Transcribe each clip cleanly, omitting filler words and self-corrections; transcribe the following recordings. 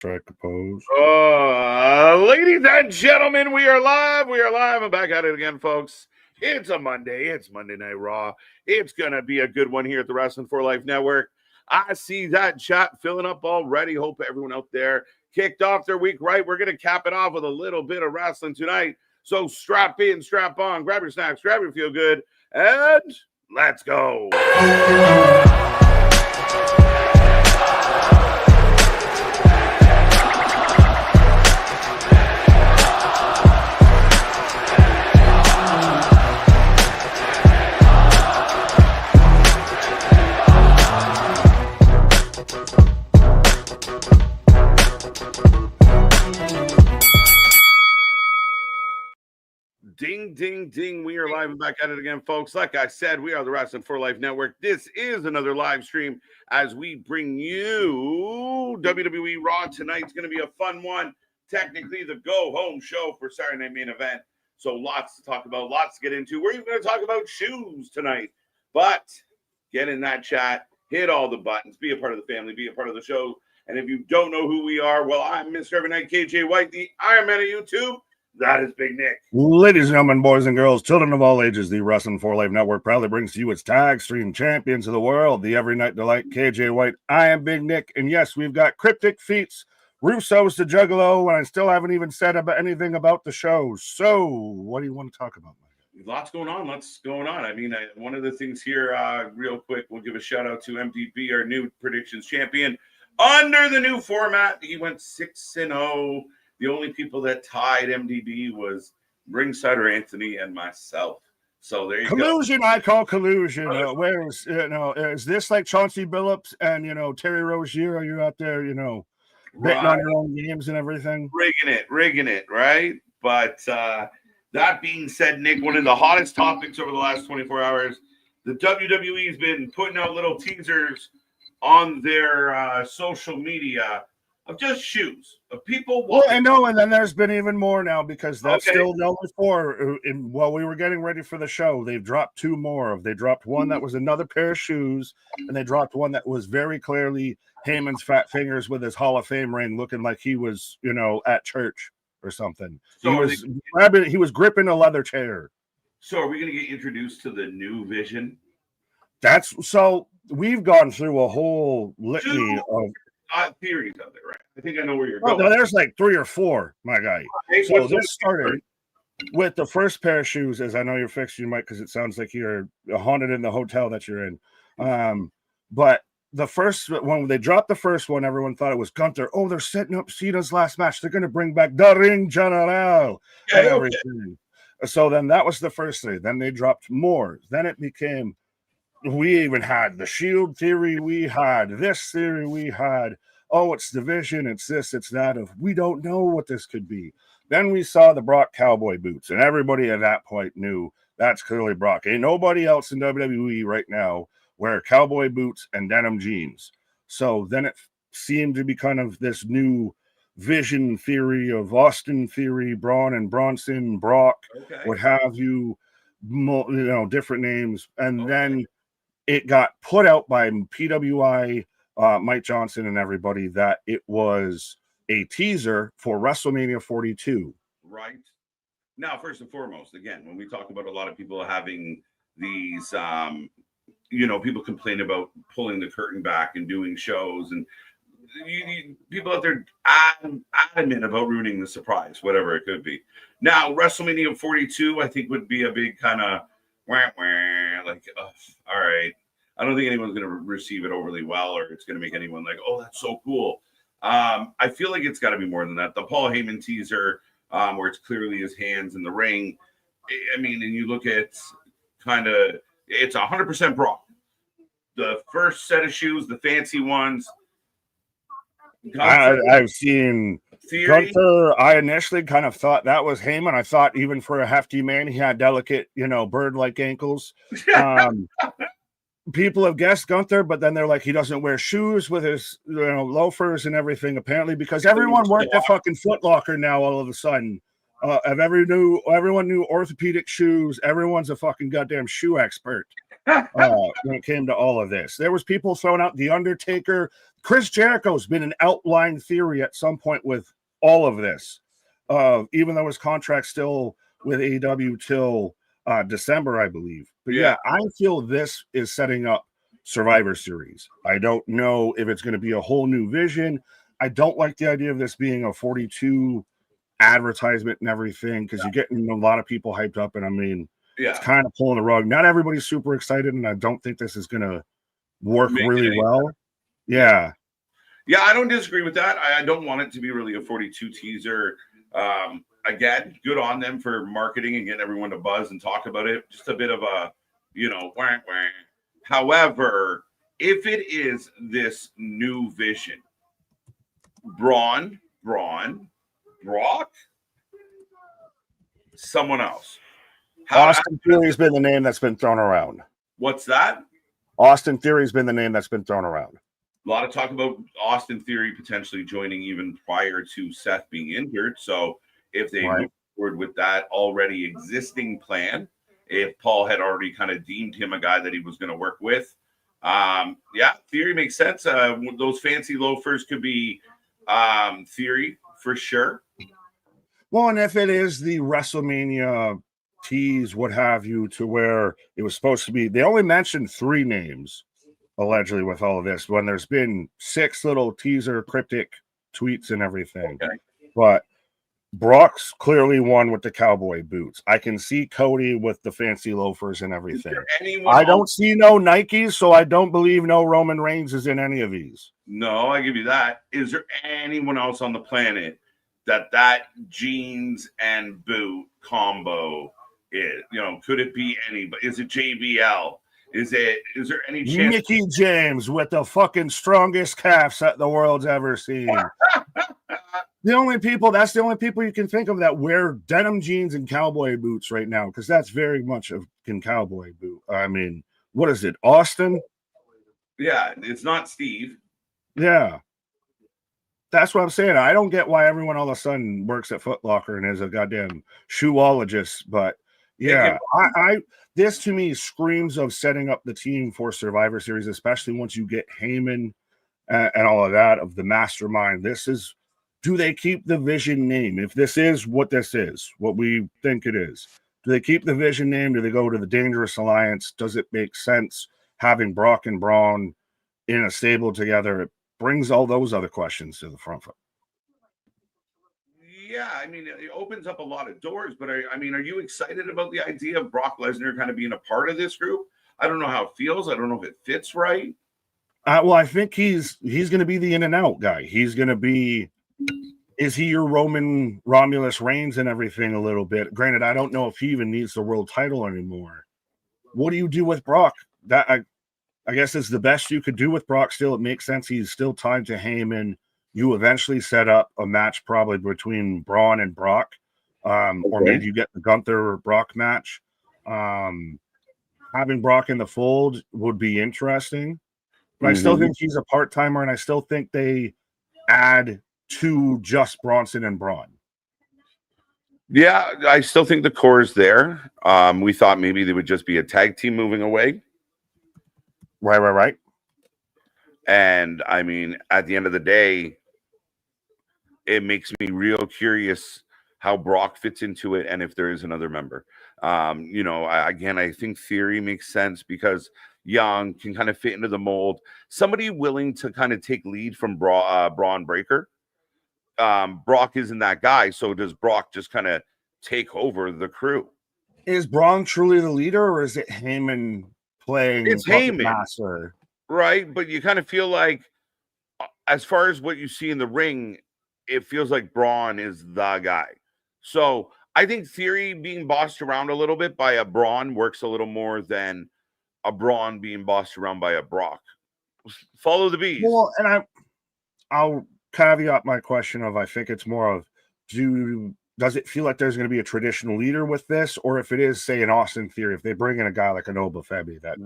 Strike a pose. Ladies and gentlemen, we are live. We are live. I'm back at it again, folks. It's a Monday. It's Monday Night Raw. It's going to be a good one here at the Wrestling for Life Network. I see that chat filling up already. Hope everyone out there kicked off their week right. We're going to cap it off with a little bit of wrestling tonight. So strap in, strap on, grab your snacks, grab your feel good, and let's go. Ding, ding, ding. We are live and back at it again, folks. Like I said, we are the Wrestling for Life Network. This is another live stream as we bring you WWE RAW. Tonight's going to be a fun one. Technically, the go-home show for Saturday Night Main Event. So lots to talk about, lots to get into. We're even going to talk about shoes tonight. But get in that chat, hit all the buttons, be a part of the family, be a part of the show. And if you don't know who we are, well, I'm Mr. Every Night KJ White, the Iron Man of YouTube. That is Big Nick. Ladies and gentlemen, boys and girls, children of all ages, the Wrestling for Life Network proudly brings to you its tag stream champions of the world, the Every Night Delight, KJ White. I am Big Nick, and yes, we've got Cryptic Feats, Russo's to Juggalo, and I still haven't even said anything about the show. So, what do you want to talk about? Lots going on. I mean, one of the things here, real quick, we'll give a shout out to MDB, our new predictions champion. Under the new format, he went 6-0. The only people that tied MDB was Ringsider Anthony and myself. So there you collusion, go. I call collusion. Where is is this like Chauncey Billups and Terry Rozier? Are you out there, betting on your own games and everything? Rigging it, right? But that being said, Nick, one of the hottest topics over the last 24 hours, the WWE's been putting out little teasers on their social media of just shoes of people. Well, I know, and then there's been even more now because that's still number 4. While we were getting ready for the show, they've dropped 2 more. They dropped one that was another pair of shoes, and they dropped one that was very clearly Heyman's fat fingers with his Hall of Fame ring, looking like he was, at church or something. So he was gripping a leather chair. So are we going to get introduced to the new vision? That's so. We've gone through a whole litany of theories of it, right? I think I know where you're going. No, there's like 3 or 4, my guy. Okay, so this started with the first pair of shoes, as I know you're fixing your mic because it sounds like you're haunted in the hotel that you're in. But the first one, they dropped the first one, everyone thought it was Gunther. Oh, they're setting up Cena's last match. They're going to bring back the Ring General and everything. So then that was the first thing. Then they dropped more. Then it became, we even had the Shield theory. We had this theory. We had, oh, it's division. It's this, it's that. We don't know what this could be. Then we saw the Brock cowboy boots, and everybody at that point knew that's clearly Brock. Ain't nobody else in WWE right now wear cowboy boots and denim jeans. So then it seemed to be kind of this new vision theory of Austin theory, Braun and Bronson, Brock, what have you, different names. And then it got put out by PWI, Mike Johnson and everybody that it was a teaser for WrestleMania 42. Right. Now, first and foremost, again, when we talk about a lot of people having these, people complain about pulling the curtain back and doing shows, and people out there adamant about ruining the surprise, whatever it could be. Now, WrestleMania 42, I think, would be a big kind of all right. I don't think anyone's going to receive it overly well, or it's going to make anyone like, oh, that's so cool. I feel like it's got to be more than that. The Paul Heyman teaser, where it's clearly his hands in the ring. I mean, and you look at it's 100% Brock. The first set of shoes, the fancy ones. I've seen Gunther. I initially kind of thought that was Heyman. I thought even for a hefty man, he had delicate, bird-like ankles. People have guessed Gunther, but then they're like, he doesn't wear shoes with his loafers and everything, apparently, because everyone worked at fucking Foot Locker now all of a sudden. Everyone knew orthopedic shoes. Everyone's a fucking goddamn shoe expert. When it came to all of this, there was people throwing out The Undertaker. Chris Jericho's been an outline theory at some point with all of this, even though his contract's still with AEW till December, I believe. But yeah, I feel this is setting up Survivor Series. I don't know if it's going to be a whole new vision. I don't like the idea of this being a 42 advertisement and everything, because you're getting a lot of people hyped up, and I mean, it's kind of pulling the rug. Not everybody's super excited, and I don't think this is going to work really well. Yeah, I don't disagree with that. I don't want it to be really a 42 teaser. Again, good on them for marketing and getting everyone to buzz and talk about it. Just a bit of a, wah, wah. However, if it is this new vision, Braun, Brock, someone else. Austin Theory's been the name that's been thrown around. What's that? Austin Theory's been the name that's been thrown around. A lot of talk about Austin Theory potentially joining even prior to Seth being injured. So if they move forward with that already existing plan, if Paul had already kind of deemed him a guy that he was going to work with, Theory makes sense. Those fancy loafers could be Theory for sure. Well, and if it is the WrestleMania tease, what have you, to where it was supposed to be, they only mentioned 3 names allegedly with all of this, when there's been 6 little teaser cryptic tweets and everything. But Brock's clearly one with the cowboy boots. I can see Cody with the fancy loafers and everything. I don't see no Nikes, so I don't believe no Roman Reigns is in any of these. No, I give you that. Is there anyone else on the planet that jeans and boot combo is? Could it be anybody? Is it JBL? Is there any chance? Mickey James with the fucking strongest calves that the world's ever seen. That's the only people you can think of that wear denim jeans and cowboy boots right now, because that's very much a cowboy boot. I mean, what is it, Austin? Yeah, it's not Steve. Yeah. That's what I'm saying. I don't get why everyone all of a sudden works at Foot Locker and is a goddamn shoeologist, but yeah, this to me screams of setting up the team for Survivor Series, especially once you get Heyman and all of that, of the mastermind. Do they keep the Vision name? If this is what we think it is, do they keep the Vision name? Do they go to the Dangerous Alliance? Does it make sense having Brock and Braun in a stable together? It brings all those other questions to the front. Yeah, I mean, it opens up a lot of doors, but are you excited about the idea of Brock Lesnar kind of being a part of this group? I don't know how it feels. I don't know if it fits right. Well, I think he's going to be the in and out guy. He's going to be, is he your Roman Romulus Reigns and everything a little bit? Granted, I don't know if he even needs the world title anymore. What do you do with Brock? That I guess is the best you could do with Brock still. It makes sense. He's still tied to Heyman. You eventually set up a match probably between Braun and Brock, or maybe you get the Gunther-Brock match. Having Brock in the fold would be interesting, but I still think he's a part-timer, and I still think they add to just Bronson and Braun. Yeah, I still think the core is there. We thought maybe they would just be a tag team moving away. Right. And I mean, at the end of the day, it makes me real curious how Brock fits into it, and if there is another member. I think Theory makes sense because young can kind of fit into the mold. Somebody willing to kind of take lead from Braun Breaker. Brock isn't that guy, so does Brock just kind of take over the crew? Is Braun truly the leader, or is it Heyman playing? It's Heyman, master, right? But you kind of feel like, as far as what you see in the ring, it feels like Braun is the guy. So I think Theory being bossed around a little bit by a Braun works a little more than a Braun being bossed around by a Brock. Follow the beast. Well, and I'll caveat my question of, I think it's more of, does it feel like there's going to be a traditional leader with this, or if it is, say, an Austin Theory, if they bring in a guy like an Oba Femi that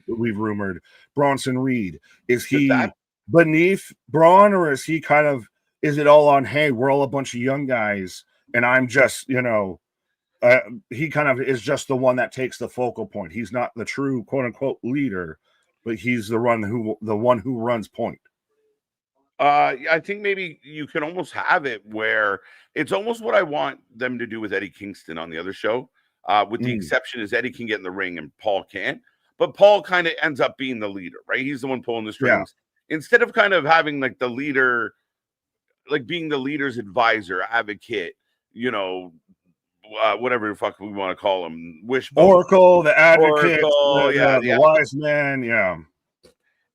we've rumored, Bronson Reed, is he beneath Braun, or is he kind of, is it all on, hey, we're all a bunch of young guys and I'm just, he kind of is just the one that takes the focal point. He's not the true quote unquote leader, but he's the one who runs point. I think maybe you can almost have it where it's almost what I want them to do with Eddie Kingston on the other show. With the exception is Eddie can get in the ring and Paul can't. But Paul kind of ends up being the leader, right? He's the one pulling the strings. Yeah. Instead of kind of having like the leader, like being the leader's advisor, advocate, whatever the fuck we want to call him, wishbone, Oracle, the advocate, Oracle, the wise man, yeah.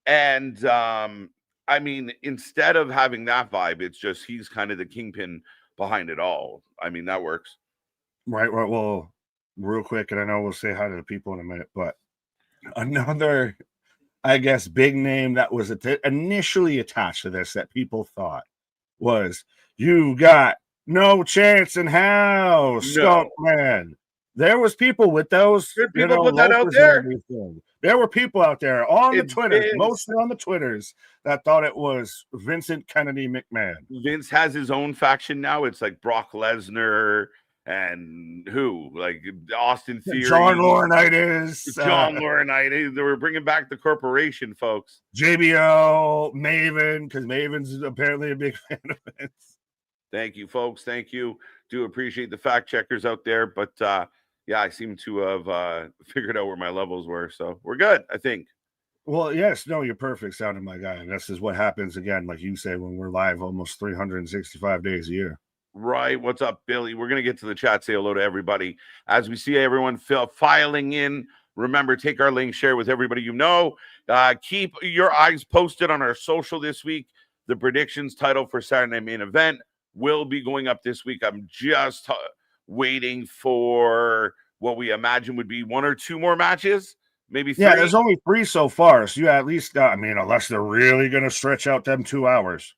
And I mean, instead of having that vibe, it's just he's kind of the kingpin behind it all. I mean, that works. Right. Well, real quick, and I know we'll say hi to the people in a minute, but another, I guess, big name that was initially attached to this that people thought was, you got no chance in hell, Skunk Man. There was people with those. People put that out there. There were people out there on the Twitters, mostly on the Twitters, that thought it was Vincent Kennedy McMahon. Vince has his own faction now. It's like Brock Lesnar and like Austin Theory, John Laurinaitis. They were bringing back the corporation, folks. JBL, Maven, because Maven's apparently a big fan of Vince. Thank you, folks. Thank you. Do appreciate the fact checkers out there, but I seem to have figured out where my levels were, so we're good, I think. Well, yes, no, you're perfect sounding, my guy. And this is what happens again, like you say, when we're live almost 365 days a year. Right. What's up, Billy? We're going to get to the chat, say hello to everybody. As we see everyone filing in, remember, take our link, share with everybody you know. Keep your eyes posted on our social this week. The predictions title for Saturday Night Main Event will be going up this week. I'm just waiting for what we imagine would be 1 or 2 more matches, maybe 3. Yeah, there's only 3 so far, so you at least got, unless they're really going to stretch out them 2 hours.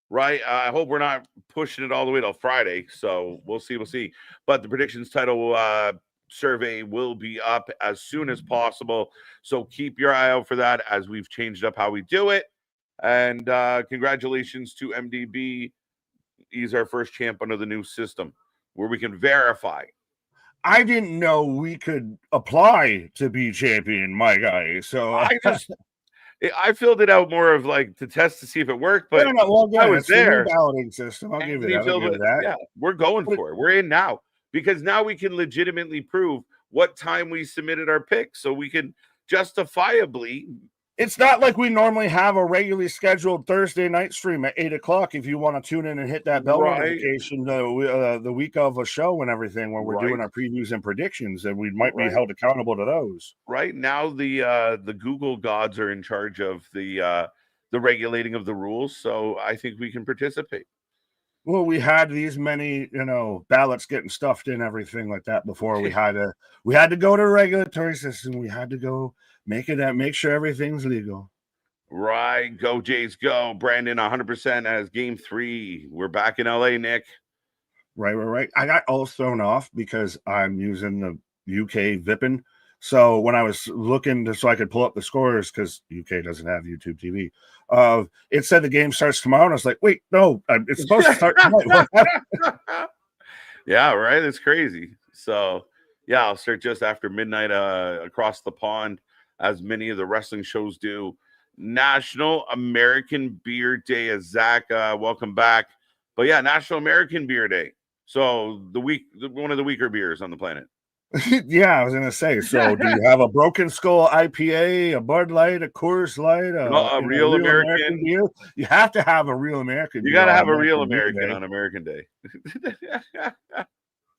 Right. I hope we're not pushing it all the way till Friday, so we'll see. But the predictions title survey will be up as soon as possible, so keep your eye out for that as we've changed up how we do it. And congratulations to MDB. He's our first champ under the new system where we can verify. I didn't know we could apply to be champion, my guy. So I filled it out more of like to test to see if it worked, but I was there. The balloting system. I'll give you that. Yeah, we're going for it. We're in now because now we can legitimately prove what time we submitted our pick, so we can justifiably. It's not like we normally have a regularly scheduled Thursday night stream at 8:00 if you want to tune in and hit that bell notification the week of a show and everything when we're doing our previews and predictions, and we might be held accountable to those. Right now, the Google gods are in charge of the regulating of the rules, so I think we can participate. Well, we had these many, ballots getting stuffed in, everything like that before. We had to go to the regulatory system. We had to go make sure everything's legal. Right. Go Jays, go. Brandon 100% as game 3. We're back in LA, Nick. Right. I got all thrown off because I'm using the UK VPN. So when I was looking so I could pull up the scores, because UK doesn't have YouTube TV, it said the game starts tomorrow. And I was like, wait, no, it's supposed to start tonight. Yeah, right. It's crazy. So yeah, I'll start just after midnight across the pond, as many of the wrestling shows do. National American Beer Day, as Zach, welcome back. But yeah, National American Beer Day. So one of the weaker beers on the planet. Yeah, I was gonna say. So, do you have a Broken Skull IPA, a Bud Light, a Coors Light, a real American beer? You have to have a real American. You got to have a real American on American Day.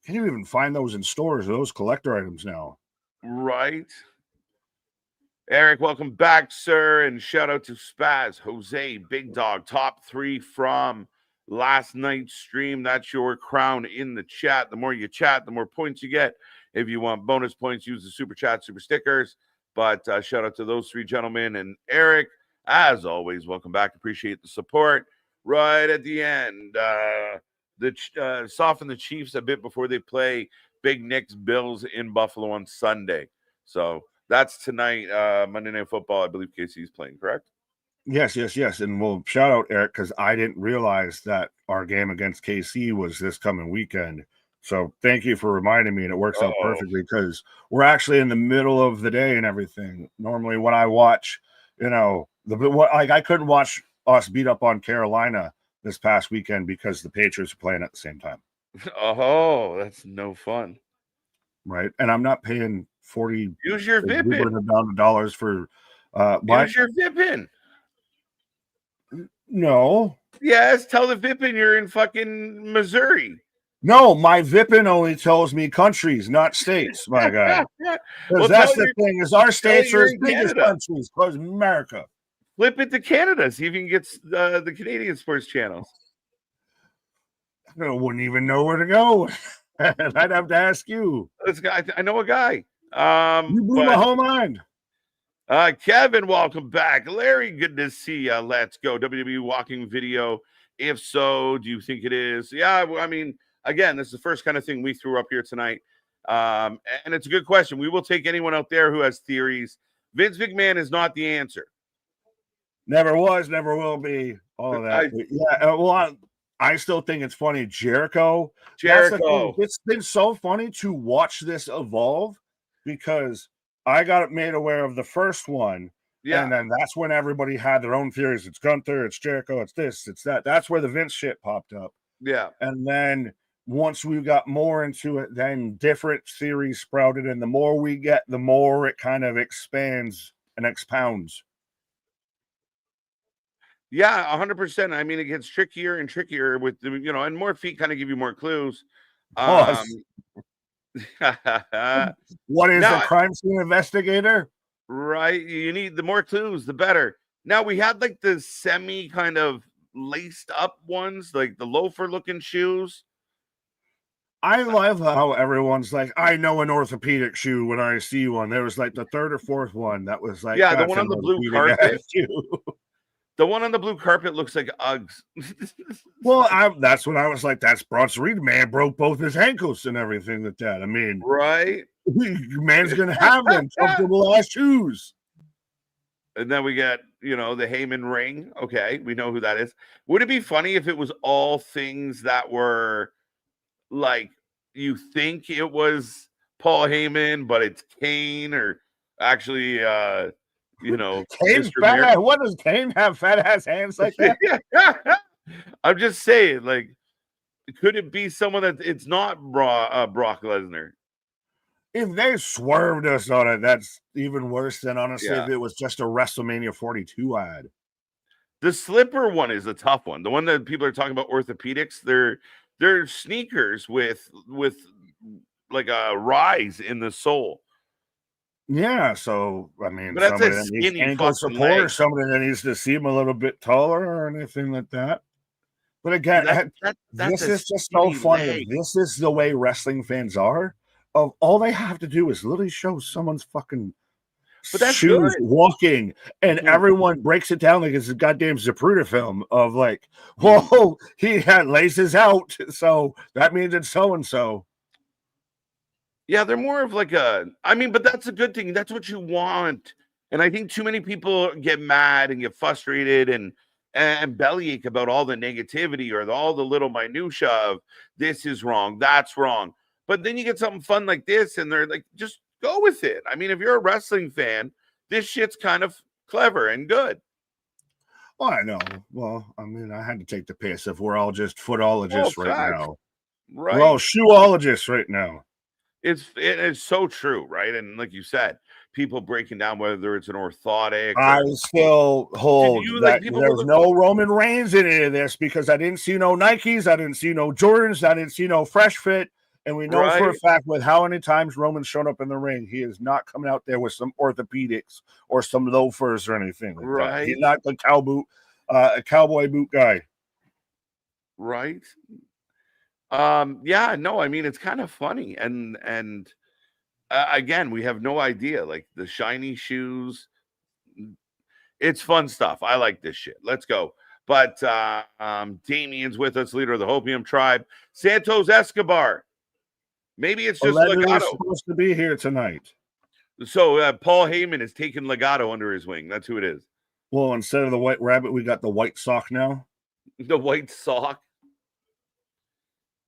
Can you even find those in stores? Those collector items now, right? Eric, welcome back, sir, and shout out to Spaz, Jose, Big Dog, top 3 from last night's stream. That's your crown in the chat. The more you chat, the more points you get. If you want bonus points, use the super chat, super stickers. But shout out to those 3 gentlemen. And Eric, as always, welcome back. Appreciate the support. Right at the end, soften the Chiefs a bit before they play Big Nick's Bills in Buffalo on Sunday. So that's tonight, Monday Night Football. I believe KC is playing, correct? Yes, and we'll shout out Eric because I didn't realize that our game against KC was this coming weekend. So thank you for reminding me, and it works out perfectly because we're actually in the middle of the day and everything. Normally, when I watch, I couldn't watch us beat up on Carolina this past weekend because the Patriots are playing at the same time. Oh, that's no fun, right? And I'm not paying $40. Use your VIP dollars for use your VIP. No. Yes, tell the VIP you're in fucking Missouri. No, my VIPN only tells me countries, not states, my guy. Because that's the thing, is our states are as big as countries, because America. Flip it to Canada, see if you can get the Canadian sports channels. I wouldn't even know where to go. I'd have to ask you. This guy, I know a guy. You blew my whole mind. Kevin, welcome back. Larry, good to see you. Let's go. WWE walking video. If so, do you think it is? Yeah, I mean, again, this is the first kind of thing we threw up here tonight. And it's a good question. We will take anyone out there who has theories. Vince McMahon is not the answer. Never was, never will be. All of that. I still think it's funny. Jericho. It's been so funny to watch this evolve because I got made aware of the first one. Yeah. And then that's when everybody had their own theories. It's Gunther, it's Jericho, it's this, it's that. That's where the Vince shit popped up. Yeah. And then once we got more into it, then different theories sprouted. And the more we get, the more it kind of expands and expounds. Yeah, 100%. I mean, it gets trickier and trickier with, and more feet kind of give you more clues. What is a crime scene investigator? Right. You need the more clues, the better. Now, we had like the semi kind of laced up ones, like the loafer looking shoes. I love how everyone's like, I know an orthopedic shoe when I see one. There was like the third or fourth one that was like, yeah, the one on the blue carpet. The one on the blue carpet looks like Uggs. Well, that's when I was like, that's Bronson Reed. Man broke both his ankles and everything like that. I mean, right? Man's going to have them comfortable ass shoes. And then we get, the Heyman ring. Okay, we know who that is. Would it be funny if it was all things that were like, you think it was Paul Heyman, but it's Kane, or actually, Kane what does Kane have fat ass hands like that? I'm just saying, like, could it be someone that it's not Brock Lesnar? If they swerved us on it, that's even worse than honestly if it was just a WrestleMania 42 ad. The slipper one is a tough one. The one that people are talking about orthopedics, they're sneakers with like a rise in the sole. Yeah, so I mean, but that's somebody that needs ankle support, or somebody that needs to seem a little bit taller, or anything like that. But again, this is just so funny. This is the way wrestling fans are. Of all they have to do is literally show someone's fucking shoes walking, and everyone breaks it down like it's a goddamn Zapruder film of like, whoa, he had laces out, so that means it's so and so. Yeah, they're more of like but that's a good thing. That's what you want. And I think too many people get mad and get frustrated and bellyache about all the negativity or all the little minutia of this is wrong, that's wrong. But then you get something fun like this, and they're like, just go with it. I mean, if you're a wrestling fan, this shit's kind of clever and good. Well, I know. Well, I mean, I had to take the piss if we're all just footologists right now. Right. We're all shoeologists right now. It is so true, right? And like you said, people breaking down whether it's an orthotic. I still hold that there's no Roman Reigns in any of this because I didn't see no Nikes, I didn't see no Jordans, I didn't see no Fresh Fit. And we know for a fact with how many times Roman's shown up in the ring, he is not coming out there with some orthopedics or some loafers or anything like that. He's not the cowboy boot guy. Right. Yeah, no, I mean, it's kind of funny. And again, we have no idea. Like the shiny shoes. It's fun stuff. I like this shit. Let's go. But Damien's with us, leader of the Hopium tribe. Santos Escobar. Maybe it's just Legato supposed to be here tonight. So Paul Heyman is taking Legato under his wing. That's who it is. Well, instead of the white rabbit, we got the white sock now. The white sock.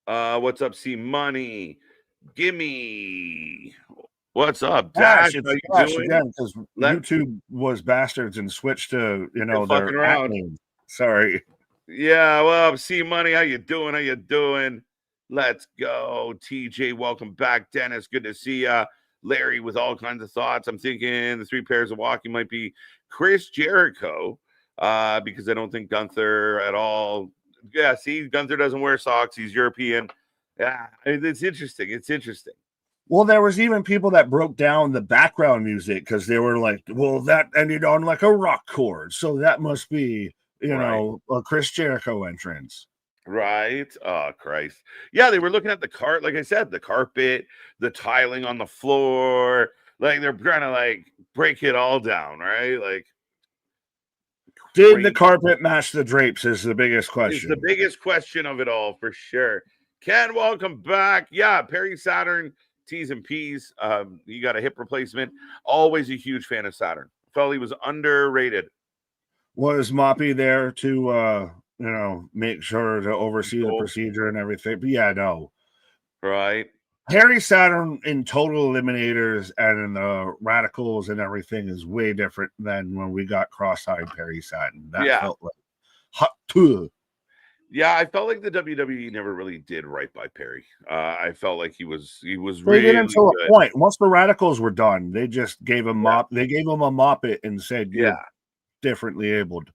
What's up, C Money? Gimme. What's up, Dash? It's How you Dash doing? again because YouTube was bastards and switched to their around. names. Sorry. Yeah, well, C Money, how you doing? How you doing? Let's go. TJ, welcome back. Dennis, good to see ya. Larry with all kinds of thoughts. I'm thinking the 3 pairs of walking might be Chris Jericho, because I don't think Gunther at all. Yeah, see, Gunther doesn't wear socks. He's European. Yeah, it's interesting. It's interesting. Well, there was even people that broke down the background music because they were like, well, that ended on like a rock chord. So that must be, a Chris Jericho entrance. Right. Oh, Christ. Yeah, they were looking at the cart. Like I said, the carpet, the tiling on the floor. Like they're trying to like break it all down, right? Like, did the carpet match the drapes is the biggest question. It's the biggest question of it all, for sure. Ken, welcome back. Yeah, Perry Saturn, T's and P's. You got a hip replacement. Always a huge fan of Saturn. Felt he was underrated. Was Moppy there to make sure to oversee the procedure and everything? But yeah, no. Right. Perry Saturn in Total Eliminators and in the Radicals and everything is way different than when we got cross-eyed Perry Saturn. That felt like hot too. Yeah, I felt like the WWE never really did right by Perry. I felt like he was they really did until good. A point. Once the Radicals were done, they just gave him They gave him a moppet and said, "You're differently abled."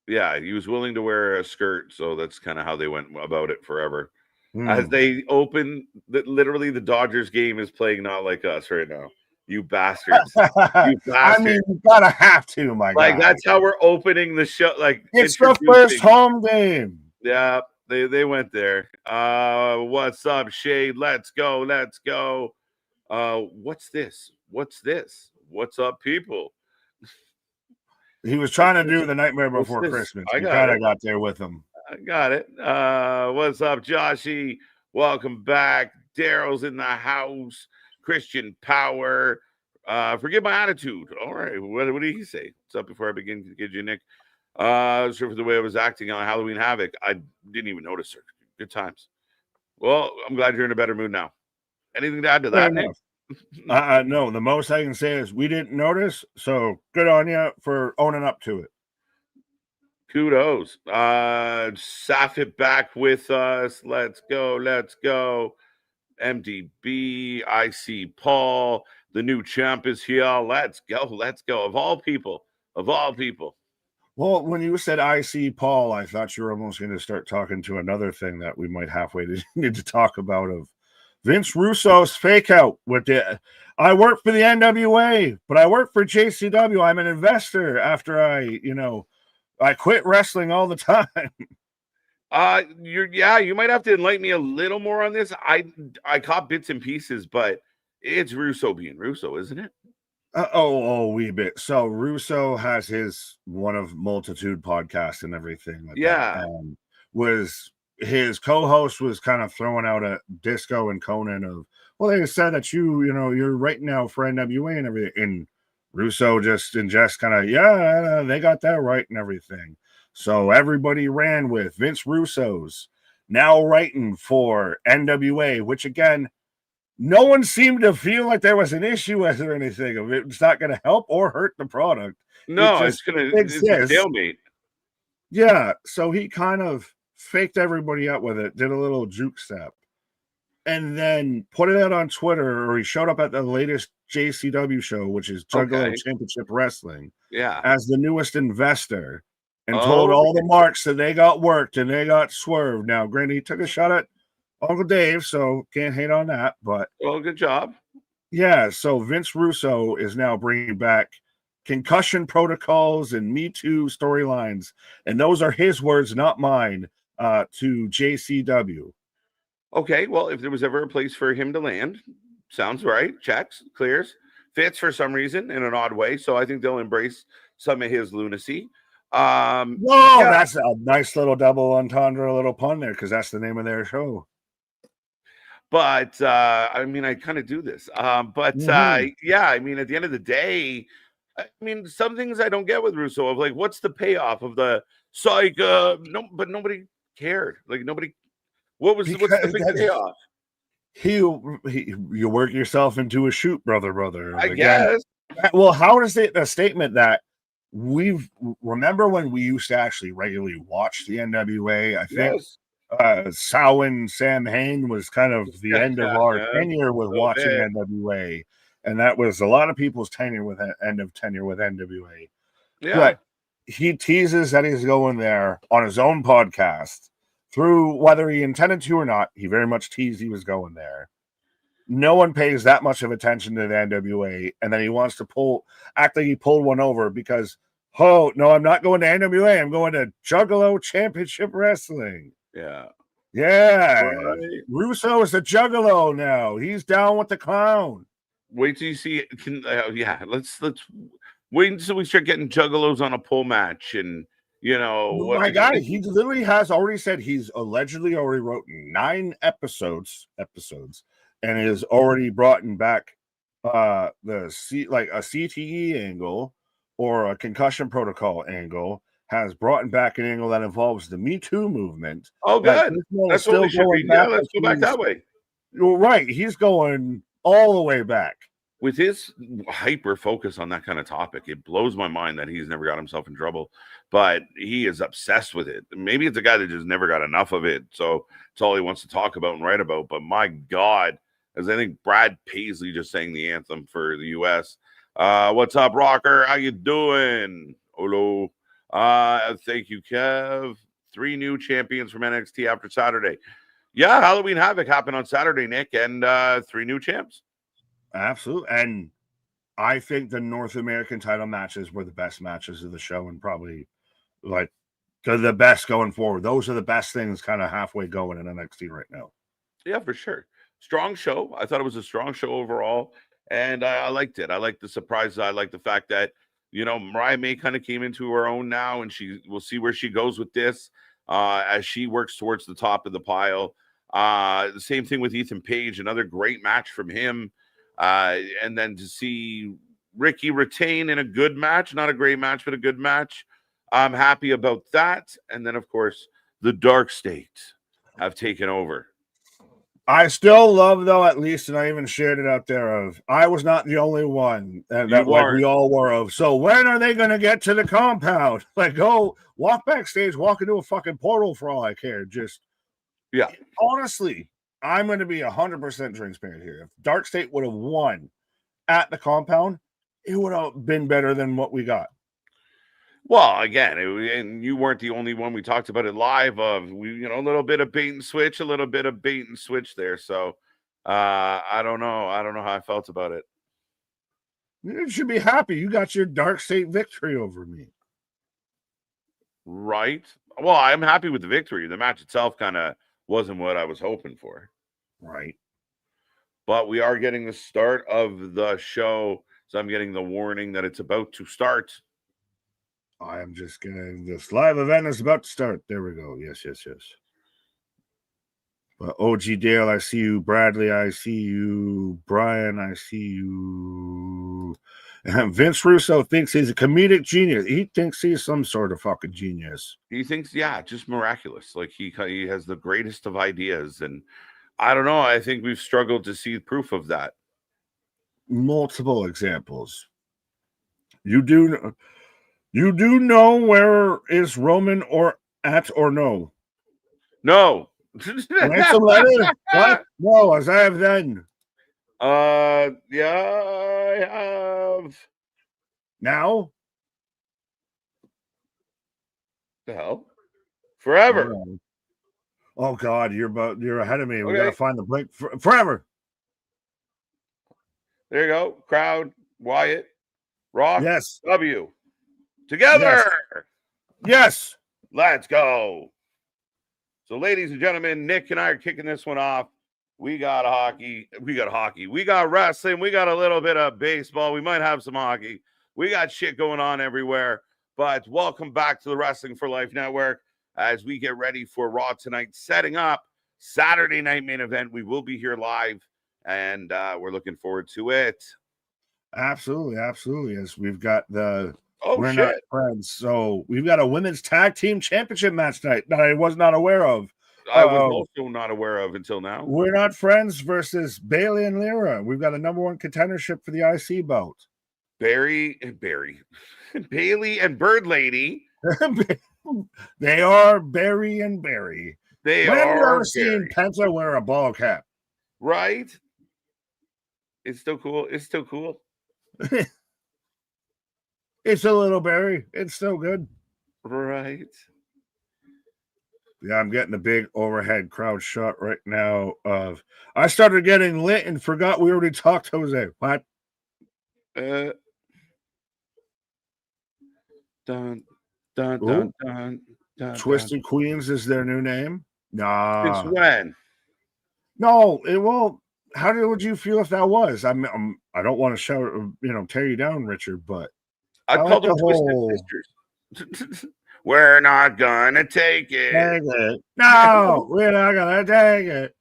Yeah, he was willing to wear a skirt, so that's kind of how they went about it forever. As they open, literally the Dodgers game is playing Not Like Us right now. You bastards! You bastards! I mean, you gotta have to, my guy. Like that's how we're opening the show. Like it's the first home game. Yeah, they went there. What's up, Shade? Let's go. Let's go. What's this? What's this? What's up, people? He was trying to do the Nightmare Before Christmas. I kind of got there with him. I got it. What's up, Joshy? Welcome back. Daryl's in the house. Christian Power. Forgive my attitude. All right. What did he say? What's up before I begin to get you, Nick? Sorry for the way I was acting on Halloween Havoc. I didn't even notice her. Good times. Well, I'm glad you're in a better mood now. Anything to add to that, Nick? No, the most I can say is we didn't notice. So good on you for owning up to it. Kudos. Safit back with us. Let's go. Let's go. MDB. I see Paul. The new champ is here. Let's go. Let's go. Of all people. Of all people. Well, when you said I see Paul, I thought you were almost going to start talking to another thing that we might halfway need to talk about of Vince Russo's fake out with the I work for the NWA, but I work for JCW. I'm an investor after I quit wrestling all the time. You might have to enlighten me a little more on this. I caught bits and pieces, but it's Russo being Russo, isn't it? A wee bit. So Russo has his one of multitude podcasts and everything. Like that. Was his co-host was kind of throwing out a Disco and Conan of, well, they said that you're right now for NWA and everything. And Russo just kind of, they got that right and everything. So everybody ran with Vince Russo's now writing for NWA, which again, no one seemed to feel like there was an issue with or anything. It's not going to help or hurt the product. No, it's a stalemate. Yeah, so he kind of faked everybody out with it, did a little juke step, and then put it out on Twitter, or he showed up at the latest JCW show, which is Juggalo Championship Wrestling, as the newest investor, and told all the marks that they got worked and they got swerved. Now, granted, he took a shot at Uncle Dave, so can't hate on that, but good job. Yeah, so Vince Russo is now bringing back concussion protocols and Me Too storylines, and those are his words, not mine, to JCW. Okay, well, if there was ever a place for him to land, sounds right. Checks, clears, fits for some reason in an odd way. So I think they'll embrace some of his lunacy. That's a nice little double entendre, little pun there, because that's the name of their show. But I mean, I kind of do this. Yeah, I mean, at the end of the day, I mean, some things I don't get with Russo of like, what's the payoff of the psych? No, but nobody cared. Like nobody. What's the big payoff? You work yourself into a shoot, brother. I Again, guess. well, how is it a statement that remember when we used to actually regularly watch the NWA? I think Samhain Sam Hain was kind of the end of our tenure with watching NWA, and that was a lot of people's tenure with NWA. Yeah. But he teases that he's going there on his own podcast. Through whether he intended to or not, he very much teased he was going there. No one pays that much of attention to the NWA, and then he wants to act like he pulled one over because, oh, no, I'm not going to NWA. I'm going to Juggalo Championship Wrestling. Yeah. Right. Russo is a Juggalo now. He's down with the clown. Wait till you see it. Let's wait until we start getting Juggalos on a pole match and. My God, he literally has already said he's allegedly already wrote 9 episodes, and is already brought back a CTE angle or a concussion protocol angle. Has brought back an angle that involves the Me Too movement. Oh, good. That's what we should be. Yeah, let's go back that way. You're right. He's going all the way back. With his hyper focus on that kind of topic, it blows my mind that he's never got himself in trouble, but he is obsessed with it. Maybe it's a guy that just never got enough of it, so it's all he wants to talk about and write about. But my God, as I think Brad Paisley just sang the anthem for the U.S. What's up, Rocker? How you doing? Hello. Thank you, Kev. 3 new champions from NXT after Saturday. Yeah, Halloween Havoc happened on Saturday, Nick, and 3 new champs. Absolutely. And I think the North American title matches were the best matches of the show, and probably like they're the best going forward. Those are the best things kind of halfway going in NXT right now. Yeah, for sure. Strong show. I thought it was a strong show overall, and I liked it. I liked the surprises. I like the fact that, Mariah May kind of came into her own now, and we'll see where she goes with this as she works towards the top of the pile. The same thing with Ethan Page, another great match from him. And then to see Ricky retain in a good match, not a great match, but a good match. I'm happy about that. And then, of course, the Dark State have taken over. I still love, though, at least, and I even shared it out there, I was not the only one that like we all were of. So when are they going to get to the compound? Like, go walk backstage, walk into a fucking portal for all I care. Just, yeah. Honestly, I'm going to be 100% transparent here. If Dark State would have won at the compound, it would have been better than what we got. Well, again, and you weren't the only one. We talked about it live. A little bit of bait and switch, there. So I don't know. I don't know how I felt about it. You should be happy. You got your Dark State victory over me. Right. Well, I'm happy with the victory. The match itself kind of wasn't what I was hoping for. Right. But we are getting the start of the show. So I'm getting the warning that it's about to start. I am just getting this live event is about to start. There we go. Yes. But OG Dale, I see you. Bradley, I see you. Brian, I see you. And Vince Russo thinks he's a comedic genius. He thinks he's some sort of fucking genius. He thinks, just miraculous. Like he has the greatest of ideas. And I don't know. I think we've struggled to see proof of that. Multiple examples. You do know where is Roman or at or no? No. Ransom letter? What? No, as I have then. Yeah, I have. Now? The hell? Forever. Oh God, you're ahead of me. We gotta find the blink forever. There you go. Crowd, Wyatt, Rock, yes. W. Together. Yes. Let's go. So, ladies and gentlemen, Nick and I are kicking this one off. We got hockey. We got wrestling. We got a little bit of baseball. We might have some hockey. We got shit going on everywhere. But welcome back to the Wrestling for Life Network as we get ready for Raw tonight, setting up Saturday night main event. We will be here live, and we're looking forward to it. Absolutely. As we've got the Not friends. So we've got a women's tag team championship match tonight that I was not aware of. I was also not aware of until now. We're Not Friends versus Bailey and Lyra. We've got a #1 contendership for the IC belt. Bailey, Bailey and Bird Lady. They are Barry and Barry. When have you ever seen Penta wear a ball cap? Right? It's still cool. It's a little Barry. It's still good. Right. Yeah, I'm getting a big overhead crowd shot right now of I started getting lit and forgot we already talked, Jose. What? Dun, dun, dun, Twisted Queens is their new name? Nah. Since when? No, it won't. How would you feel if that was? I don't want to shout, tear you down, Richard, but I call them Twisted Sisters. We're not gonna take it. No, we're not gonna take it.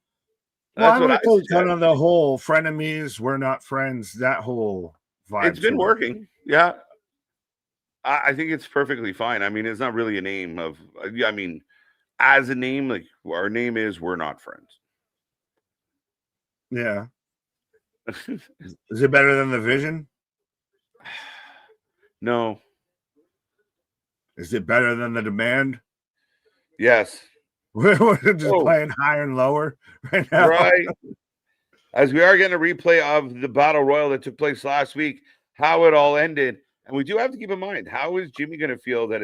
Well, I'm gonna take kind of the whole frenemies, we're not friends, that whole vibe. It's been working. Yeah. I think it's perfectly fine. I mean, it's not really a name of, as a name, like our name is We're Not Friends. Yeah. Is it better than the Vision? No. Is it better than the Demand? Yes. We're just playing higher and lower right now. Right. As we are getting a replay of the Battle Royal that took place last week, how it all ended. And we do have to keep in mind, how is Jimmy going to feel that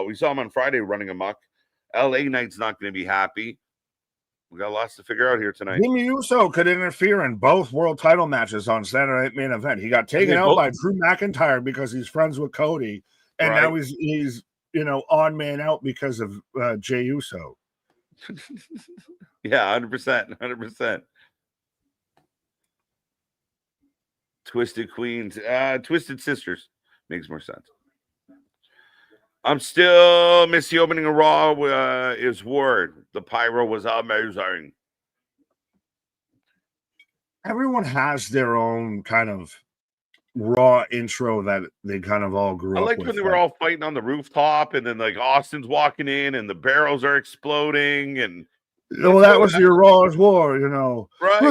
we saw him on Friday running amok. LA Knight's not going to be happy. We got lots to figure out here tonight. Jimmy Uso could interfere in both world title matches on Saturday Night Main Event. He got taken out by Drew McIntyre because he's friends with Cody. And now he's odd man out because of Jey Uso. Yeah, 100%. Twisted Queens, Twisted Sisters. Makes more sense. I'm still miss the opening of Raw is Ward. The pyro was amazing. Everyone has their own kind of Raw intro that they kind of all grew up with. I liked when they were all fighting on the rooftop and then like Austin's walking in and the barrels are exploding and well, that was your Raw's War, Right.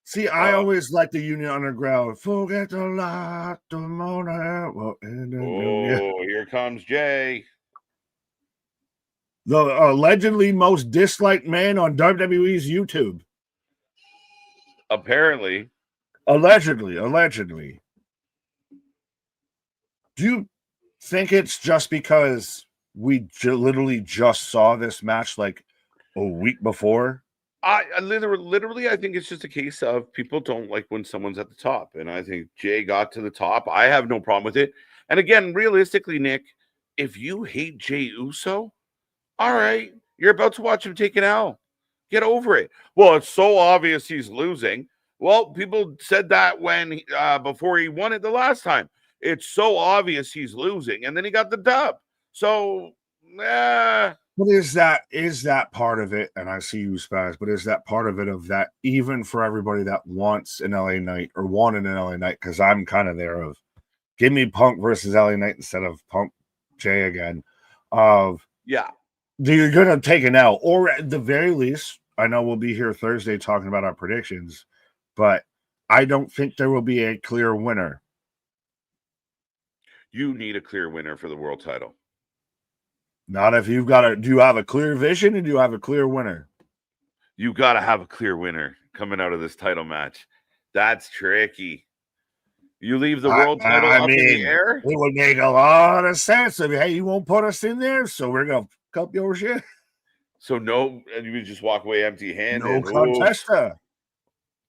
See, I always like the Union Underground. Forget the light, the morning. Here comes Jay. The allegedly most disliked man on WWE's YouTube. Apparently. Allegedly. Do you think it's just because we literally just saw this match like a week before? I literally, I think it's just a case of people don't like when someone's at the top. And I think Jay got to the top. I have no problem with it. And again, realistically, Nick, if you hate Jey Uso, all right, you're about to watch him take an L. Get over it. Well, it's so obvious he's losing. Well, people said that when before he won it the last time. It's so obvious he's losing. And then he got the dub. So, But is that part of it? And I see you, Spaz, but is that part of it of that even for everybody that wants an LA Knight or wanted an LA Knight? Because I'm kind of there of give me Punk versus LA Knight instead of Punk Jay again. You're gonna take an L, or at the very least, I know we'll be here Thursday talking about our predictions, but I don't think there will be a clear winner. You need a clear winner for the world title. Not if you've got do you have a clear vision and do you have a clear winner? You got to have a clear winner coming out of this title match. That's tricky. You leave the world title up in the air? It would make a lot of sense. If, hey, you won't put us in there, so we're going to cup your shit. So no, and you just walk away empty-handed. No contesta.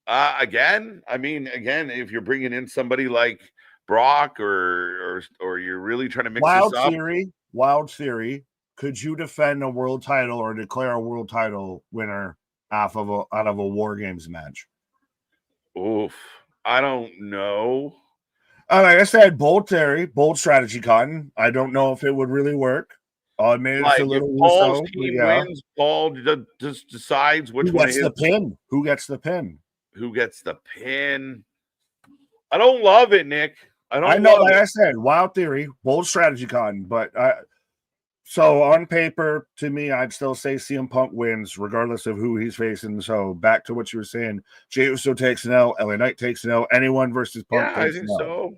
Again, if you're bringing in somebody like Brock or you're really trying to mix this up. Wild theory. Could you defend a world title or declare a world title winner out of a War Games match? Oof. I don't know. Like I said, bold theory, bold strategy, Cotton. I don't know if it would really work. I'll admit it's a little Paul's team wins, Paul just decides which Who gets the pin. who gets the pin. I don't love it, Nick. I know, like I said, wild theory, bold strategy, Cotton. But so on paper, to me, I'd still say CM Punk wins, regardless of who he's facing. So back to what you were saying, Jey Uso takes an L, LA Knight takes an L, anyone versus Punk takes I think so.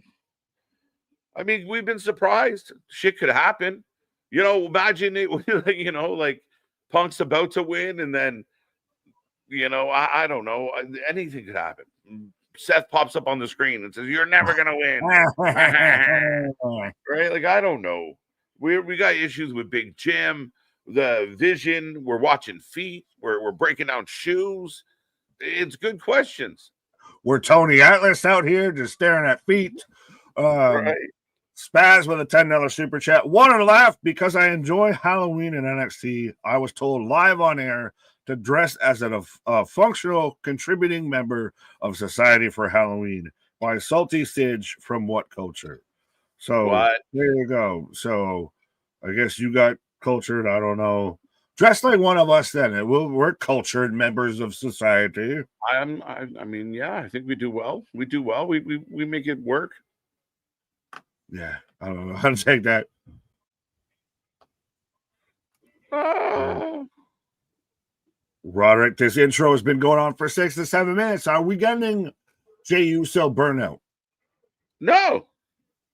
I mean, we've been surprised. Shit could happen. You know, imagine it, you know, like Punk's about to win, and then, you know, I don't know. Anything could happen. Seth pops up on the screen and says, "You're never gonna win." Right? Like, I don't know. We got issues with Big Jim, the Vision. We're watching feet. We're breaking down shoes. It's good questions. We're Tony Atlas out here just staring at feet. Right. Spaz with a $10 super chat. Wanted to laugh because I enjoy Halloween in NXT. I was told live on air to dress as a functional contributing member of society for Halloween by Salty Sidge from What Culture. So there you go. So I guess you got cultured. I don't know. Dress like one of us then. We're cultured members of society. I mean, yeah, I think we do well. We do well. We make it work. Yeah, I don't know how to take that. Roderick, this intro has been going on for 6 to 7 minutes. Are we getting Jey Uso burnout? No.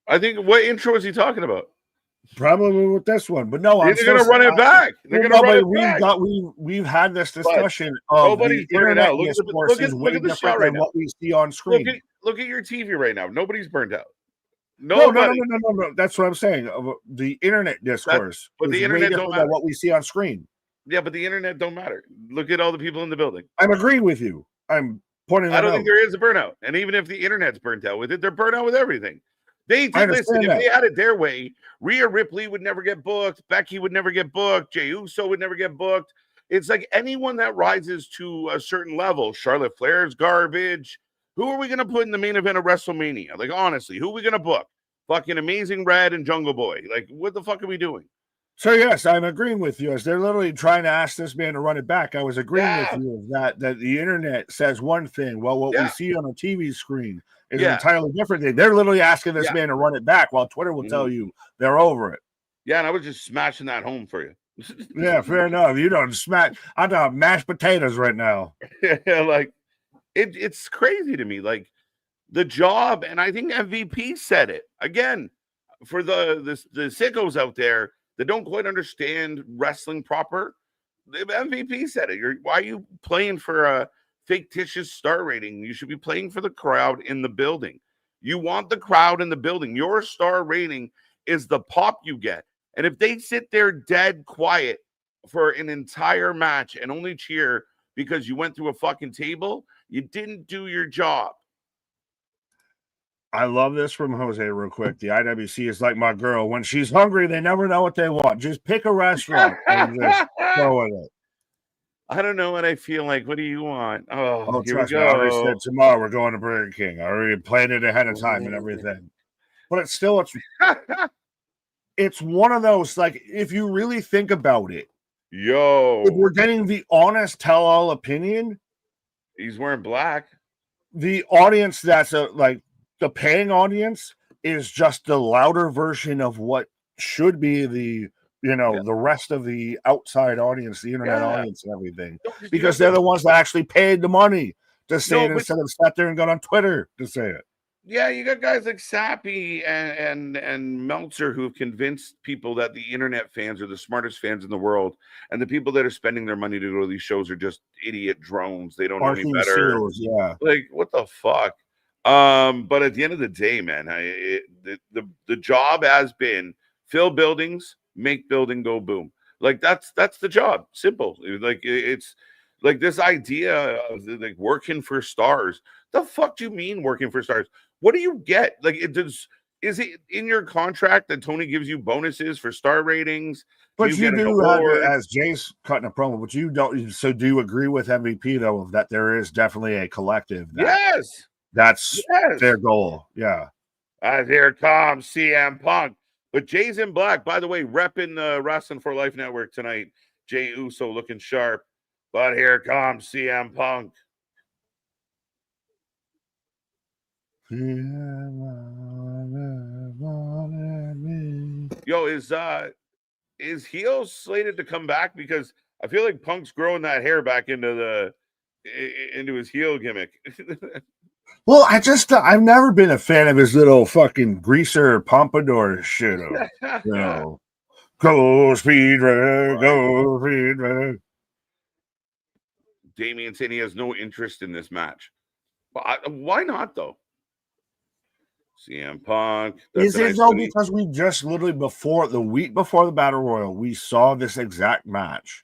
I think, what intro is he talking about? Probably with this one, but no, they're going to run it back. They're going to run it back. We've had this discussion of nobody's the internet out. discourse is way different than what we see on screen. Look at your TV right now. Nobody's burned out. No. That's what I'm saying. The internet discourse, but the internet don't matter. Than what we see on screen. Yeah, but the internet don't matter. Look at all the people in the building. I'm agreeing with you. I'm pointing that out. I don't think there is a burnout. And even if the internet's burnt out with it, they're burnt out with everything. Listen, if they had it their way, Rhea Ripley would never get booked. Becky would never get booked. Jey Uso would never get booked. It's like anyone that rises to a certain level. Charlotte Flair's garbage. Who are we going to put in the main event of WrestleMania? Like, honestly, who are we going to book? Fucking Amazing Red and Jungle Boy. Like, what the fuck are we doing? So, yes, I'm agreeing with you. As they're literally trying to ask this man to run it back, I was agreeing with you that the internet says one thing. Well, what we see on a TV screen is an entirely different thing. They're literally asking this man to run it back, while Twitter will tell you they're over it. Yeah, and I was just smashing that home for you. Yeah, fair enough. You don't smash. I'm talking mashed potatoes right now. Yeah, like, it's crazy to me. Like, the job, and I think MVP said it. Again, for the sickos out there that don't quite understand wrestling proper, the MVP said it. Why are you playing for a fictitious star rating? You should be playing for the crowd in the building. You want the crowd in the building. Your star rating is the pop you get. And if they sit there dead quiet for an entire match and only cheer because you went through a fucking table, you didn't do your job. I love this from Jose real quick. The IWC is like my girl. When she's hungry, they never know what they want. Just pick a restaurant and just go with it. I don't know what I feel like. What do you want? Oh, here we go. I already said tomorrow we're going to Burger King. I already planned it ahead of time and everything. But it's still, it's one of those, like, if you really think about it, if we're getting the honest tell-all opinion, he's wearing black. The audience that's the paying audience is just the louder version of what should be the rest of the outside audience, the internet audience and everything, because they're the ones that actually paid the money to say it instead of sat there and got on Twitter to say it. Yeah, you got guys like Sappy and Meltzer who have convinced people that the internet fans are the smartest fans in the world, and the people that are spending their money to go to these shows are just idiot drones. They don't know any better. Seals, yeah. Like, what the fuck? But at the end of the day, man, the job has been fill buildings, make building go boom. Like, that's the job. Simple. Like, it's like this idea of like working for stars. The fuck do you mean working for stars? What do you get? Like, is it in your contract that Tony gives you bonuses for star ratings? But you do have, as Jay's cutting a promo, but you don't. So do you agree with MVP though that there is definitely a collective? That's their goal. Yeah. Here comes CM Punk. But Jay's in black, by the way, repping the Wrestling for Life Network tonight. Jey Uso looking sharp. But here comes CM Punk. Yo, is heel slated to come back? Because I feel like Punk's growing that hair back into his heel gimmick. Well, I've never been a fan of his little fucking greaser pompadour shit. Go speed red, go speed red. Damian saying he has no interest in this match. Why not though? CM Punk. Is it though? Because we just literally the week before the Battle Royal, we saw this exact match,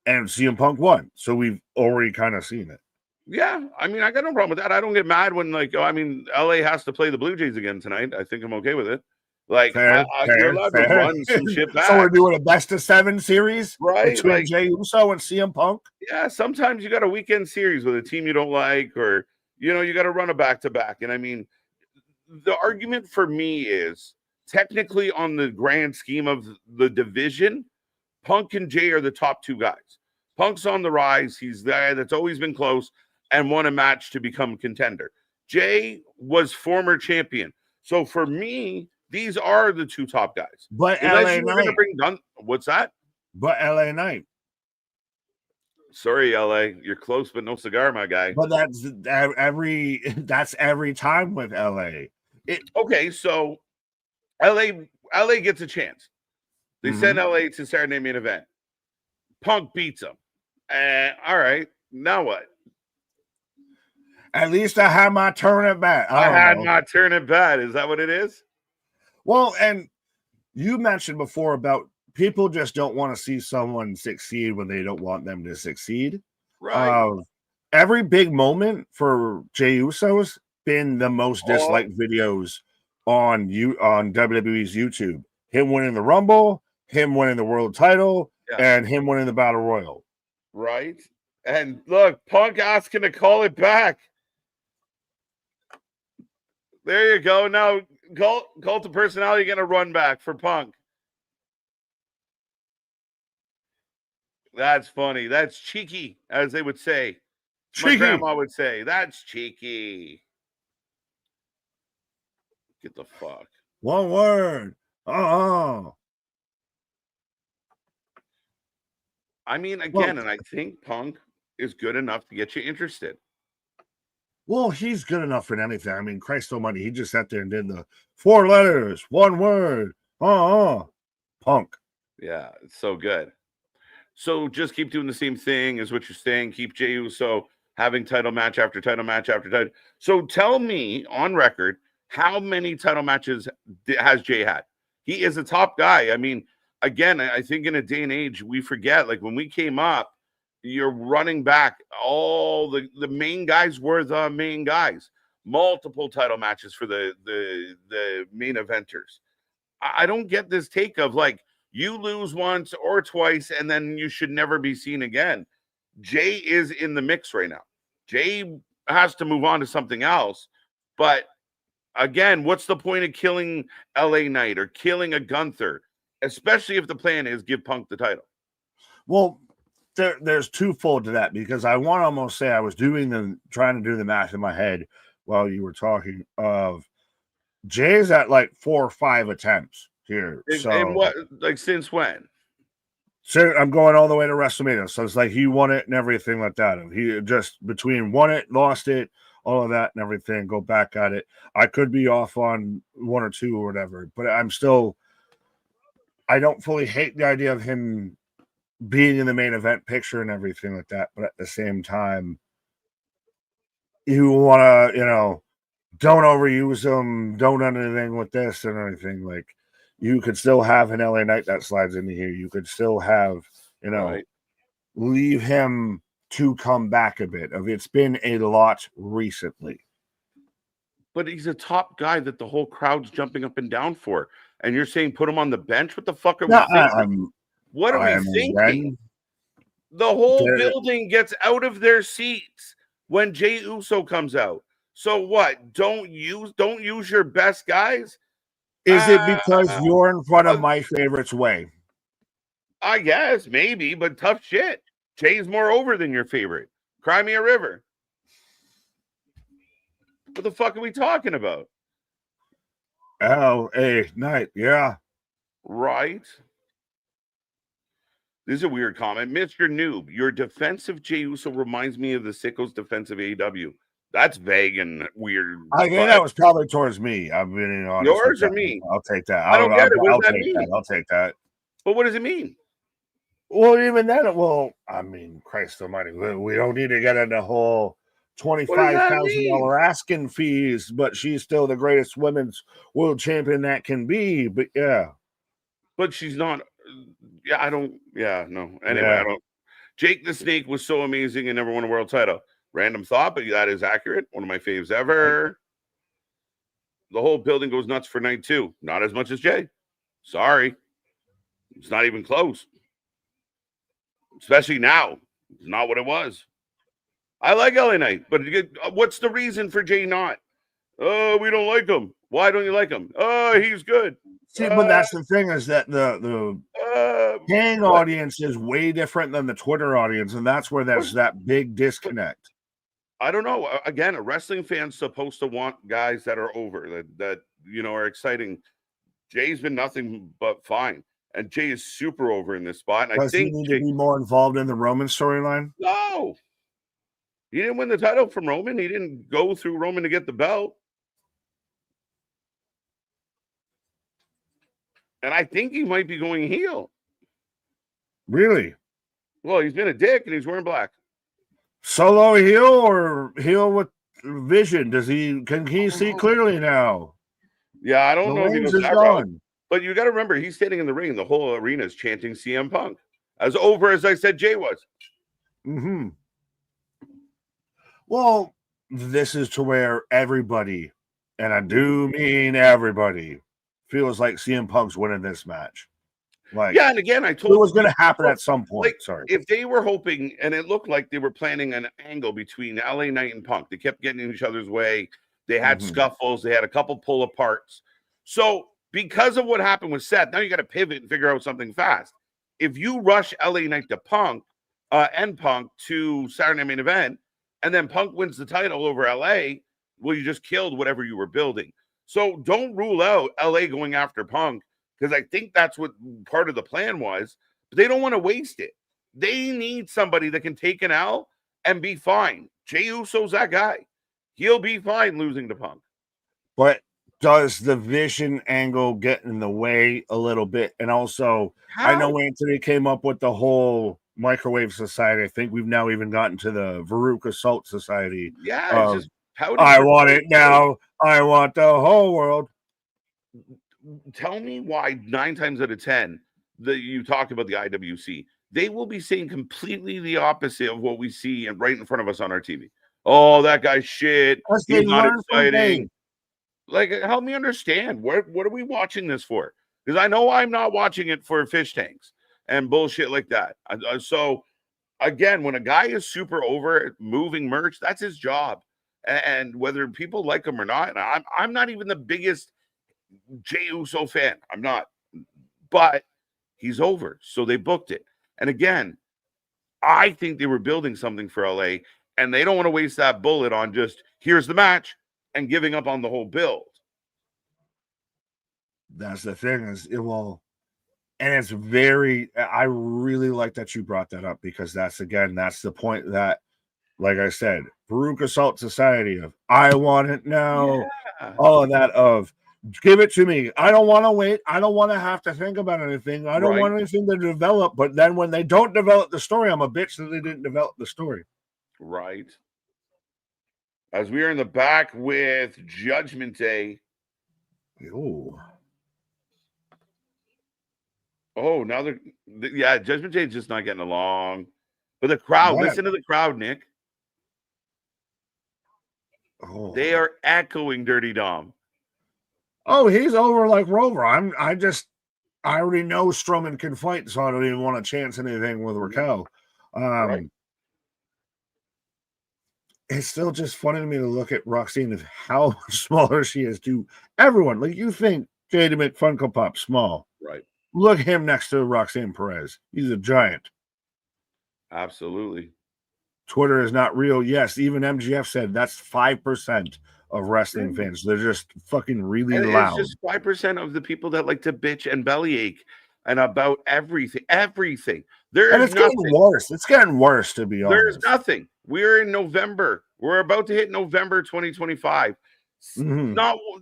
and CM Punk won. So we've already kind of seen it. Yeah, I mean, I got no problem with that. I don't get mad when LA has to play the Blue Jays again tonight. I think I'm okay with it. Like, you're allowed to run some shit back. So we're doing a best of 7 series, right? Between Jey Uso and CM Punk. Yeah, sometimes you got a weekend series with a team you don't like, or you got to run a back to back. And I mean, the argument for me is technically on the grand scheme of the division, Punk and Jay are the top 2 guys. Punk's on the rise. He's the guy that's always been close and won a match to become contender. Jay was former champion. So for me, these are the 2 top guys. But LA Knight. What's that? But LA Knight. Sorry, LA. You're close, but no cigar, my guy. But that's every time with LA. Okay, so LA gets a chance. They send LA to Saturday main event. Punk beats him. All right, now what? At least I had my turn at bat. I had my turn at bat. Is that what it is? Well, and you mentioned before about people just don't want to see someone succeed when they don't want them to succeed. Right. Every big moment for Jey Uso's been the most disliked videos on WWE's YouTube. Him winning the Rumble, him winning the world title, and him winning the Battle Royal. Right. And look, Punk asking to call it back. There you go. Now, cult of personality going to run back for Punk. That's funny. That's cheeky, as they would say. Cheeky. My grandma would say, that's cheeky. Get the fuck. One word. I mean, again, and I think Punk is good enough to get you interested. Well, he's good enough for anything. I mean, Christ almighty, he just sat there and did the 4 letters, 1 word. Punk. Yeah, it's so good. So just keep doing the same thing is what you're saying. Keep Jey Uso having title match after title match after title. So tell me on record, how many title matches has Jey had? He is a top guy. I mean, again, I think in a day and age, we forget, like when we came up, you're running back. All the main guys were the main guys. Multiple title matches for the main eventers. I don't get this take of like, you lose once or twice, and then you should never be seen again. Jey is in the mix right now. Jey has to move on to something else. But again, what's the point of killing LA Knight or killing a Gunther, especially if the plan is give Punk the title? Well, there's twofold to that, because I want to almost say I was trying to do the math in my head while you were talking of Jay's at like 4 or 5 attempts here. And what, like, since when? So I'm going all the way to WrestleMania. So it's like he won it and everything like that. And he just between won it, lost it, all of that and everything, go back at it. I could be off on 1 or 2 or whatever, but I don't fully hate the idea of him being in the main event picture and everything like that. But at the same time, you want to, don't overuse them. Don't do anything with this and everything. Like, you could still have an LA Knight that slides into here. You could still have, right, leave him to come back a bit. It's been a lot recently. But he's a top guy that the whole crowd's jumping up and down for. And you're saying put him on the bench? What the fuck are we thinking? What are we thinking? The whole building gets out of their seats when Jey Uso comes out. So what? Don't use your best guys? Is it because you're in front of my favorite's way? I guess, maybe, but tough shit. Jay's more over than your favorite. Cry me a river. What the fuck are we talking about? LA Knight, yeah. Right. This is a weird comment. Mr. Noob, your defense of Jey Uso reminds me of the Sickos defense of AEW. That's vague and weird. I think that was probably towards me. I'm being honest. Yours or me? I'll take that. I don't get it. What does I'll that take mean? that. I'll take that. But what does it mean? Well, even then, I mean, Christ Almighty, we don't need to get into the whole $25,000 asking fees, but she's still the greatest women's world champion that can be. But yeah, but she's not. Yeah, I don't. Yeah, no. Anyway, I don't. Jake the Snake was so amazing and never won a world title. Random thought, but that is accurate. One of my faves ever. The whole building goes nuts for night 2. Not as much as Jay. Sorry. It's not even close. Especially now. It's not what it was. I like LA Knight, but what's the reason for Jay not? Oh, we don't like him. Why don't you like him? Oh, he's good. See, but that's the thing, is that the King audience is way different than the Twitter audience, and that's where there's that big disconnect. I don't know. Again, a wrestling fan's supposed to want guys that are over, that are exciting. Jay's been nothing but fine, and Jay is super over in this spot. And Does he need to be more involved in the Roman storyline? No, he didn't win the title from Roman. He didn't go through Roman to get the belt. And I think he might be going heel. Really? Well, he's been a dick and he's wearing black. Solo heel or heel with vision? Can he see clearly now? Yeah, I don't know if he knows that route. But you got to remember, he's standing in the ring. The whole arena is chanting CM Punk. As over as I said Jay was. Mm-hmm. Well, this is to where everybody, and I do mean everybody, feels like CM Punk's winning this match. Like, yeah, and again, I told it was going to happen at some point. Like, sorry, if they were hoping, and it looked like they were planning an angle between LA Knight and Punk, they kept getting in each other's way. They had scuffles. They had a couple pull aparts. So, because of what happened with Seth, now you got to pivot and figure out something fast. If you rush LA Knight to Punk and Punk to Saturday Night Main Event, and then Punk wins the title over LA, well, you just killed whatever you were building. So don't rule out LA going after Punk, because I think that's what part of the plan was. But they don't want to waste it. They need somebody that can take an L and be fine. Jey Uso's that guy. He'll be fine losing to Punk. But does the vision angle get in the way a little bit? And also, I know Anthony came up with the whole microwave society. I think we've now even gotten to the Veruca Salt Society. Yeah, it's just I want it now. I want the whole world. Tell me why 9 times out of 10 that you talk about the IWC, they will be saying completely the opposite of what we see and right in front of us on our TV. Oh, that guy's shit. He's not exciting. Like, help me understand. What are we watching this for? Because I know I'm not watching it for fish tanks and bullshit like that. So, again, when a guy is super over moving merch, that's his job. And whether people like him or not, and I'm not even the biggest Jey Uso fan. I'm not. But he's over. So they booked it. And again, I think they were building something for LA, and they don't want to waste that bullet on just here's the match and giving up on the whole build. That's the thing, is it will, and it's very, I really like that you brought that up, because that's the point that, like I said, Veruca Salt Society of I want it now, all of that of give it to me. I don't want to wait. I don't want to have to think about anything. I don't want anything to develop. But then when they don't develop the story, I'm a bitch that they didn't develop the story. Right. As we are in the back with Judgment Day. Ooh. Oh, now Judgment Day is just not getting along. But the crowd, listen to the crowd, Nick. Oh. They are echoing Dirty Dom. Oh, he's over like Rover. I already know Strowman can fight, so I don't even want to chance anything with Raquel. It's still just funny to me to look at Roxanne of how much smaller she is to everyone. Like, you think Jada McFunko Pop small. Right. Look at him next to Roxanne Perez. He's a giant. Absolutely. Twitter is not real. Yes, even MGF said that's 5% of wrestling fans. They're just fucking really And loud. it's just 5% of the people that like to bitch and bellyache and about everything. Everything. And it's getting worse. It's getting worse, to be honest. There's nothing. We're in November. We're about to hit November 2025.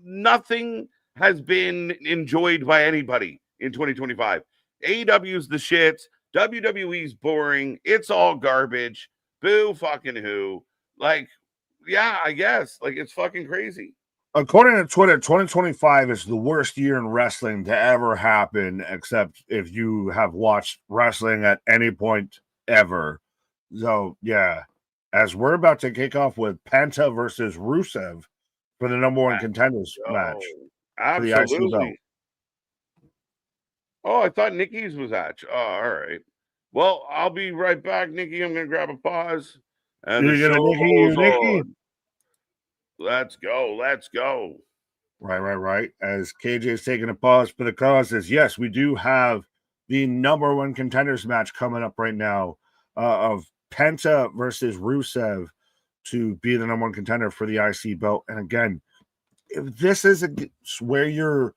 Nothing has been enjoyed by anybody in 2025. AEW's the shit. WWE's boring. It's all garbage. Boo fucking who. Like, yeah, I guess. Like, it's fucking crazy. According to Twitter, 2025 is the worst year in wrestling to ever happen, except if you have watched wrestling at any point ever. So, yeah, as we're about to kick off with Penta versus Rusev for the number one contenders match. Absolutely. Oh, I thought Nikki's was at. Oh, all right. Well, I'll be right back, Nikki. I'm going to grab a pause. And the show goes on. Let's go. Let's go. Right. As KJ is taking a pause for the causes, yes, we do have the number one contenders match coming up right now of Penta versus Rusev to be the number one contender for the IC belt. And again, if this is where your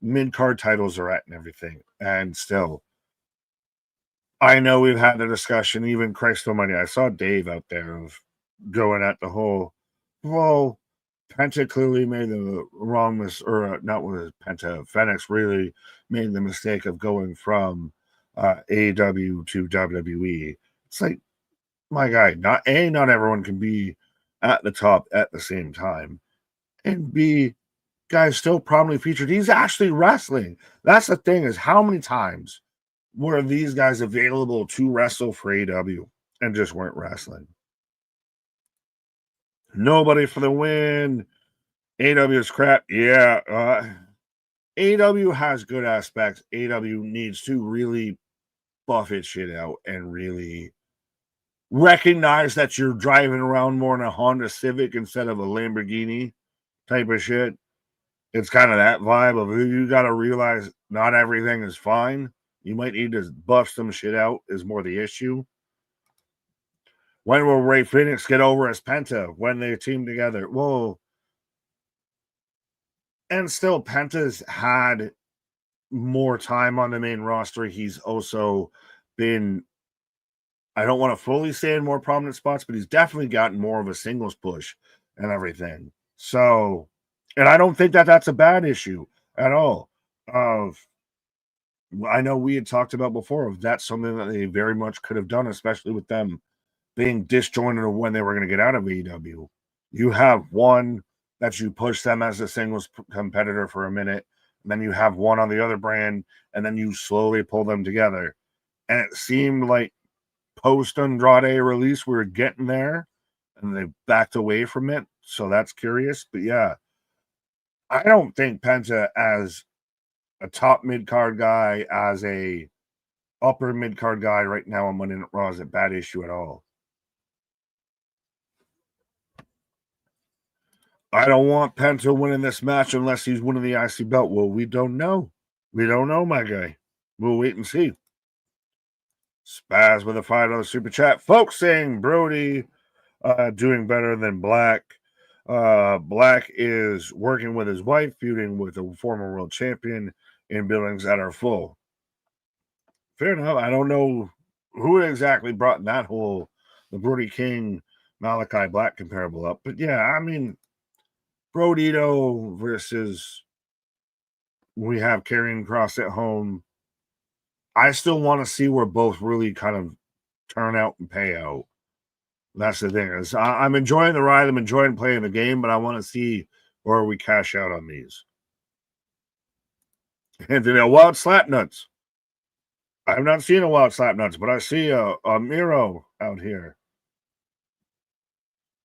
mid-card titles are at and everything, and still, I know we've had the discussion, even Christ Almighty, I saw Dave out there of going at the whole, well, Penta clearly made the wrong not with Penta. Fenix really made the mistake of going from AEW to WWE. It's like, my guy, not everyone can be at the top at the same time, and B, guys still prominently featured. He's actually wrestling. That's the thing, is how many times were these guys available to wrestle for AEW and just weren't wrestling? Nobody for the win. AEW is crap. Yeah. AEW has good aspects. AEW needs to really buff its shit out and really recognize that you're driving around more in a Honda Civic instead of a Lamborghini type of shit. It's kind of that vibe of you got to realize not everything is fine. You might need to buff some shit out is more the issue. When will Ray Phoenix get over as Penta when they team together? Well, and still, Penta's had more time on the main roster. He's also been, I don't want to fully say in more prominent spots, but he's definitely gotten more of a singles push and everything. So, and I don't think that that's a bad issue at all. I know we had talked about before of that's something that they very much could have done, especially with them being disjointed of when they were going to get out of AEW. You have one that you push them as a singles competitor for a minute, and then you have one on the other brand, and then you slowly pull them together. And it seemed like post Andrade release, we were getting there, and they backed away from it. So that's curious. But yeah, I don't think Penta as a top mid-card guy, as a upper mid-card guy right now on Monday Night Raw is a bad issue at all. I don't want Penta winning this match unless he's winning the IC belt. Well, we don't know. We don't know, my guy. We'll wait and see. Spaz with a $5 super chat. Folks saying Brody doing better than Black. Black is working with his wife, feuding with a former world champion in buildings that are full. Fair enough. I don't know who exactly brought that whole the Brody King Malachi Black comparable up, but yeah, I mean, Brodito versus we have Karrion Kross at home. I still want to see where both really kind of turn out and pay out. That's the thing. Is I'm enjoying the ride. I'm enjoying playing the game, but I want to see where we cash out on these. And then Wild Slap Nuts. I've not seen a Wild Slap Nuts, but I see a Miro out here.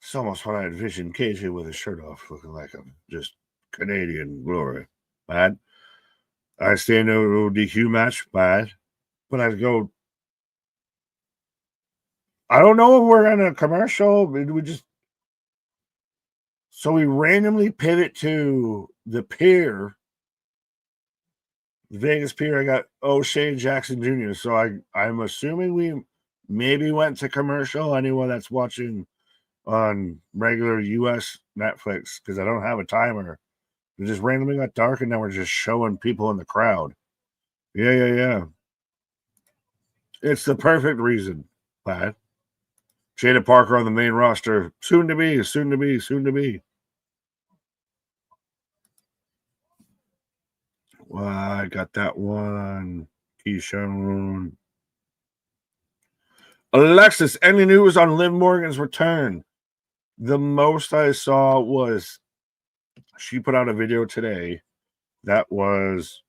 It's almost when I envision KJ with his shirt off, looking like I'm just Canadian glory. Bad. I stay no DQ match. Bad. But I go, I don't know if we're in a commercial. We just, so we randomly pivot to the pier, the Vegas pier. I got O'Shea Jackson Jr. So I'm assuming we maybe went to commercial. Anyone that's watching on regular US Netflix because I don't have a timer. It just randomly got dark and now we're just showing people in the crowd. Yeah. It's the perfect reason, Pat. Jada Parker on the main roster. Soon to be. Well, I got that one. Keyshawn. Alexis, any news on Liv Morgan's return? The most I saw was she put out a video today that was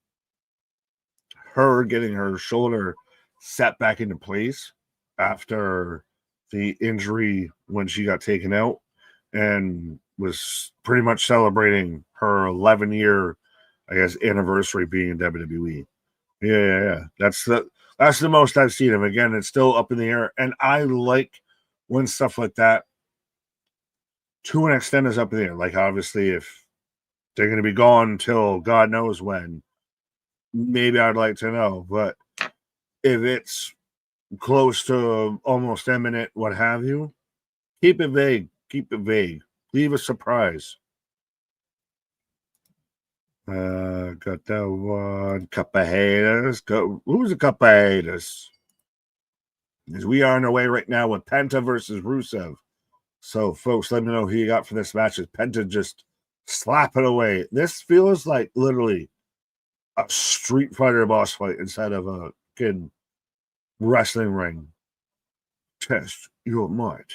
her getting her shoulder set back into place after the injury when she got taken out, and was pretty much celebrating her 11-year, I guess, anniversary being in WWE. Yeah. That's the most I've seen him. Again, it's still up in the air, and I like when stuff like that, to an extent, is up in the air. Like, obviously, if they're going to be gone until God knows when, maybe I'd like to know. But if it's close to almost imminent, what have you, keep it vague. Leave a surprise. Got that one. Cup of haters. Who's a cup of haters? Because we are on our way right now with Penta versus Rusev. So, folks, let me know who you got for this match. Is Penta just slap it away? This feels like literally a Street Fighter boss fight inside of a kid wrestling ring. Test your might.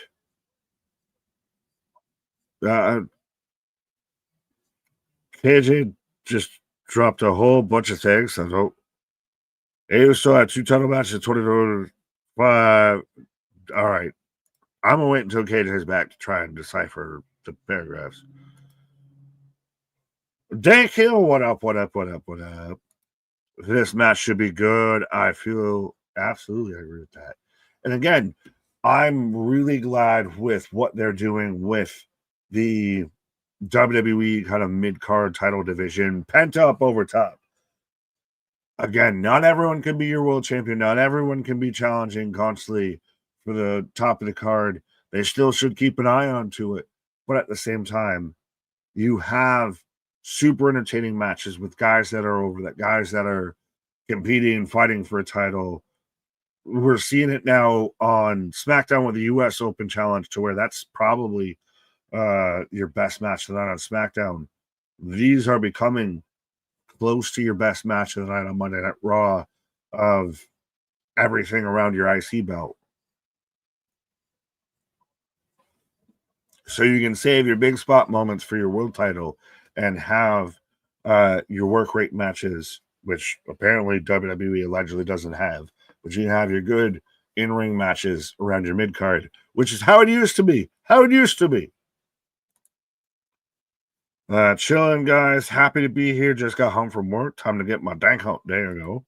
KJ just dropped a whole bunch of things. So he was still at 2 title matches, 2025. All right. I'm going to wait until KJ's back to try and decipher the paragraphs. Dank Hill, what up? This match should be good. I feel absolutely agree with that. And again, I'm really glad with what they're doing with the WWE kind of mid-card title division. Pent up over top. Again, not everyone can be your world champion. Not everyone can be challenging constantly for the top of the card. They still should keep an eye on to it. But at the same time, you have super entertaining matches with guys that are over, that guys that are competing, fighting for a title. We're seeing it now on SmackDown with the US Open Challenge, to where that's probably your best match tonight on SmackDown. These are becoming close to your best match of the night on Monday Night Raw of everything around your IC belt. So you can save your big spot moments for your world title and have your work rate matches, which apparently WWE allegedly doesn't have, but you can have your good in-ring matches around your mid-card, which is how it used to be. Chilling, guys. Happy to be here. Just got home from work. Time to get my dank hump. There you go.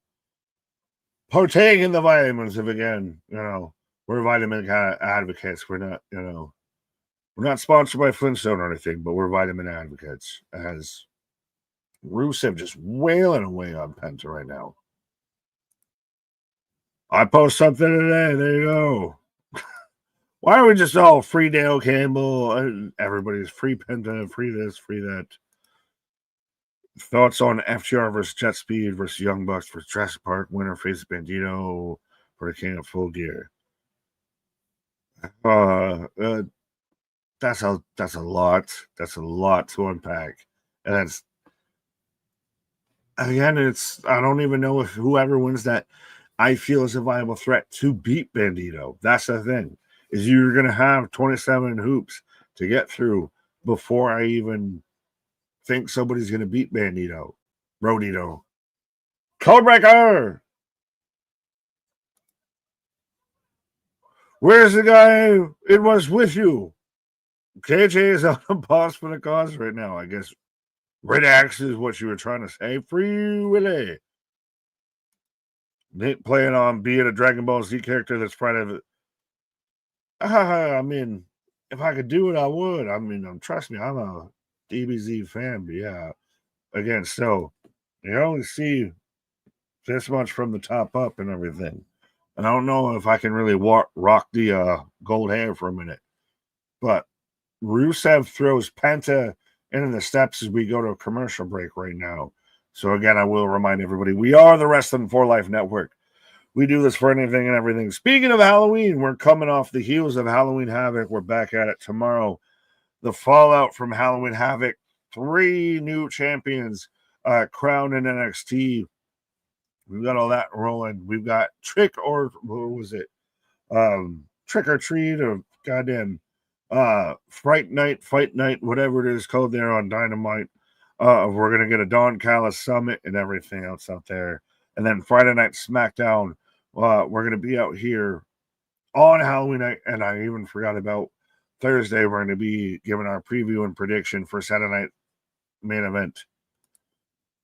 Partake in the vitamins if, again, we're vitamin advocates. We're not, we're not sponsored by Flintstone or anything, but we're vitamin advocates. As Rusev just wailing away on Penta right now. I post something today. There you go. Why are we just all free Dale Campbell? Everybody's free Penta, free this, free that. Thoughts on FTR versus Jet Speed versus Young Bucks versus Jurassic Park. Winner faces Bandito for the King of Full Gear. That's a lot. That's a lot to unpack. And that's, again, I don't even know if whoever wins that, I feel is a viable threat to beat Bandito. That's the thing, is you're going to have 27 hoops to get through before I even think somebody's going to beat Bandito. Rodito. Codebreaker! Where's the guy it was with you? KJ is on a pause for the cause right now. I guess Red Axe is what you were trying to say. Free Willy. Nick playing on being a Dragon Ball Z character that's private. I mean, if I could do it, I would. I mean, trust me, I'm a DBZ fan, but yeah. Again, still, you only see this much from the top up and everything. And I don't know if I can really rock the gold hair for a minute. But Rusev throws Penta into the steps as we go to a commercial break right now. So again, I will remind everybody, we are the Wrestling for Life Network. We do this for anything and everything. Speaking of Halloween, we're coming off the heels of Halloween Havoc. We're back at it tomorrow. The fallout from Halloween Havoc. 3 new champions crowned in NXT. We've got all that rolling. We've got Trick or Treat or goddamn Fright Night, Fight Night, whatever it is called there on Dynamite. We're gonna get a Don Callis Summit and everything else out there. And then Friday night SmackDown. We're gonna be out here on Halloween night, and I even forgot about Thursday. We're going to be giving our preview and prediction for Saturday night main event.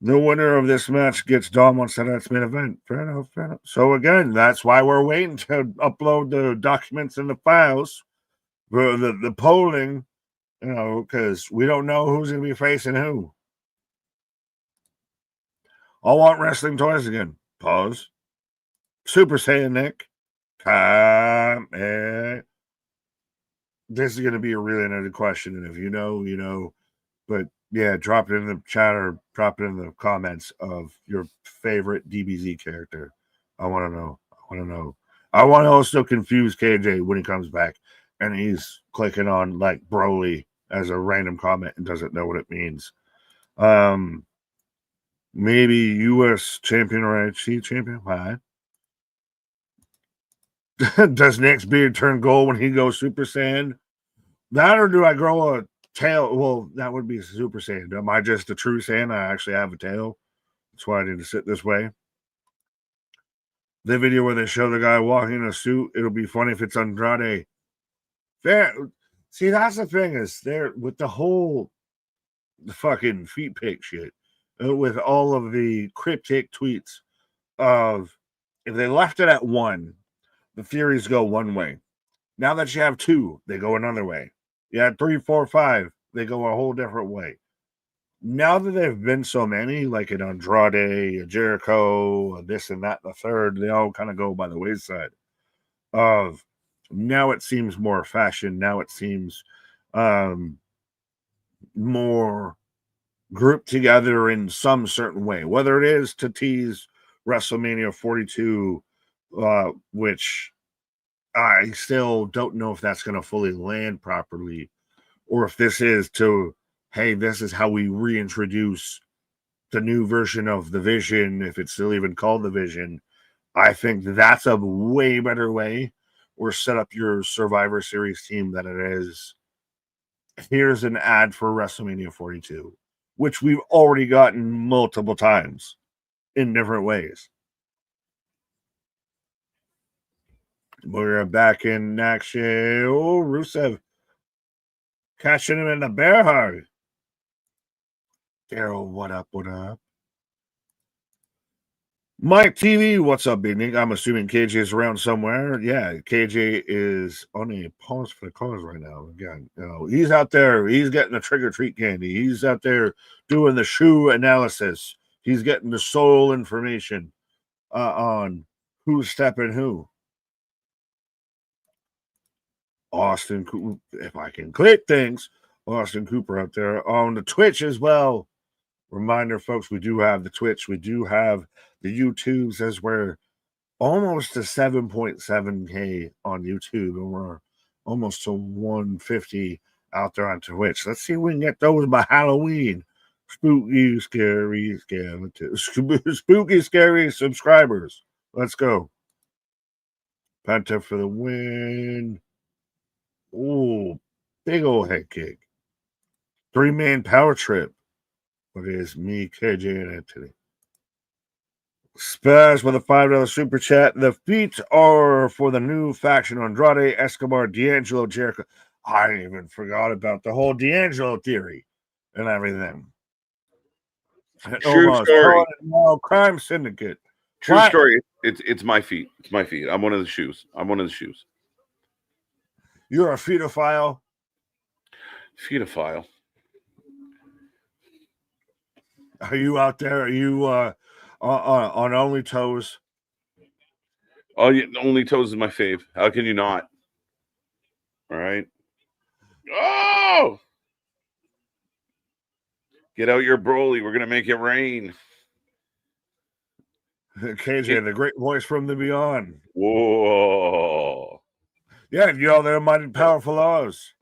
The winner of this match gets Dom on Saturday night's main event. Fair enough, fair enough. So again, that's why we're waiting to upload the documents and the files for the polling, because we don't know who's going to be facing who. I want wrestling toys again. Pause. Super Saiyan Nick. This is going to be a really another question, and if you know, you know. But yeah, drop it in the chat or drop it in the comments of your favorite DBZ character. I want to know. I want to also confuse KJ when he comes back and he's clicking on like Broly as a random comment and doesn't know what it means. Maybe U.S. champion or IC champion. Why? Does Nick's beard turn gold when he goes Super Saiyan? That, or do I grow a tail? Well, that would be Super Saiyan. Am I just a true Saiyan? I actually have a tail. That's why I need to sit this way. The video where they show the guy walking in a suit, it'll be funny if it's Andrade. Fair. See, that's the thing is there with the fucking feet pic shit, with all of the cryptic tweets of if they left it at 1, the theories go one way. Now that you have 2, they go another way. You had 3, 4, 5, they go a whole different way. Now that there have been so many, like an Andrade, a Jericho, this and that, the third, they all kind of go by the wayside. Now it seems more fashion. Now it seems more grouped together in some certain way, whether it is to tease WrestleMania 42, which I still don't know if that's going to fully land properly, or if this is to, hey, this is how we reintroduce the new version of the Vision, if it's still even called the Vision. I think that's a way better way, or set up your Survivor Series team than it is, here's an ad for WrestleMania 42, which we've already gotten multiple times in different ways. We're back in action. Oh, Rusev catching him in the bear hug. Daryl, what up, what up? Mike TV, what's up, Big Nick? I'm assuming KJ is around somewhere. Yeah, KJ is on a pause for the cause right now. Again, he's out there. He's getting the trick or treat candy. He's out there doing the shoe analysis. He's getting the soul information on who's stepping who. Austin Cooper, if I can click things, Austin Cooper out there on the Twitch as well. Reminder, folks, we do have the Twitch. We do have the YouTubes, as we're almost to 7.7K on YouTube, and we're almost to 150 out there on Twitch. Let's see if we can get those by Halloween. Spooky, scary subscribers. Let's go. Penta for the win. Oh, big old head kick. 3-man power trip. What is me, KJ, and Anthony? Spaz with a $5 super chat. The feet are for the new faction Andrade, Escobar, D'Angelo, Jericho. I even forgot about the whole D'Angelo theory and everything. True story. Crime syndicate. True story. It's my feet. It's my feet. I'm one of the shoes. You're a feetophile. Feetophile. Are you out there? Are you on Only Toes? Oh, yeah, Only Toes is my fave. How can you not? All right. Oh! Get out your Broly. We're going to make it rain. KJ, the great voice from the beyond. Whoa. Yeah, you know, they're mighty powerful O's.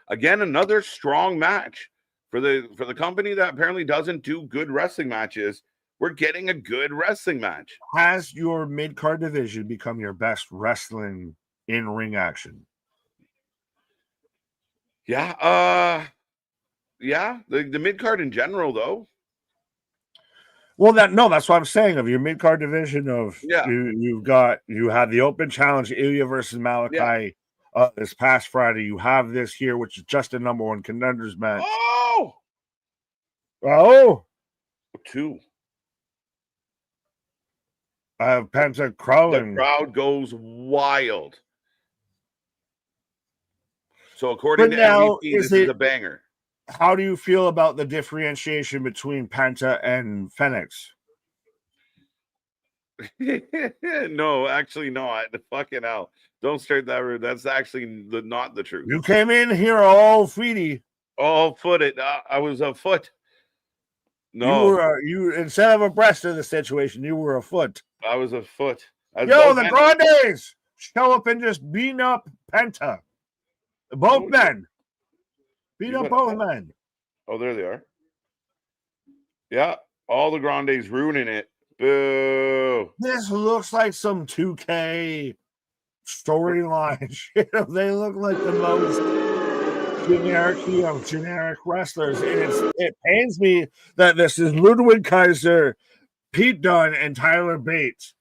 Again, another strong match for the company that apparently doesn't do good wrestling matches. We're getting a good wrestling match. Has your mid-card division become your best wrestling in-ring action? Yeah. Yeah. The mid-card in general, though. Well, that's what I'm saying. Of your mid-card division, Yeah. you had the open challenge, Ilya versus Malachi, this past Friday. You have this here, which is just a number one contenders match. Oh, 2. I have Penta crawling. The crowd goes wild. So according to MVP, this is a banger. How do you feel about the differentiation between Penta and Phoenix? No, actually, no. Fucking hell. Don't start that route. That's actually not the truth. You came in here all feety. All footed. I was a foot. No. You instead of abreast of the situation, you were a foot. I was a foot. Yo, the Grandes show up and just beating up Penta. Both men. Beat up both men. Oh, there they are. Yeah. All the Grandes ruining it. Boo. This looks like some 2K storyline shit. They look like the most generic wrestlers. And it pains me that this is Ludwig Kaiser, Pete Dunne, and Tyler Bates.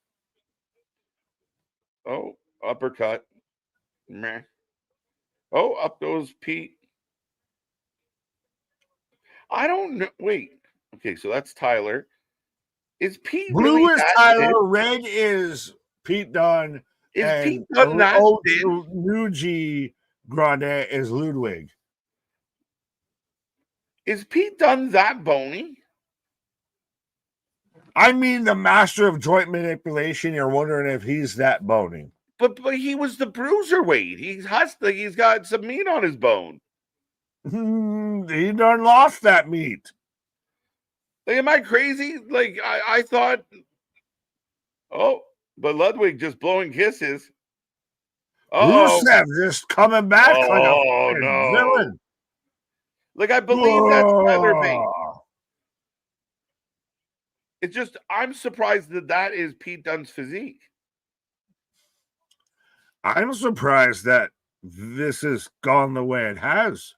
Oh, uppercut. Meh. Oh, up goes Pete. I don't know. Wait. Okay, so that's Tyler. Is Pete blue really is Tyler, red is Pete Dunne, is Pete Dunne that New G Grande is Ludwig. Is Pete Dunne that bony? I mean, the master of joint manipulation. You're wondering if he's that bony. But he was the bruiserweight. He's got some meat on his bone. He done lost that meat. Like, am I crazy? Like, I thought. Oh, but Ludwig just blowing kisses. Rusev just coming back like a villain. Like, I believe that's Tyler Bates. It's just, I'm surprised that is Pete Dunne's physique. I'm surprised that this has gone the way it has.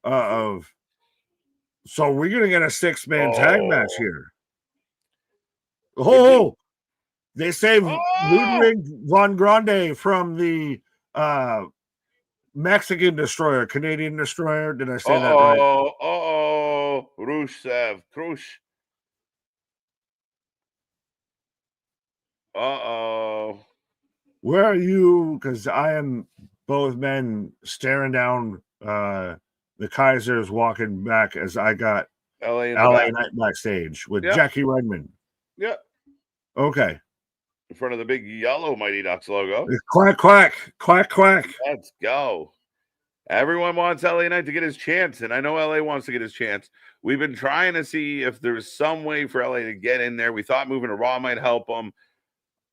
So we're gonna get a 6-man tag match here. Oh, they saved Ludwig von Grande from the Mexican Destroyer, Canadian Destroyer. Did I say that right? Rusev, Krush. Where are you? Because I am both men staring down the Kaisers walking back as I got LA Night backstage with Jackie Redmond. Yep. Okay. In front of the big yellow Mighty Ducks logo. Quack, quack, quack, quack. Let's go. Everyone wants LA Knight to get his chance, and I know LA wants to get his chance. We've been trying to see if there's some way for LA to get in there. We thought moving to Raw might help them.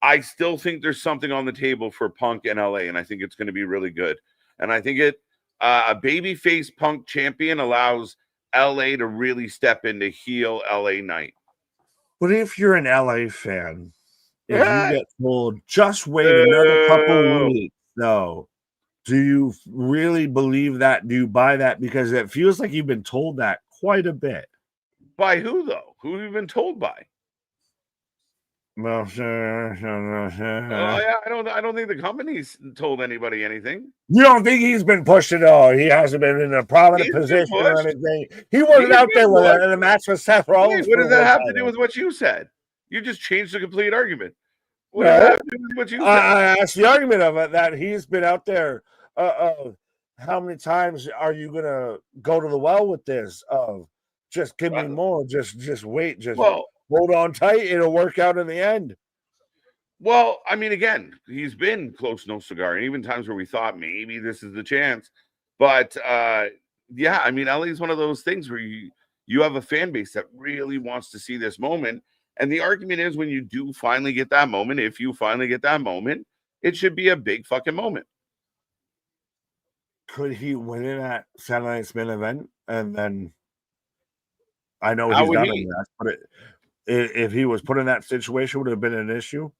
I still think there's something on the table for Punk and LA, and I think it's going to be really good. And I think a babyface Punk champion allows LA to really step into heel LA Knight. But if you're an LA fan, if you get told, just wait another couple weeks, though, do you really believe that? Do you buy that? Because it feels like you've been told that quite a bit. By who, though? Who have you been told by? Well, yeah, I don't think the company's told anybody anything. You don't think he's been pushed at all? He hasn't been in a prominent position or anything. He wasn't out there with it in a match with Seth Rollins. What does that have to do with what you said? You just changed the complete argument. What does that have to do with what you said? I asked the argument of it that he's been out there. How many times are you gonna go to the well with this? Just give me more. Just wait. Hold on tight. It'll work out in the end. Well, I mean, again, he's been close, no cigar, and even times where we thought maybe this is the chance. But yeah, I mean, LA is one of those things where you have a fan base that really wants to see this moment. And the argument is when you do finally get that moment, if you finally get that moment, it should be a big fucking moment. Could he win it at Saturday Night's main event? And then I know How he's would not he? in that, but if he was put in that situation, would it have been an issue?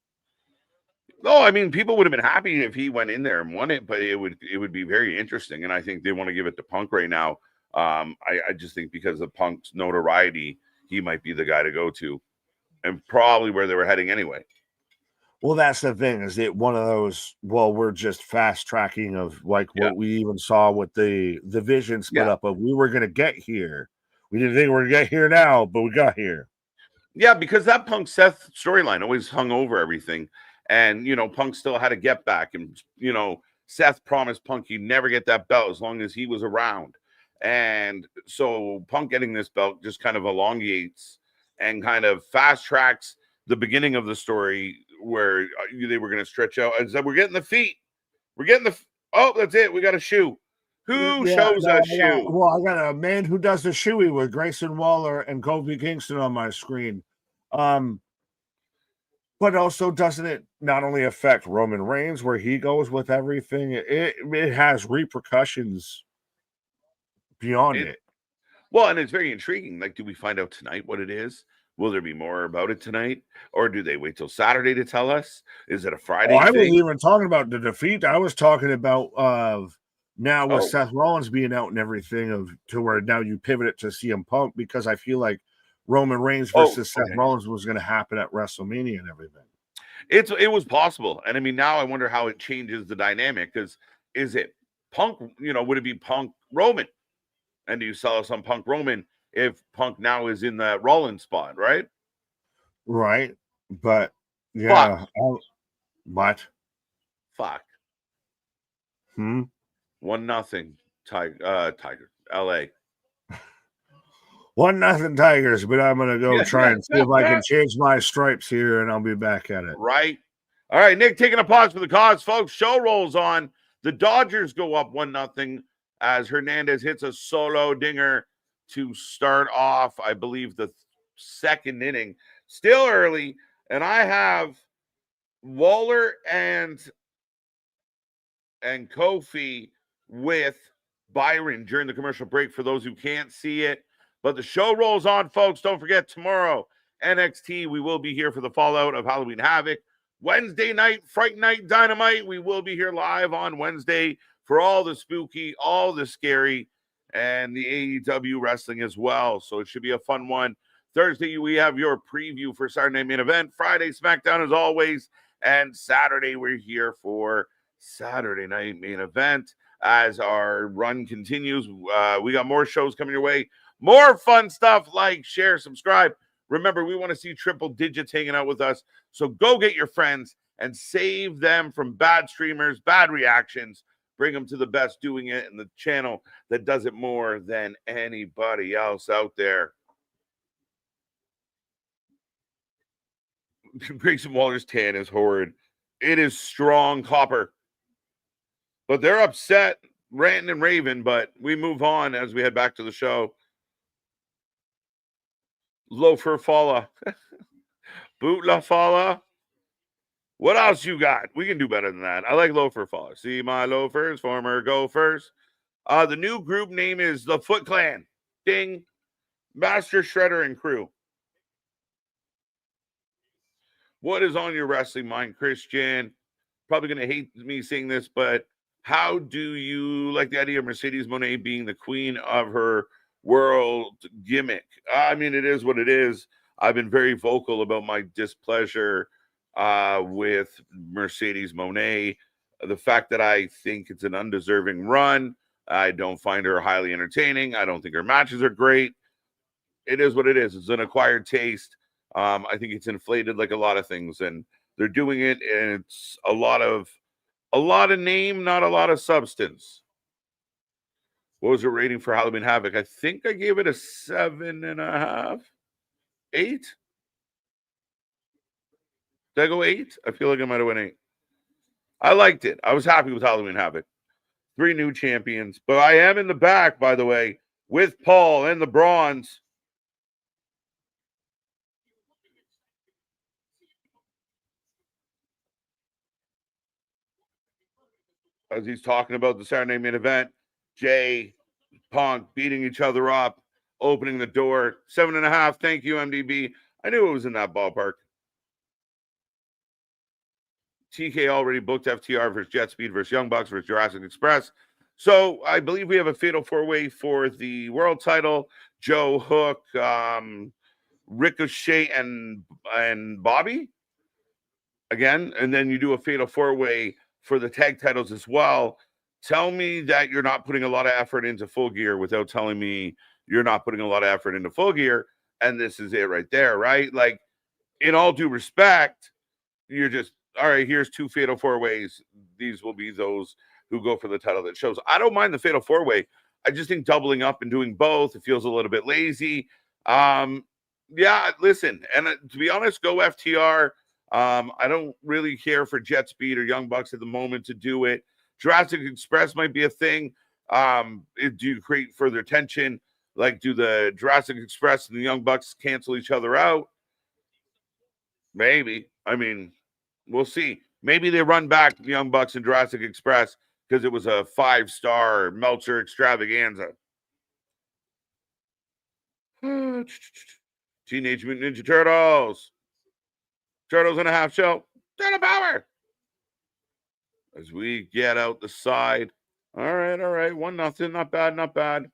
No, I mean, people would have been happy if he went in there and won it, but it would be very interesting. And I think they want to give it to Punk right now. I just think because of Punk's notoriety, he might be the guy to go to, and probably where they were heading anyway. Well, that's the thing. Is it one of those? Well, we're just fast tracking of like what we even saw with the vision split up of we were going to get here. We didn't think we were going to get here now, but we got here. Yeah, because that Punk Seth storyline always hung over everything. And, Punk still had to get back. And, Seth promised Punk he'd never get that belt as long as he was around. And so Punk getting this belt just kind of elongates and kind of fast tracks the beginning of the story where they were going to stretch out and said, we're getting the feet. We're getting oh, that's it. We got a shoe. Who shows a shoe? I got a man who does the shoey with Grayson Waller and Kofi Kingston on my screen. But also, doesn't it not only affect Roman Reigns where he goes with everything? It has repercussions beyond it. Well, and it's very intriguing. Like, do we find out tonight what it is? Will there be more about it tonight? Or do they wait till Saturday to tell us? Is it a Friday thing? I wasn't even talking about the defeat. I was talking about now with Seth Rollins being out and everything to where now you pivot it to CM Punk because I feel like Roman Reigns versus Seth Rollins was going to happen at WrestleMania and everything. It was possible. And I mean, now I wonder how it changes the dynamic because is it Punk, would it be Punk Roman? And do you sell us on Punk Roman if Punk now is in the Rollins spot, right? Right. But yeah. What? Fuck. 1-0 Tiger. LA. 1-0 Tigers, but I'm gonna go try and see if I can change my stripes here, and I'll be back at it. Right. All right, Nick, taking a pause for the cause, folks. Show rolls on. The Dodgers go up 1-0 as Hernandez hits a solo dinger to start off, I believe, the second inning. Still early, and I have Waller and Kofi with Byron during the commercial break for those who can't see it. But the show rolls on, folks. Don't forget, tomorrow, NXT, we will be here for the fallout of Halloween Havoc. Wednesday night, Fright Night Dynamite. We will be here live on Wednesday for all the spooky, all the scary, and the AEW wrestling as well. So it should be a fun one. Thursday, we have your preview for Saturday Night Main Event. Friday, SmackDown as always. And Saturday, we're here for Saturday Night Main Event as our run continues. We got more shows coming your way. More fun stuff. Like, share, subscribe. Remember, we want to see triple digits hanging out with us. So go get your friends and save them from bad streamers, bad reactions. Bring them to the best doing it in the channel that does it more than anybody else out there. Grayson Waller's tan is horrid. It is strong copper. But they're upset, ranting and raving, but we move on as we head back to the show. Loafer Falla. Boot La Falla. What else you got? We can do better than that. I like Loafer Falla. See my loafers, former Gophers. The new group name is the Foot Clan. Ding. Master Shredder and crew. What is on your wrestling mind, Christian? Probably going to hate me saying this, but how do you like the idea of Mercedes Moné being the queen of her world gimmick? I mean, it is what it is. I've been very vocal about my displeasure with Mercedes Moné. The fact that I think it's an undeserving run. I don't find her highly entertaining. I don't think her matches are great. It is what it is. It's an acquired taste. I think it's inflated like a lot of things, and they're doing it, and it's a lot of name, not a lot of substance. What was the rating for Halloween Havoc? I think I gave it a 7.5, 8. Did I go 8? I feel like I might have went 8. I liked it. I was happy with Halloween Havoc. 3 new champions. But I am in the back, by the way, with Paul and the bronze. As he's talking about the Saturday main event, Jay, Punk beating each other up, opening the door. 7.5. Thank you, MDB. I knew it was in that ballpark. TK already booked FTR versus Jet Speed versus Young Bucks versus Jurassic Express. So I believe we have a fatal 4-way for the world title. Joe, Hook, Ricochet, and Bobby again. And then you do a fatal 4-way for the tag titles as well. Tell me that you're not putting a lot of effort into Full Gear without telling me you're not putting a lot of effort into Full Gear. And this is it right there, right? Like, in all due respect, you're just, all right, here's 2 fatal 4-ways. These will be those who go for the title that shows. I don't mind the fatal 4-way. I just think doubling up and doing both, it feels a little bit lazy. Yeah, listen, and to be honest, go FTR. I don't really care for Jet Speed or Young Bucks at the moment to do it. Jurassic Express might be a thing. Do you create further tension? Like, do the Jurassic Express and the Young Bucks cancel each other out? Maybe. I mean, we'll see. Maybe they run back the Young Bucks and Jurassic Express because it was a 5-star Meltzer extravaganza. Teenage Mutant Ninja Turtles. Turtles in a half shell. Turtle power. As we get out the side. All right. 1-0. Not bad. Not bad.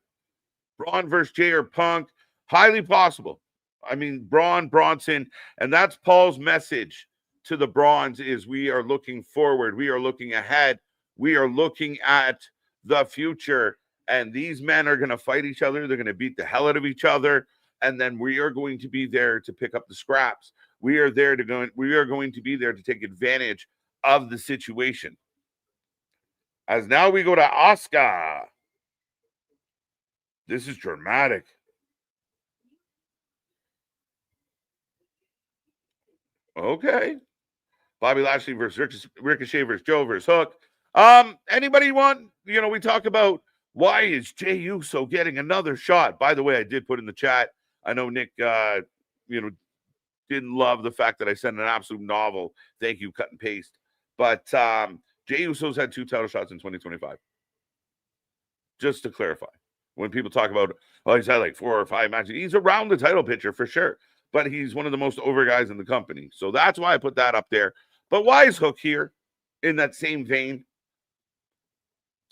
Braun versus Jay or Punk. Highly possible. I mean, Braun, Bronson. And that's Paul's message to the Bronze is we are looking forward. We are looking ahead. We are looking at the future. And these men are going to fight each other. They're going to beat the hell out of each other. And then we are going to be there to pick up the scraps. We are going to be there to take advantage of the situation. As now we go to Asuka. This is dramatic. Okay. Bobby Lashley versus Ricochet versus Joe versus Hook. Anybody want, we talk about why is Jey Uso getting another shot? By the way, I did put in the chat. I know Nick, didn't love the fact that I sent an absolute novel. Thank you, cut and paste. But Jey Uso's had 2 title shots in 2025. Just to clarify. When people talk about, he's had like 4 or 5 matches, he's around the title picture for sure. But he's one of the most over guys in the company. So that's why I put that up there. But why is Hook here in that same vein?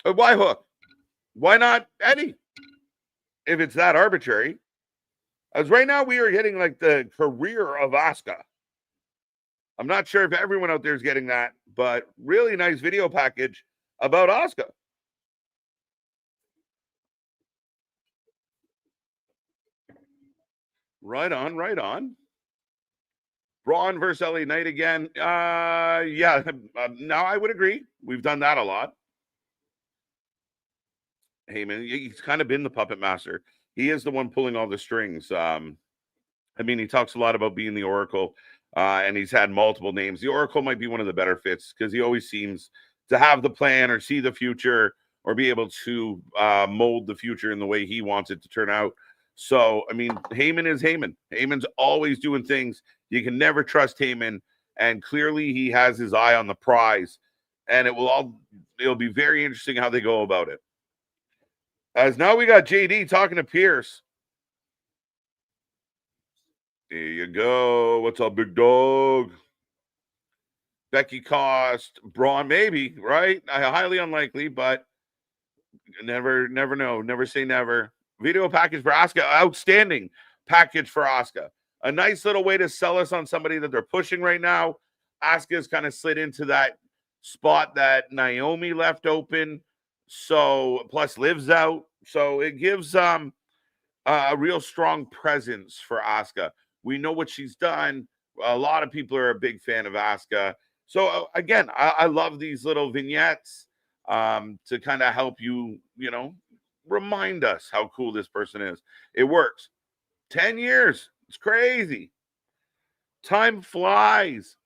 Why Hook? Why not Eddie? If it's that arbitrary. As right now we are getting like the career of Asuka. I'm not sure if everyone out there is getting that, but really nice video package about Asuka. Right on. Braun versus LA Knight again. Yeah, now I would agree. We've done that a lot. Heyman, he's kind of been the puppet master. He is the one pulling all the strings. He talks a lot about being the Oracle, and he's had multiple names. The Oracle might be one of the better fits because he always seems to have the plan or see the future or be able to mold the future in the way he wants it to turn out. So, Heyman is Heyman. Heyman's always doing things. You can never trust Heyman, and clearly he has his eye on the prize, and it'll be very interesting how they go about it. As now we got JD talking to Pierce. There you go. What's up, big dog? Becky Cost, Braun, maybe, right? Highly unlikely, but never know. Never say never. Video package for Asuka. Outstanding package for Asuka. A nice little way to sell us on somebody that they're pushing right now. Asuka's kind of slid into that spot that Naomi left open. So, plus Liv's out. So it gives a real strong presence for Asuka. We know what she's done. A lot of people are a big fan of Asuka. So again, I love these little vignettes to kind of help you, remind us how cool this person is. It works. 10 years. It's crazy. Time flies.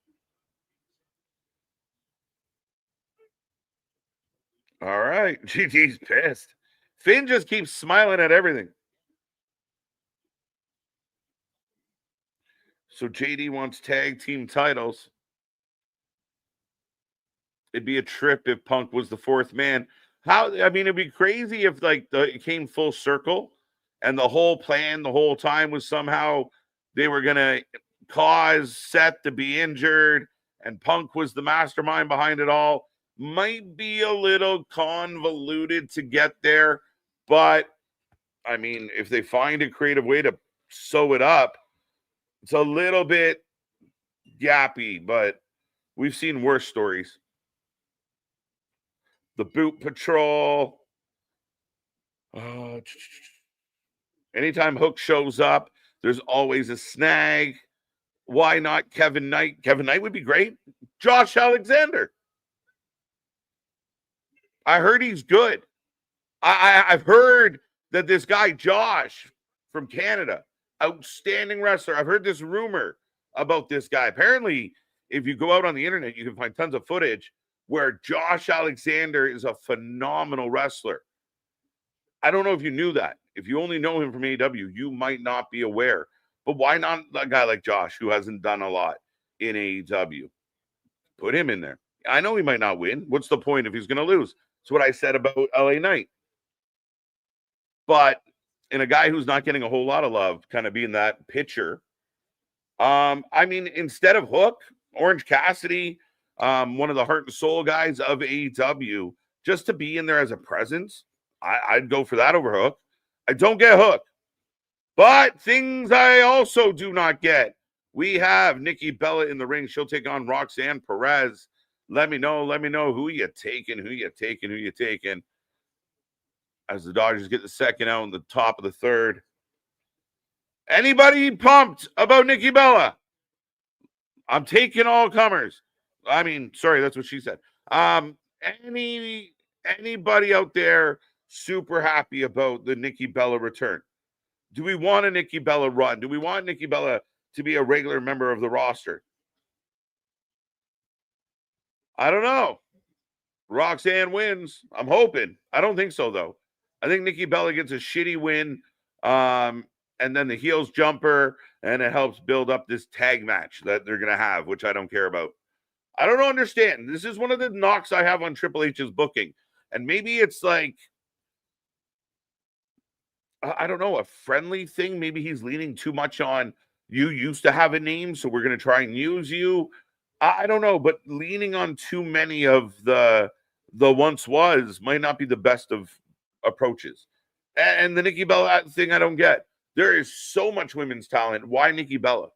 All right. GG's pissed. Finn just keeps smiling at everything. So JD wants tag team titles. It'd be a trip if Punk was the fourth man. It'd be crazy if it came full circle and the whole plan the whole time was somehow they were gonna cause Seth to be injured and Punk was the mastermind behind it all. Might be a little convoluted to get there, but I mean, if they find a creative way to sew it up, it's a little bit gappy, but we've seen worse stories. The Boot Patrol. Anytime Hook shows up, there's always a snag. Why not Kevin Knight? Kevin Knight would be great. Josh Alexander. I heard he's good. I've heard that this guy, Josh from Canada, outstanding wrestler. I've heard this rumor about this guy. Apparently, if you go out on the internet, you can find tons of footage where Josh Alexander is a phenomenal wrestler. I don't know if you knew that. If you only know him from AEW, you might not be aware. But why not a guy like Josh who hasn't done a lot in AEW? Put him in there. I know he might not win. What's the point if he's going to lose? It's what I said about LA Knight. But in a guy who's not getting a whole lot of love, kind of being that pitcher, instead of Hook, Orange Cassidy, one of the heart and soul guys of AEW, just to be in there as a presence, I'd go for that over Hook. I don't get Hook. But things I also do not get. We have Nikki Bella in the ring. She'll take on Roxanne Perez. Let me know who you taking, as the Dodgers get the second out in the top of the third. Anybody pumped about Nikki Bella? I'm taking all comers. Sorry, that's what she said. Anybody out there super happy about the Nikki Bella return? Do we want a Nikki Bella run? Do we want Nikki Bella to be a regular member of the roster? I don't know. Roxanne wins. I'm hoping. I don't think so, though. I think Nikki Bella gets a shitty win, and then the heels jumper, and it helps build up this tag match that they're going to have, which I don't care about. I don't understand. This is one of the knocks I have on Triple H's booking. And maybe it's like, I don't know, a friendly thing. Maybe he's leaning too much on you used to have a name, so we're going to try and use you. I don't know, but leaning on too many of the once was might not be the best of approaches. And the Nikki Bella thing I don't get. There is so much women's talent. Why Nikki Bella?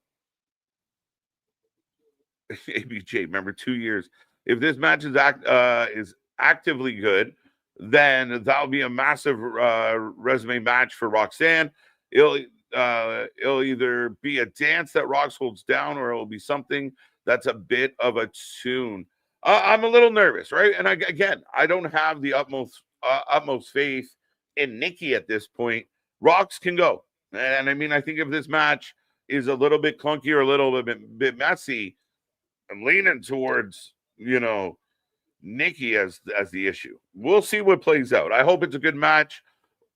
ABJ, remember 2 years. If this match is actively good, then that'll be a massive resume match for Roxanne. It'll either be a dance that Rox holds down, or it'll be something that's a bit of a tune. I'm a little nervous, right? And I don't have the utmost faith in Nikki at this point. Rox can go, and I think if this match is a little bit clunky or a little bit messy, I'm leaning towards Nikki as the issue. We'll see what plays out. I hope it's a good match.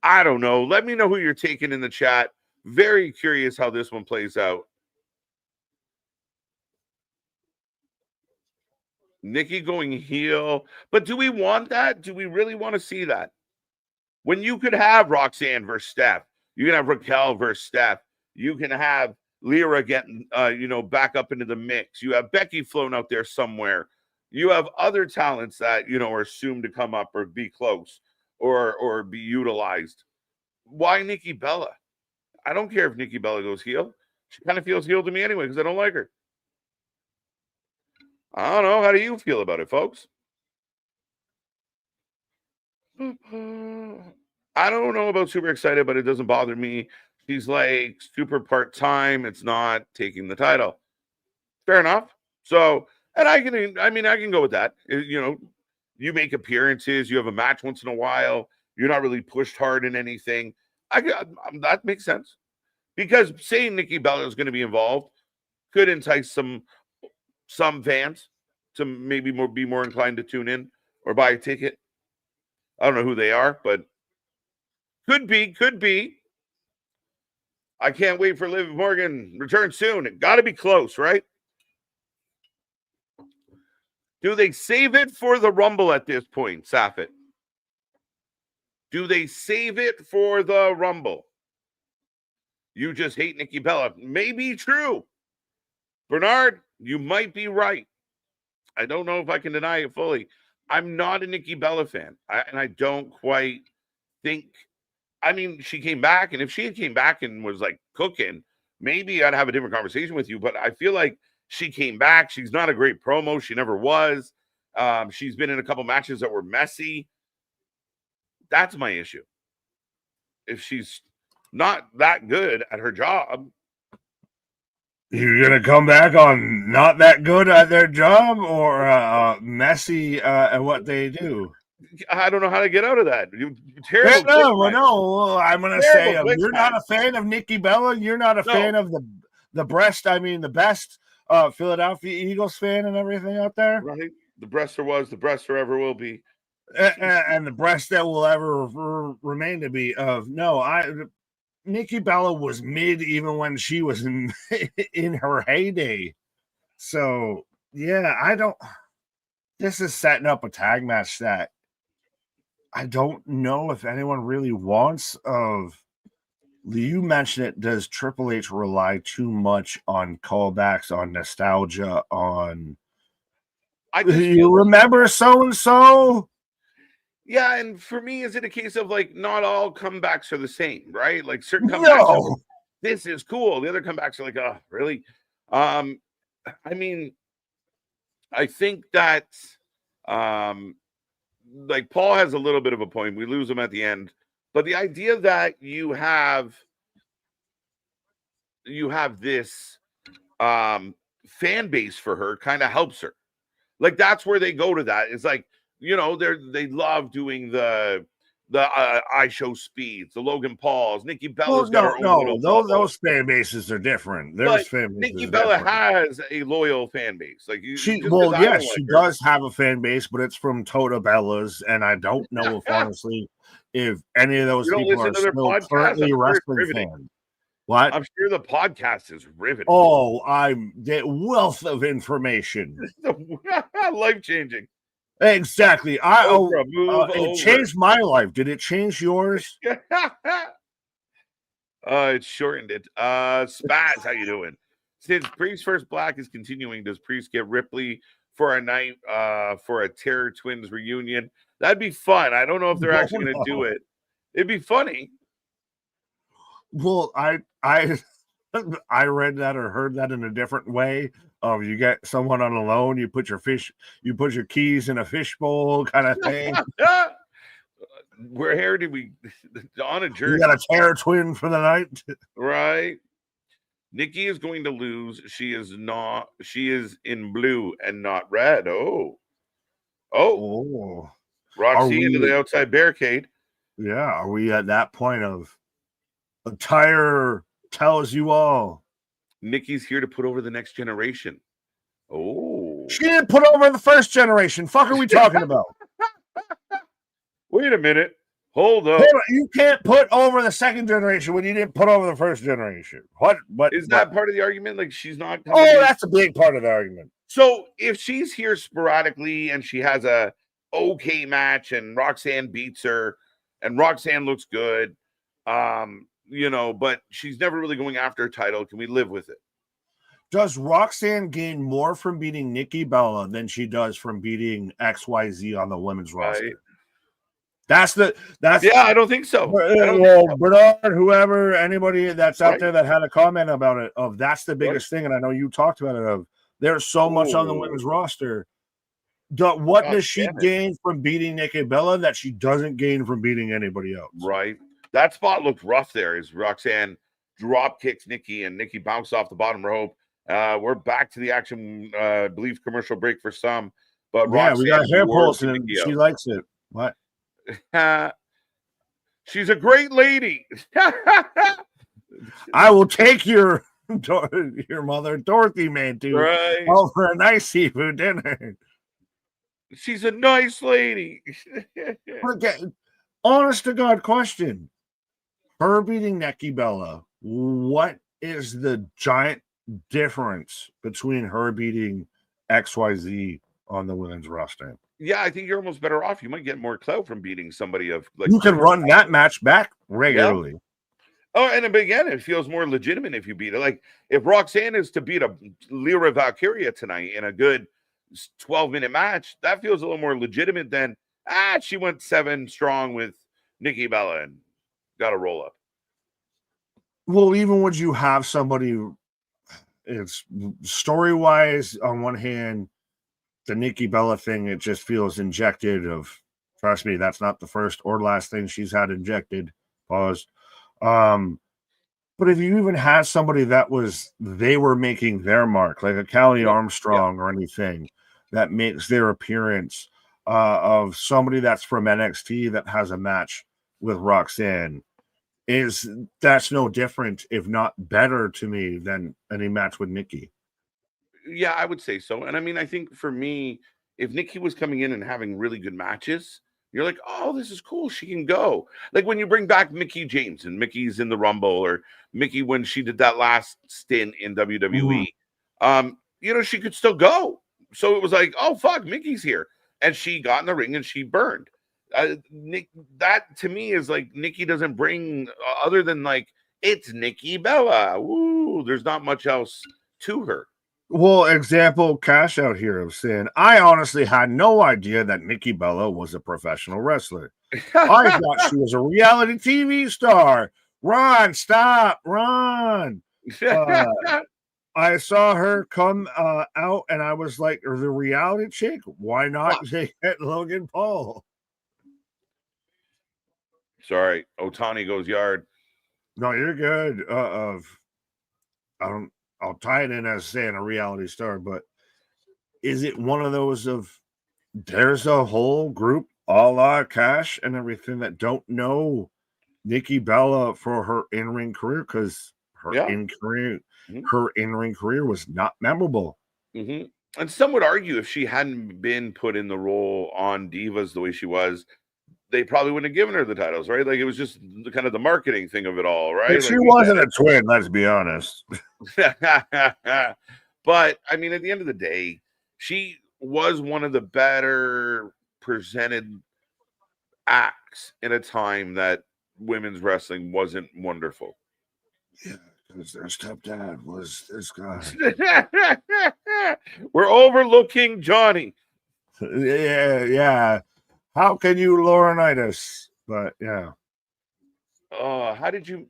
I don't know. Let me know who you're taking in the chat. Very curious how this one plays out. Nikki going heel. But do we want that? Do we really want to see that? When you could have Roxanne versus Steph, you can have Raquel versus Steph, you can have Lyra getting back up into the mix. You have Becky flown out there somewhere. You have other talents that are assumed to come up or be close or be utilized. Why Nikki Bella? I don't care if Nikki Bella goes heel. She kind of feels heel to me anyway because I don't like her. I don't know. How do you feel about it, folks? I don't know about super excited, but it doesn't bother me. She's like super part-time. It's not taking the title. Fair enough. So, and I can go with that. You make appearances. You have a match once in a while. You're not really pushed hard in anything. That makes sense. Because saying Nikki Bella is going to be involved could entice some fans to maybe be more inclined to tune in or buy a ticket. I don't know who they are, but could be. I can't wait for Liv Morgan return soon. It got to be close, right? Do they save it for the Rumble at this point, Safit? Do they save it for the Rumble? You just hate Nikki Bella. Maybe true. Bernard, you might be right. I don't know if I can deny it fully. I'm not a Nikki Bella fan. And I don't quite think. I mean, she came back. And if she had came back and was like cooking, maybe I'd have a different conversation with you. But I feel like she came back. She's not a great promo. She never was. She's been in a couple matches that were messy. That's my issue. If she's not that good at her job, you're gonna come back on not that good at their job or messy at what they do. I don't know how to get out of that. Terrible. No. I'm gonna say you're not a fan of Nikki Bella. You're not a fan of the breast. I mean, the best Philadelphia Eagles fan and everything out there. Right. The breast there was, the breast there ever will be. And the breast that will ever remain to be of. No, Nikki Bella was mid even when she was in her heyday. So, yeah, this is setting up a tag match that I don't know if anyone really wants of. You mentioned it. Does Triple H rely too much on callbacks, on nostalgia, on you remember so-and-so? Yeah, and for me, is it a case of like not all comebacks are the same, right? Like certain comebacks are like, this is cool. The other comebacks are like, oh, really? I mean, I think that like Paul has a little bit of a point. We lose him at the end. But the idea that you have this fan base for her kind of helps her. Like that's where they go to that. It's like, you know, they love doing the I Show Speeds, the Logan Pauls, Nikki Bella's those fan bases are different. There's fan bases. Nikki Bella has a loyal fan base. Like she does have a fan base, but it's from Tota Bellas, and I don't know if honestly if any of those people are still currently wrestling fans. What? I'm sure the podcast is riveting. Oh, I'm the wealth of information. Life-changing. Exactly. It changed my life. Did it change yours? It shortened it. Spaz, how you doing? Since Priest First Black is continuing, does Priest get Ripley for a night for a Terror Twins reunion? That'd be fun. I don't know if they're actually going to do it. It'd be funny. Well, I read that or heard that in a different way. You get someone on a loan, you put your keys in a fishbowl kind of thing. Where did we on a jersey? You got a Terror Twin for the night, right? Nikki is going to lose. She is in blue and not red. Oh. Roxy into the outside barricade. Yeah, are we at that point of attire tells you all? Nikki's here to put over the next generation. Oh. She didn't put over the first generation. Fuck are we talking about? Wait a minute. Hold up. You can't put over the second generation when you didn't put over the first generation. What is that part of the argument? Like she's not that's a big part of the argument. So if she's here sporadically and she has a okay match and Roxanne beats her and Roxanne looks good, you know, but she's never really going after a title. Can we live with it? Does Roxanne gain more from beating Nikki Bella than she does from beating XYZ on the women's roster? That's I don't think so. Bernard, whoever, anybody that's out there that had a comment about it, that's the biggest thing, and I know you talked about it. There's so much on the women's roster. What does she gain from beating Nikki Bella that she doesn't gain from beating anybody else? Right. That spot looked rough there as Roxanne drop kicks Nikki and Nikki bounced off the bottom rope. We're back to the action, I believe commercial break for some. But Roxanne, we got hair pulse and she likes it. What? She's a great lady. I will take your mother Dorothy man to for a nice seafood dinner. She's a nice lady. Forget, honest to God question. Her beating Nikki Bella, what is the giant difference between her beating XYZ on the women's roster? Yeah, I think you're almost better off. You might get more clout from beating somebody of like You can run that match back regularly. Yeah. Oh, and again, it feels more legitimate if you beat it. Like if Roxanne is to beat a Lyra Valkyria tonight in a good 12-minute match, that feels a little more legitimate than she went 7 strong with Nikki Bella and got a roll up. Well, even when you have somebody, it's story-wise, on one hand, the Nikki Bella thing, it just feels injected of, trust me, that's not the first or last thing she's had injected. Paused. But if you even had somebody that they were making their mark, like a Callie Armstrong or anything that makes their appearance, of somebody that's from NXT that has a match with Roxanne, that's no different, if not better to me than any match with Nikki. Yeah, I would say so. And I mean, I think for me, if Nikki was coming in and having really good matches, you're like, oh, this is cool. She can go. Like when you bring back Mickie James and Mickey's in the Rumble, or Mickie when she did that last stint in WWE, she could still go. So it was like, oh, fuck, Mickey's here. And she got in the ring and she burned. That to me is like Nikki doesn't bring, other than like, it's Nikki Bella. Woo, there's not much else to her. Well, example, Cash out here of saying, I honestly had no idea that Nikki Bella was a professional wrestler. I thought she was a reality TV star. Ron, stop, Ron. I saw her come out and I was like, the reality chick? Why not get Logan Paul? Sorry, Otani goes yard. No, you're good. I'll tie it in as saying a reality star, but is it one of those of there's a whole group a la Cash and everything that don't know Nikki Bella for her in-ring career because her in-ring career was not memorable. And some would argue if she hadn't been put in the role on Divas the way she was, they probably wouldn't have given her the titles, right? Like it was just kind of the marketing thing of it all, right? She wasn't a twin, let's be honest. But I mean, at the end of the day, she was one of the better presented acts in a time that women's wrestling wasn't wonderful. Yeah, because their stepdad was this guy. We're overlooking Johnny. Yeah. How can you Laurinaitis? But yeah. How did you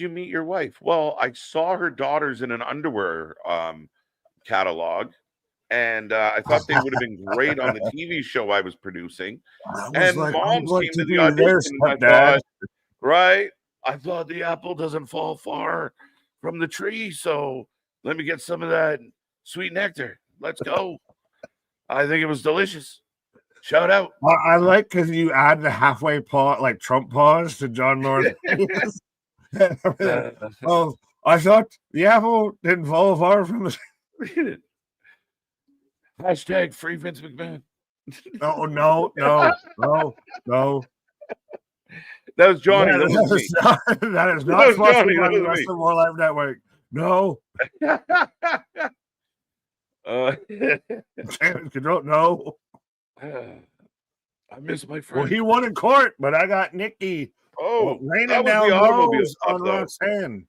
meet your wife? Well, I saw her daughters in an underwear catalog, and I thought they would have been great on the TV show I was producing. And like, moms came to the audition. I thought the apple doesn't fall far from the tree, so let me get some of that sweet nectar. Let's go. I think it was delicious. Shout out. I like because you add the halfway pause, like Trump pause to John Lawrence. Oh, I thought the apple didn't fall far from the. Hashtag free Vince McMahon. No. That was Johnny. That is not sponsored by the Rest of War Life Network. No. No. I miss my friend. Well, he won in court, but I got Nikki. Raining down blows on Roxanne.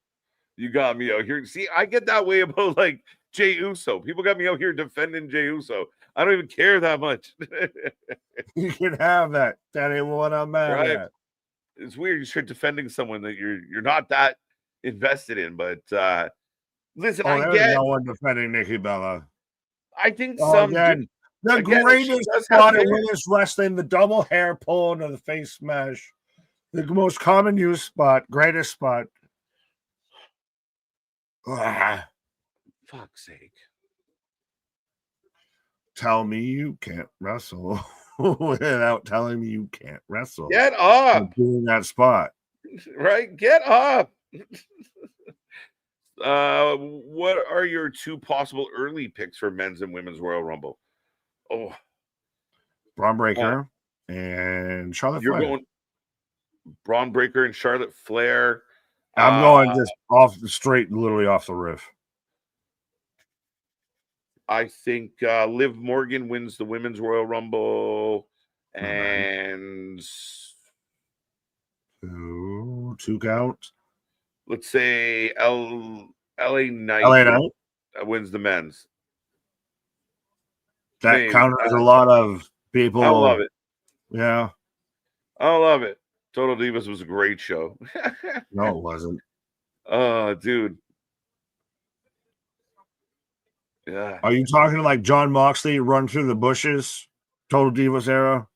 You got me out here. See, I get that way about like Jey Uso. People got me out here defending Jey Uso. I don't even care that much. You can have that. That ain't what I'm mad at. It's weird you start defending someone that you're not that invested in. But listen, I get no one defending Nikki Bella. I think the greatest spot in women's wrestling, the double hair pull into the face smash. The most common use spot, greatest spot. Fuck's sake. Tell me you can't wrestle without telling me you can't wrestle. Get up. Doing that spot. Right? Get up. What are your 2 possible early picks for men's and women's Royal Rumble? Braun Breaker and Charlotte You're Flair. going Braun Breaker and Charlotte Flair. I'm going just off straight, literally off the riff. I think Liv Morgan wins the Women's Royal Rumble, and two count. Let's say LA Knight wins the men's. That counters a lot of people. I love it. Yeah. I love it. Total Divas was a great show. No, it wasn't. Oh, dude. Yeah. Are you talking like John Moxley run through the bushes? Total Divas era?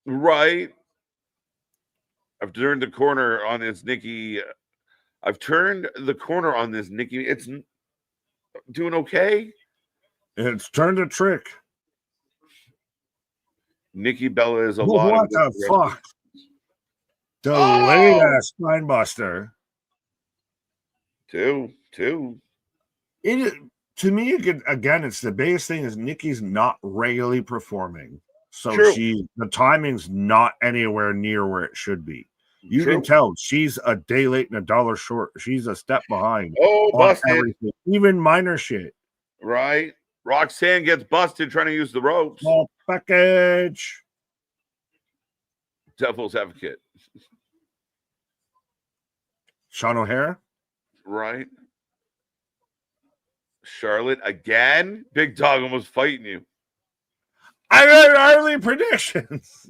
Right. I've turned the corner on this Nikki. It's doing okay. It's turned a trick. Nikki Bella is a lot of. What the fuck? Delayed ass spinebuster. Two. It is, to me, again, it's the biggest thing is Nikki's not regularly performing. So the timing's not anywhere near where it should be. You can tell she's a day late and a dollar short. She's a step behind. Oh, busted. Everything, even minor shit. Right. Roxanne gets busted trying to use the ropes. Small package. Devil's advocate. Sean O'Hara. Right. Charlotte again. Big Dog almost fighting you. I got early predictions.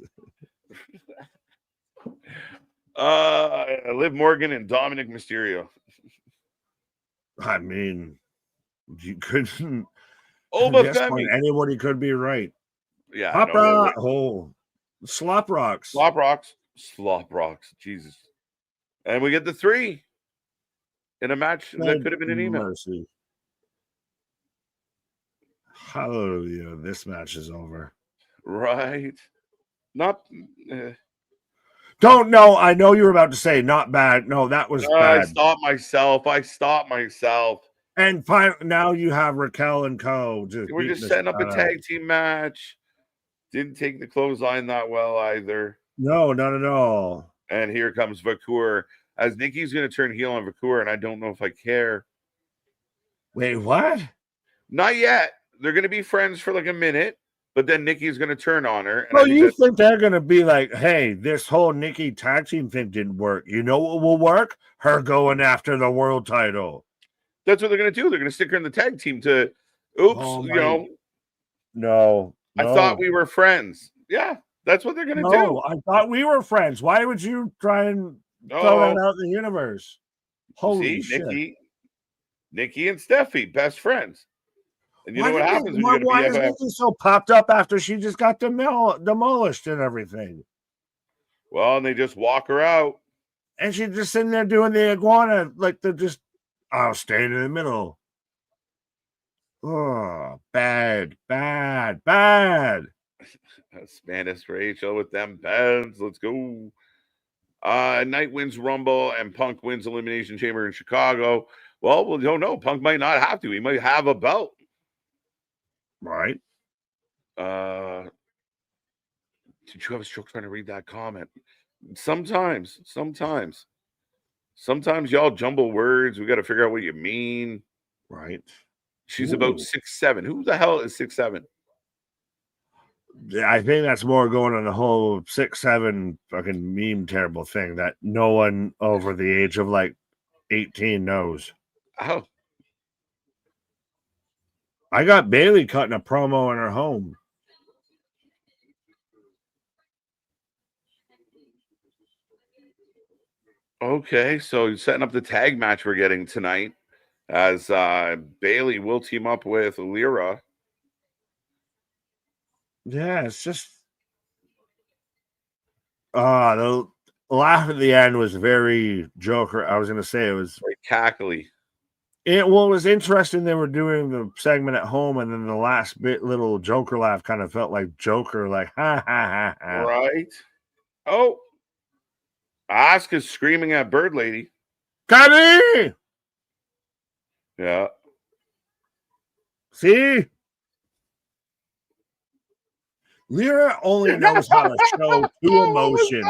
Liv Morgan and Dominic Mysterio. I mean, you couldn't. Anybody could be right. Yeah. Slop Rocks. Slop Rocks. Jesus. And we get the 3 in a match that could have been an email. Mercy. Hallelujah. This match is over. Right. Don't know. I know you were about to say not bad. No, that was bad. I stopped myself. And now you have Raquel and Co. We're just setting up a tag team match. Didn't take the clothesline that well either. No, not at all. And here comes Vakur. As Nikki's going to turn heel on Vakur, and I don't know if I care. Wait, what? Not yet. They're going to be friends for like a minute, but then Nikki's going to turn on her. And you think they're going to be like, hey, this whole Nikki tag team thing didn't work. You know what will work? Her going after the world title. That's what they're going to do. They're going to stick her in the tag team to, No. I thought we were friends. Yeah, that's what they're going to do. I thought we were friends. Why would you try and throw that out in the universe? Holy shit. Nikki and Steffi, best friends. And you know what happens why is Nikki so popped up after she just got demolished and everything? Well, and they just walk her out. And she's just sitting there doing the iguana, like they're just, staying in the middle. Oh, bad. Spanish Rachel with them beds. Let's go. Knight wins Rumble and Punk wins Elimination Chamber in Chicago. Well, we don't know. Punk might not have to. He might have a belt. Right. Did you have a stroke trying to read that comment? Sometimes y'all jumble words. We got to figure out what you mean. Right. She's about 6'7". Who the hell is 6'7"? I think that's more going on the whole 6'7" fucking meme terrible thing that no one over the age of like 18 knows. Oh. I got Bailey cutting a promo in her home. Okay, so you're setting up the tag match we're getting tonight as Bailey will team up with Lyra. Yeah, it's just the laugh at the end was very Joker. I was going to say it was very cackly. It was interesting. They were doing the segment at home, and then the last bit, little Joker laugh, kind of felt like Joker, like ha ha ha. Right. Oh, Asuka's screaming at Bird Lady. Caddy! Yeah. See? Lyra only knows how to show two emotions,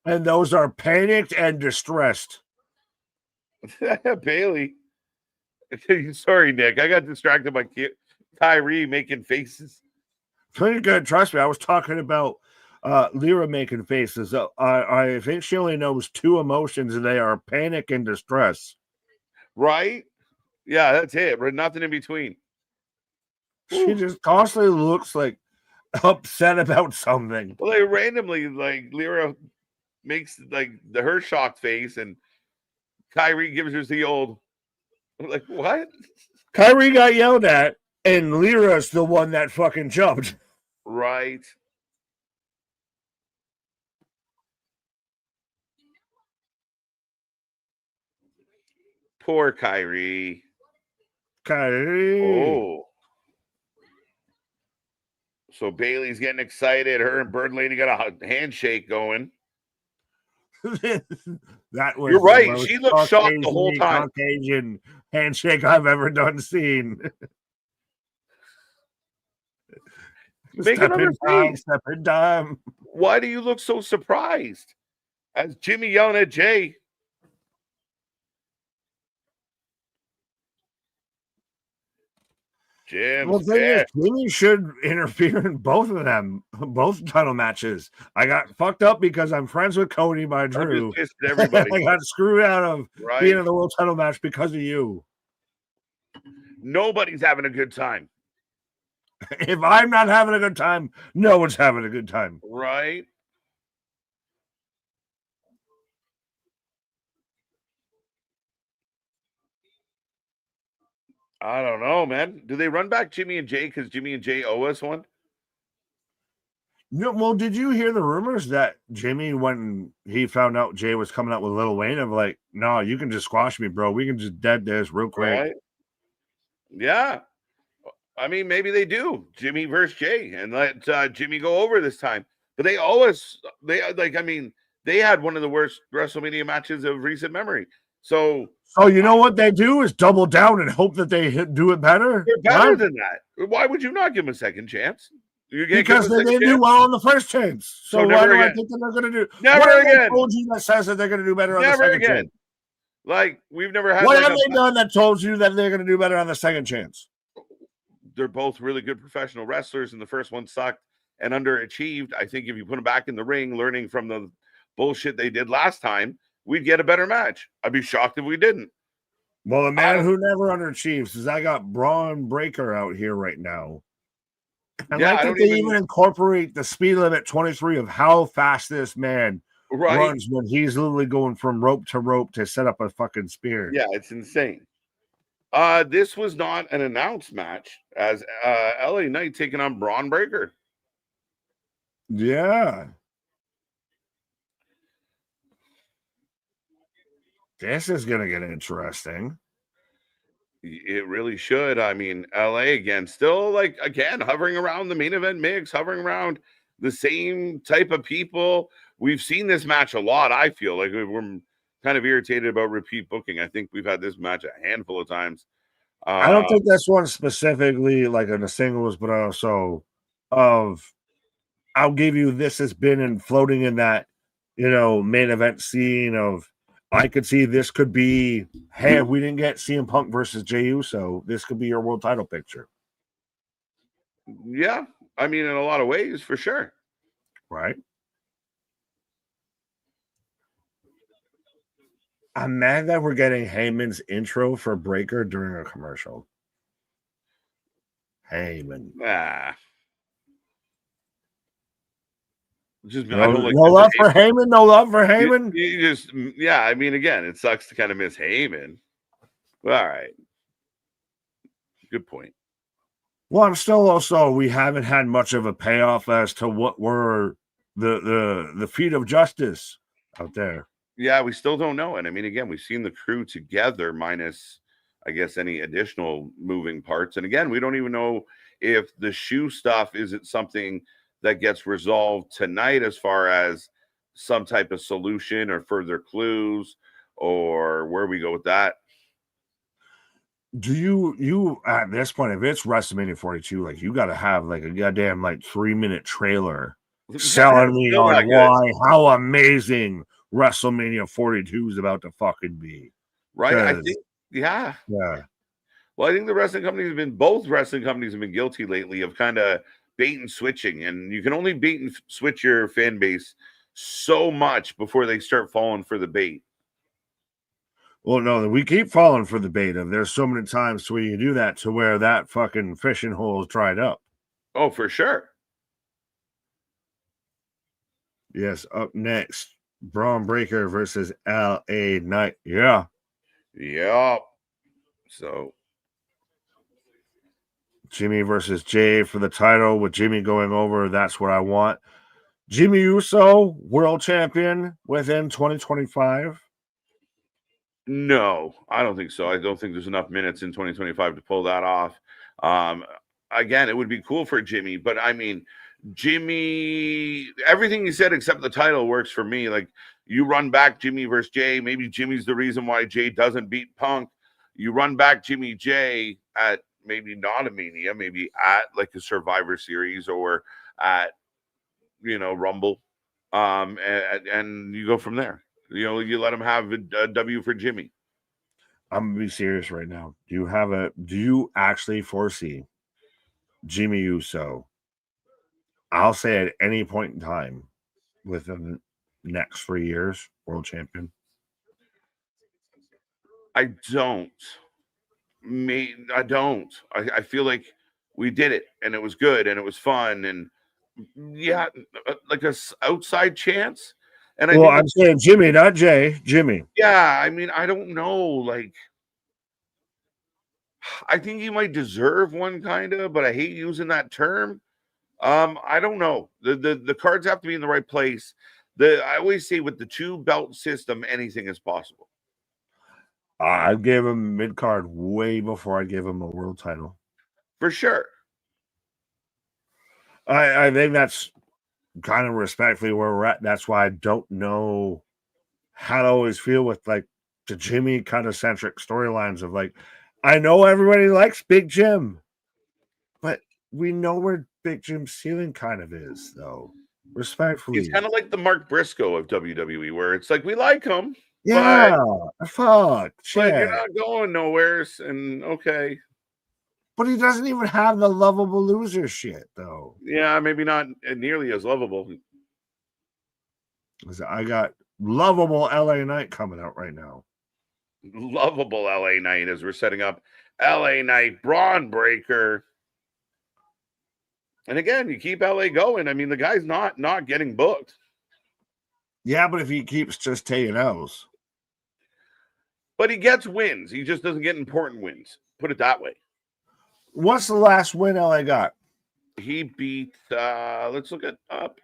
and those are panicked and distressed. Bailey. Sorry, Nick. I got distracted by Kyrie making faces. Pretty good. Trust me. I was talking about Lyra making faces. I think she only knows two emotions, and they are panic and distress. Right? Yeah, that's it. But nothing in between. She just constantly looks like upset about something. Well, they randomly, like, Lyra makes like her shocked face, and Kyrie gives her the old, like, what? Kyrie got yelled at, and Lyra's the one that fucking jumped. Right. Poor Kyrie. Oh. So Bailey's getting excited. Her and Bird Lady got a handshake going. That was You're right. She looked shocked the whole time. Caucasian handshake I've ever seen. Make another time, step in time. Why do you look so surprised? As Jimmy yelling at Jay. Well, the thing is, Jimmy should interfere in both of them, both title matches. I got fucked up because I'm friends with Cody by Drew. Everybody. I got screwed out of being in the world title match because of you. Nobody's having a good time. If I'm not having a good time, no one's having a good time. Right. I don't know, man. Do they run back Jimmy and Jay because Jimmy and Jay owe us one? No, well, did you hear the rumors that Jimmy, when he found out Jay was coming out with Lil Wayne, of like, no, you can just squash me, bro. We can just dead this real quick. Right. Yeah. I mean, maybe they do Jimmy versus Jay and let Jimmy go over this time. But they owe us. They had one of the worst WrestleMania matches of recent memory. So you know what they do is double down and hope that they do it better. They're better than that. Why would you not give them a second chance? Because they didn't do well on the first chance. So why do I think that they're going to do? Never again. Told you that says that they're going to do better on the second chance. Like, we've never had. What have they done that told you that they're going to do better on the second chance? They're both really good professional wrestlers, and the first one sucked and underachieved. I think if you put them back in the ring, learning from the bullshit they did last time, we'd get a better match. I'd be shocked if we didn't. Well, the man who never underachieves is I got Braun Breaker out here right now. I like that they even incorporate the speed limit 23 of how fast this man runs when he's literally going from rope to set up a fucking spear. Yeah, it's insane. This was not an announced match as LA Knight taking on Braun Breaker. Yeah. This is going to get interesting. It really should. I mean, LA again, still hovering around the main event mix, hovering around the same type of people. We've seen this match a lot. I feel like we're kind of irritated about repeat booking. I think we've had this match a handful of times. I don't think this one specifically like in the singles, but also I'll give you this has been in floating in that, main event scene of I could see this could be, hey, if we didn't get CM Punk versus Jey Uso, this could be your world title picture. Yeah. I mean, in a lot of ways, for sure. Right. I'm mad that we're getting Heyman's intro for Breaker during a commercial. Heyman. Just no love for Heyman. No love for Heyman. I mean, again, it sucks to kind of miss Heyman. All right. Good point. Well, I'm still also we haven't had much of a payoff as to what were the feet of justice out there. Yeah, we still don't know. And I mean, again, we've seen the crew together minus, I guess, any additional moving parts. And again, we don't even know if the shoe stuff isn't something that gets resolved tonight as far as some type of solution or further clues or where we go with that. Do you at this point, if it's WrestleMania 42, like you got to have like a goddamn like 3-minute trailer selling me on how amazing WrestleMania 42 is about to fucking be. Right? I think, yeah. Well, I think both wrestling companies have been guilty lately of kind of bait and switching, and you can only bait and switch your fan base so much before they start falling for the bait. Well, no, we keep falling for the bait of there's so many times where you do that to where that fucking fishing hole is dried up. Oh, for sure. Yes, up next, Braun Breaker versus LA Knight. Yeah. Yep. So Jimmy versus Jay for the title with Jimmy going over. That's what I want. Jimmy Uso, world champion within 2025. No, I don't think so. I don't think there's enough minutes in 2025 to pull that off. Again, it would be cool for Jimmy, but I mean, Jimmy, everything he said except the title works for me. Like, you run back Jimmy versus Jay. Maybe Jimmy's the reason why Jay doesn't beat Punk. You run back Jimmy Jay at maybe not a Mania, maybe at like a Survivor Series or at, Rumble. And you go from there. You let him have a W for Jimmy. I'm gonna be serious right now. Do you actually foresee Jimmy Uso? I'll say at any point in time within the next 3 years, world champion. I don't. I don't. I feel like we did it and it was good and it was fun and yeah, like a outside chance. And I'm saying Jimmy, not Jay. Jimmy. Yeah, I mean, I don't know. Like, I think he might deserve one, kind of, but I hate using that term. I don't know. The cards have to be in the right place. I always say with the 2-belt system, anything is possible. I gave him mid card way before I gave him a world title. For sure. I think that's kind of respectfully where we're at. That's why I don't know how to always feel with like the Jimmy kind of centric storylines of like, I know everybody likes Big Jim, but we know where Big Jim's ceiling kind of is, though. Respectfully, he's kind of like the Mark Briscoe of WWE, where it's like we like him, yeah, but you're not going nowhere, and okay. But he doesn't even have the lovable loser shit, though. Yeah, maybe not nearly as lovable. I got lovable LA Knight coming out right now. Lovable LA Knight as we're setting up LA Knight, Braun Breaker. And again, you keep LA going. I mean, the guy's not getting booked. Yeah, but if he keeps just taking L's. But he gets wins. He just doesn't get important wins. Put it that way. What's the last win LA got? He beat, let's look it up.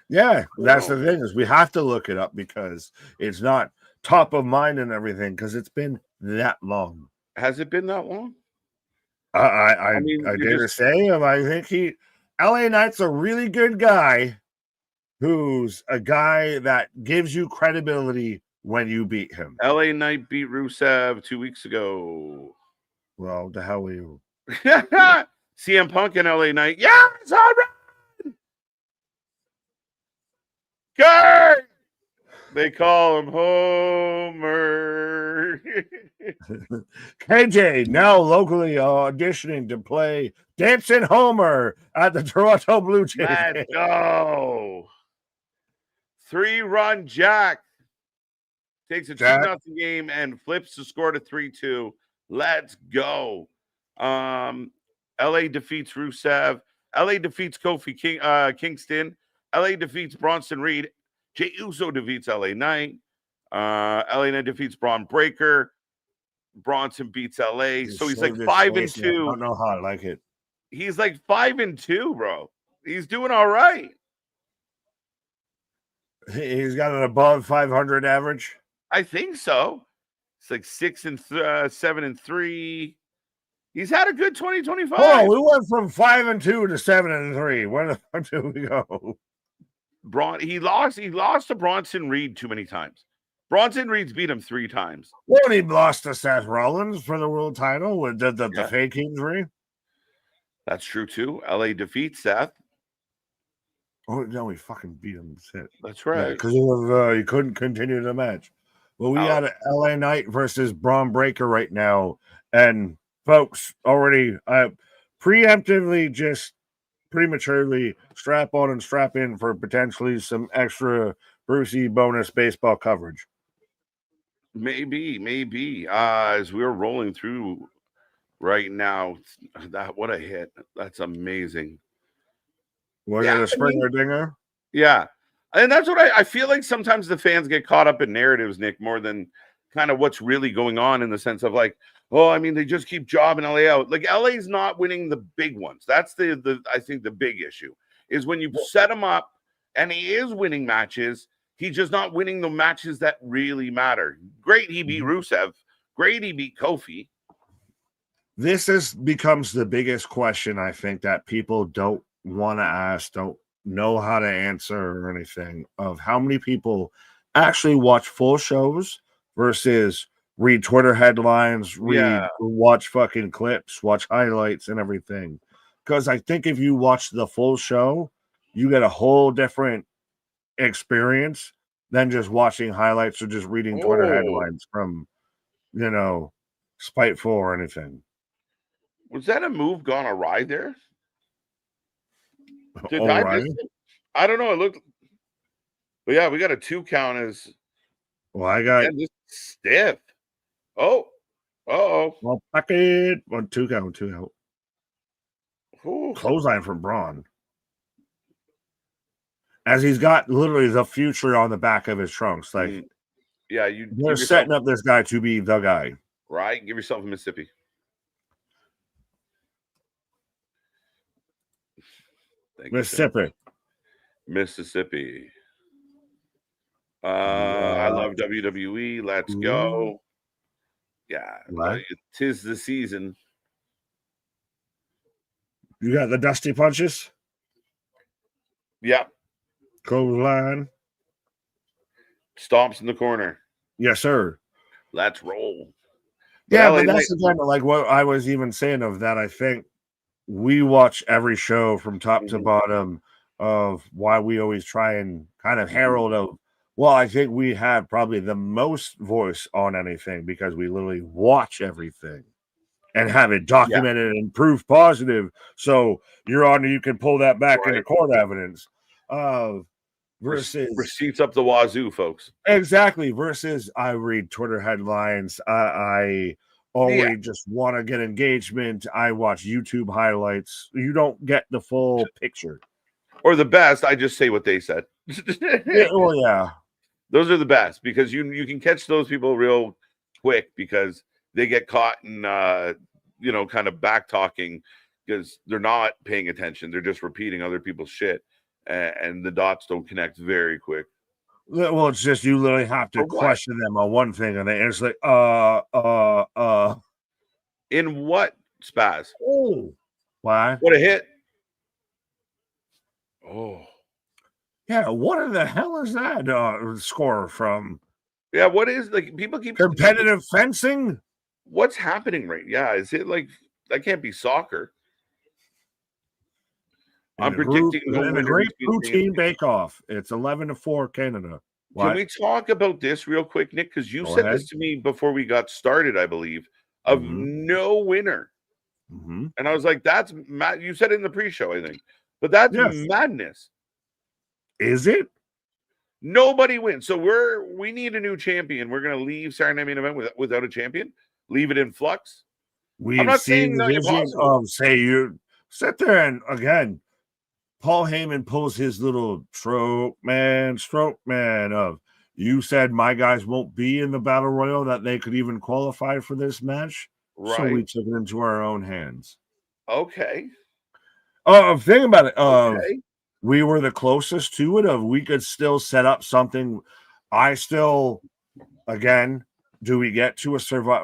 Yeah, that's the thing is we have to look it up because it's not top of mind and everything because it's been that long. Has it been that long? I dare say I think LA Knight's a really good guy who's a guy that gives you credibility when you beat him. LA Knight beat Rusev 2 weeks ago. Well, the hell are you? CM Punk and LA Knight. Yeah, it's all right. Good. They call him Homer. KJ now locally auditioning to play Dancing Homer at the Toronto Blue Jays. Let's go. 3-run Jack takes a 2-0 game and flips the score to 3-2. Let's go. LA defeats Rusev. LA defeats Kofi Kingston. LA defeats Bronson Reed. Jey Uso defeats LA Knight. LA Knight defeats Braun Breaker. Bronson beats LA. So he's like 5-2. I don't know how I like it. He's like 5-2, bro. He's doing all right. He's got an above 500 average. I think so. It's like 7-3. He's had a good 2025. Oh, we went from 5-2 to 7-3. Where the fuck did we go? He lost to Bronson Reed too many times. Bronson Reed's beat him 3 times. Well, he lost to Seth Rollins for the world title with the fake injury. That's true too. LA defeats Seth. Oh no, he fucking beat him. That's right. Because he couldn't continue the match. Well, we got an LA Knight versus Braun Breaker right now, and folks already preemptively just prematurely strap on and strap in for potentially some extra Brucey bonus baseball coverage. Maybe. As we're rolling through right now, what a hit! That's amazing. Was it a Springer dinger? Yeah, and that's what I feel like. Sometimes the fans get caught up in narratives, Nick, more than kind of what's really going on, in the sense of like, oh, I mean, they just keep jobbing LA out. Like LA's not winning the big ones. That's the I think the big issue is when you set him up and he is winning matches. He's just not winning the matches that really matter. Great, he beat Rusev. Great, he beat Kofi. This becomes the biggest question, I think, that people don't want to ask, don't know how to answer or anything, of how many people actually watch full shows versus read Twitter headlines, watch fucking clips, watch highlights and everything. Because I think if you watch the full show, you get a whole different experience than just watching highlights or just reading Twitter headlines from, Spiteful or anything. Was that a move gone awry there? I don't know. It looked, but yeah, we got a 2 count as well. I got stiff. Oh, well, pocket 1 2 count, 2 out. Clothesline from Braun. As he's got literally the future on the back of his trunks. Like, you're setting up this guy to be the guy. Right? Give yourself a Mississippi. Mississippi. I love WWE. Let's go. Yeah. Tis the season. You got the Dusty Punches? Yep. Clothesline. Stomps in the corner. Yes, sir. Let's roll. Yeah, but that's again like what I was even saying of that. I think we watch every show from top to bottom of why we always try and kind of herald of, well, I think we have probably the most voice on anything because we literally watch everything and have it documented and proof positive. So Your Honor, you can pull that back into court evidence. Versus receipts up the wazoo, folks. Exactly. Versus I read Twitter headlines. I already just want to get engagement. I watch YouTube highlights. You don't get the full picture. Or the best, I just say what they said. Yeah. Those are the best because you can catch those people real quick because they get caught in kind of back talking because they're not paying attention. They're just repeating other people's shit. And the dots don't connect very quick. Well, it's just you literally have to question them on one thing, and it's like, In what, Spaz? Oh, why? What a hit! Oh, yeah. What in the hell is that score from? Yeah, what is like people keep competitive fencing? What's happening right? Yeah, is it like that? Can't be soccer. I'm predicting in a great routine bake-off. It's 11-4 Canada. What? Can we talk about this real quick, Nick? Because you said this to me before we got started, I believe, of no winner. And I was like, that's mad. You said it in the pre-show, I think. But that's madness. Is it? Nobody wins. So we need a new champion. We're going to leave Saturday Night Main Event without a champion. Leave it in flux. I'm not saying the vision of, say, you sit there and, again, Paul Heyman pulls his little stroke man of, you said my guys won't be in the battle royal, that they could even qualify for this match. Right. So we took it into our own hands. Okay. Think about it. We were the closest to it. We could still set up something. Do we get to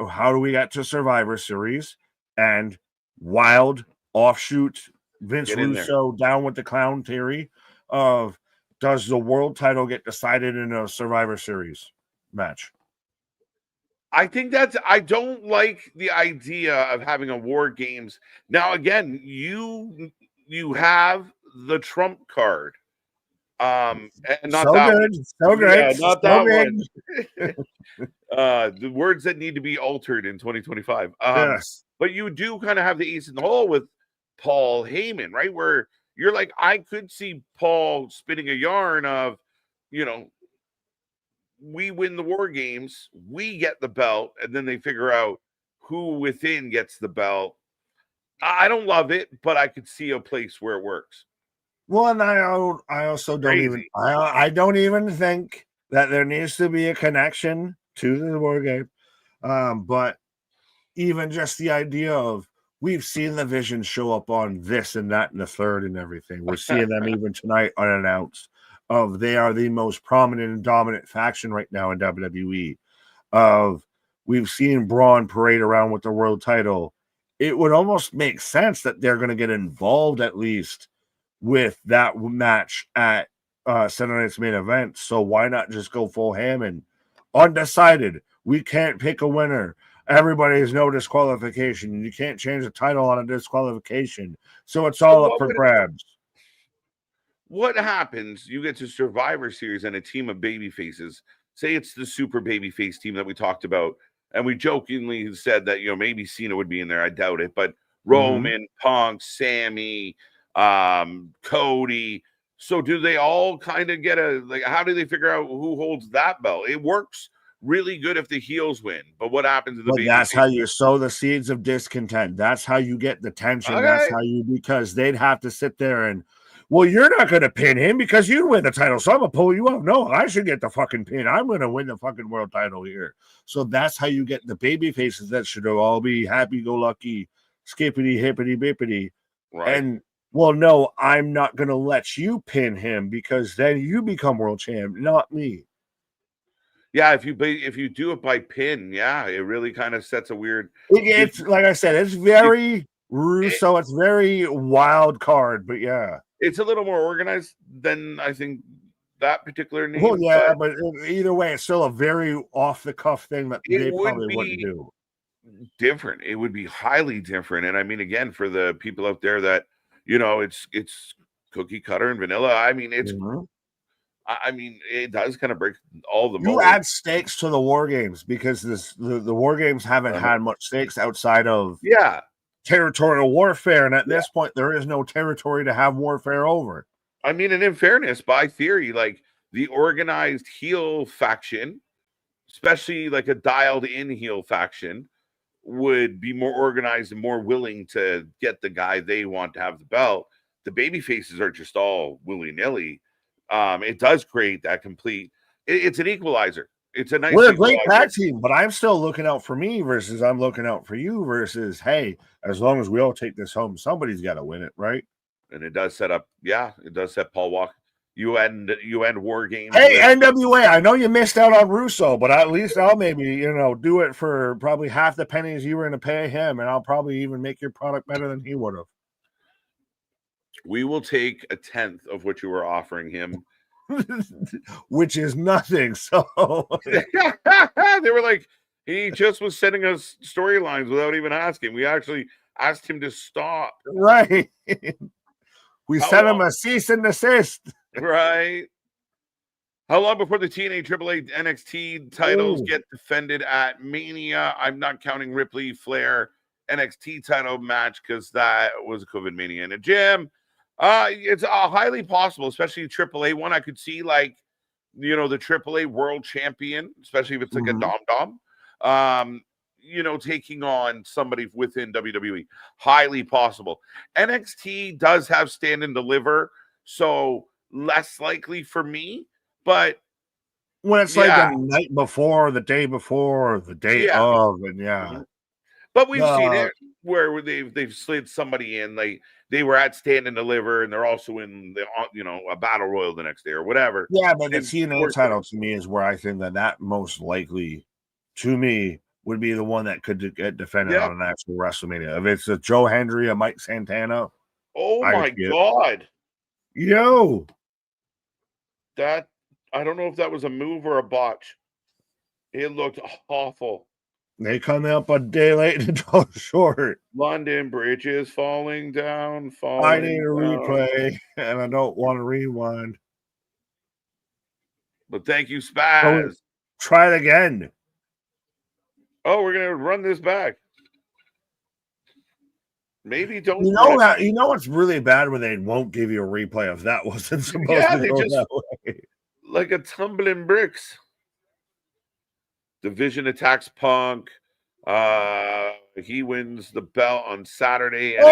how do we get to Survivor Series and wild offshoot Vince Russo down with the clown theory of, does the world title get decided in a Survivor Series? match. I think I don't like the idea of having a War Games. Now, again, you have the trump card. And not So that good, one. so great, Yeah, not so that big. one. The words that need to be altered in 2025. Yes. But you do kind of have the ace in the hole with Paul Heyman, right? Where you're like, I could see Paul spinning a yarn of, you know, we win the War Games, we get the belt, and then they figure out who within gets the belt. I don't love it, but I could see a place where it works. Well, and I also I don't even think that there needs to be a connection to the War Game. But even just the idea of we've seen the Vision show up on this and that and the third and everything. We're seeing them even tonight unannounced. Of they are the most prominent and dominant faction right now in WWE. Of we've seen Braun parade around with the world title. It would almost make sense that they're going to get involved at least with that match at Sunday Night's Main Event. So why not just go full Hammond? Undecided. We can't pick a winner. Everybody has no disqualification. You can't change the title on a disqualification. So it's all up for grabs. What happens? You get to Survivor Series and a team of baby faces. Say it's the super baby face team that we talked about. And we jokingly said that, maybe Cena would be in there. I doubt it. But Roman, Punk, Sammy, Cody. So do they all kind of get how do they figure out who holds that belt? It works really good if the heels win, but what happens in the baby? That's how you sow the seeds of discontent. That's how you get the tension. Okay. That's how because they'd have to sit there and, well, you're not going to pin him because you win the title, so I'm going to pull you up. No, I should get the fucking pin. I'm going to win the fucking world title here. So that's how you get the baby faces that should all be happy-go-lucky, skippity, hippity, bippity. Right. And, well, no, I'm not going to let you pin him because then you become world champ, not me. Yeah, if you do it by pin, yeah, it really kind of sets a weird. It's like I said, it's very Russo. It's very wild card, but yeah, it's a little more organized than I think that particular name. Well, yeah, but either way, it's still a very off the cuff thing that they probably wouldn't do. Different. It would be highly different, and I mean, again, for the people out there that it's cookie cutter and vanilla. I mean, it's. I mean, it does kind of break all the molds. You add stakes to the War Games because the War Games haven't had much stakes outside of territorial warfare, and at this point, there is no territory to have warfare over. I mean, and in fairness, by theory, like the organized heel faction, especially like a dialed-in heel faction, would be more organized and more willing to get the guy they want to have the belt. The baby faces are just all willy-nilly. It does create that complete. It's an equalizer. It's a nice. We're a great tag team, but I'm still looking out for me versus I'm looking out for you versus hey, as long as we all take this home, somebody's got to win it, right? And it does set up. Yeah, it does set Paul Walker. You end War Games. Hey, NWA, I know you missed out on Russo, but at least I'll maybe do it for probably half the pennies you were going to pay him, and I'll probably even make your product better than he would have. We will take 1/10 of what you were offering him, which is nothing. So they were like, he just was sending us storylines without even asking. We actually asked him to stop. Right. We sent him a cease and desist. Right. How long before the TNA AAA NXT titles get defended at Mania? I'm not counting Ripley Flair NXT title match because that was a COVID Mania in a gym. It's highly possible, especially AAA one. I could see the AAA world champion, especially if it's like a dom-dom, taking on somebody within WWE. Highly possible. NXT does have stand and deliver, so less likely for me. But when it's like the night before, the day before, or the day of, and But we've seen it where they've slid somebody in. They were at stand and deliver, and they're also in the a battle royal the next day or whatever. Yeah, but the TNA title to me is where I think that most likely, to me, would be the one that could get defended on an actual WrestleMania. If it's a Joe Hendry, a Mike Santana. Oh my God! Yo, that I don't know if that was a move or a botch. It looked awful. They come up a day late and fall short. London Bridge is falling down. I need a replay, and I don't want to rewind. But thank you, Spaz. Try it again. Oh, we're gonna run this back. Maybe don't. You know what's really bad when they won't give you a replay if that wasn't supposed to go that way. Like a tumbling bricks. Division attacks Punk. He wins the belt on Saturday. And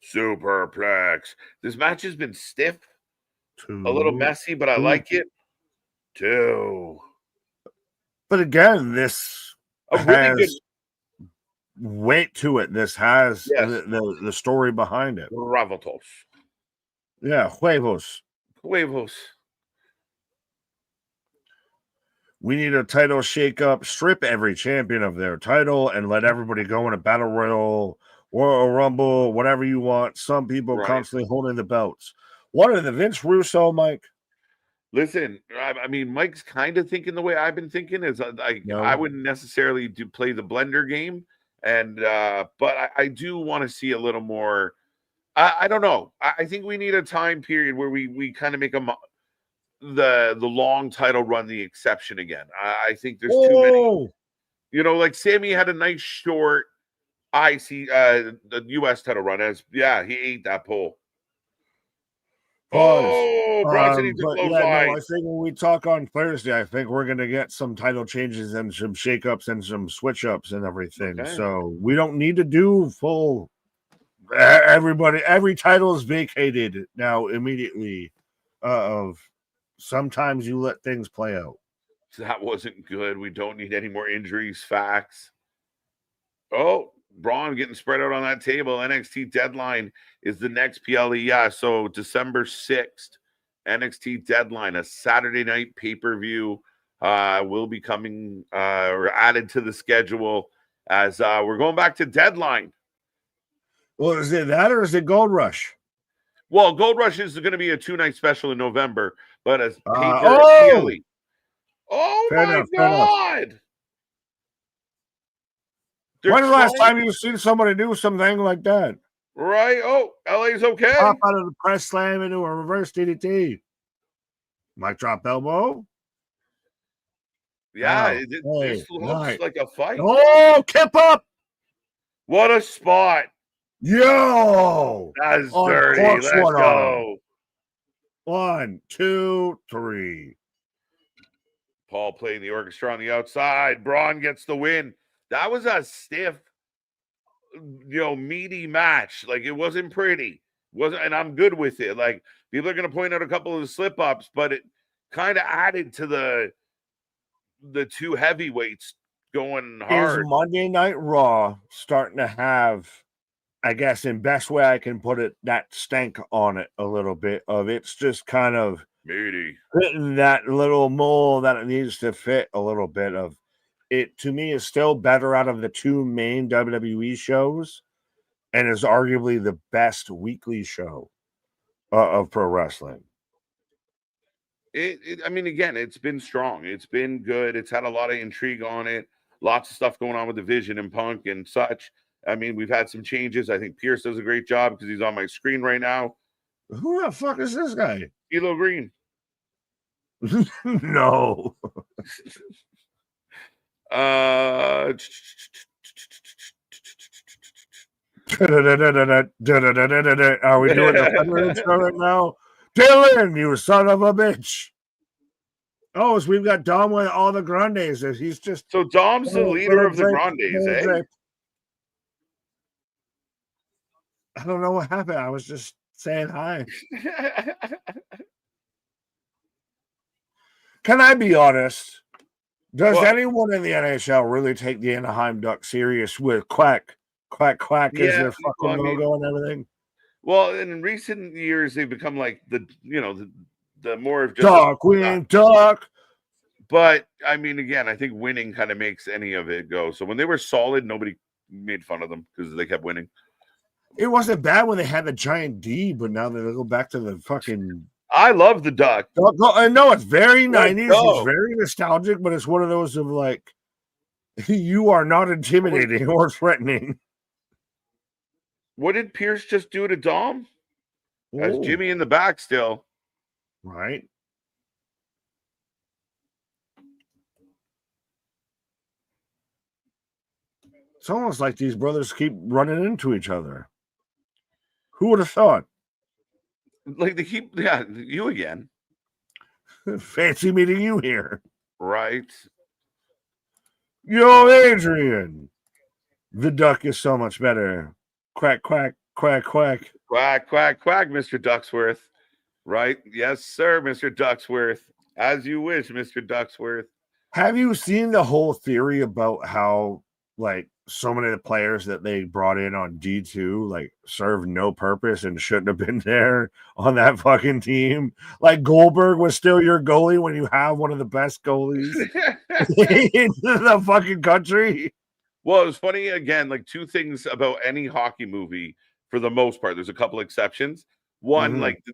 Superplex. This match has been stiff, a little messy, but I like it. But again, this really good weight to it. This has the story behind it. Ravatos. Yeah, huevos. We need a title shakeup. Strip every champion of their title and let everybody go in a battle royal, Royal Rumble, whatever you want. Some people constantly holding the belts. What are the Vince Russo, Mike? Listen, I mean, Mike's kind of thinking the way I've been thinking. Is I wouldn't necessarily play the blender game, and but I do want to see a little more. I don't know. I think we need a time period where we kind of make the long title run the exception again. I think there's too many. You know, like Sammy had a nice short the US title run. He ate that pole. Bronson needs a close eye. I think when we talk on Thursday, I think we're going to get some title changes and some shakeups and some switch ups and everything. Okay. So we don't need to do full. Every title is vacated now immediately. Sometimes you let things play out. That wasn't good. We don't need any more injuries. Facts. Oh, Braun getting spread out on that table. NXT Deadline is the next PLE. Yeah, so December 6th, NXT Deadline, a Saturday night pay-per-view will be coming or added to the schedule as we're going back to Deadline. Well, is it that or is it Gold Rush? Well, Gold Rush is going to be a 2-night special in November, but as PLE. Oh, my God. When's the last time you've seen somebody do something like that? Right. Oh, LA's okay. Pop out of the press slam into a reverse DDT. Mic drop elbow. Yeah, this looks like a fight. Oh, kip up. What a spot. Yo. That's dirty. Let's go. 1, 2, 3. Paul playing the orchestra on the outside. Braun gets the win. That was a stiff, meaty match. Like, it wasn't pretty. And I'm good with it. Like, people are going to point out a couple of the slip-ups, but it kind of added to the two heavyweights going hard. Is Monday Night Raw starting to have, I guess, in best way I can put it, that stank on it a little bit of it's just kind of meaty. Fitting that little mold that it needs to fit a little bit of. It, to me, is still better out of the two main WWE shows and is arguably the best weekly show of pro wrestling. I mean, again, it's been strong. It's been good. It's had a lot of intrigue on it. Lots of stuff going on with Division and Punk and such. I mean, we've had some changes. I think Pierce does a great job because he's on my screen right now. Who the fuck is this guy? Elo Green. No. Are we doing the Federal show right now? Dylan, you son of a bitch. Oh, so we've got Dom with all the Grandes. He's just so Dom's the leader of the Grandes, eh? I don't know what happened. I was just saying hi. Can I be honest? Does anyone in the NHL really take the Anaheim Ducks serious with quack as their fucking logo and everything? Well, in recent years, they've become like the more of just duck, win, duck. But I mean, again, I think winning kind of makes any of it go. So when they were solid, nobody made fun of them because they kept winning. It wasn't bad when they had the giant D, but now they go back to the fucking I love the duck. I know it's very 90s. go. It's very nostalgic, but it's one of those of like, you are not intimidating or threatening. What did Pierce just do to Dom? As Ooh, Jimmy in the back still. right. It's almost like these brothers keep running into each other. Who would have thought? Like they keep, yeah, you again. Fancy meeting you here. Right. Yo, Adrian. The duck is so much better. Quack, quack, quack, quack. Quack, quack, quack, Mr. Ducksworth. Right? Yes, sir, Mr. Ducksworth. As you wish, Mr. Ducksworth. Have you seen the whole theory about how, like, so many of the players that they brought in on D2 like served no purpose and shouldn't have been there on that fucking team? Like Goldberg was still your goalie when you have one of the best goalies in the fucking country. Well, it was funny again, like two things about any hockey movie for the most part. There's a couple exceptions. One, like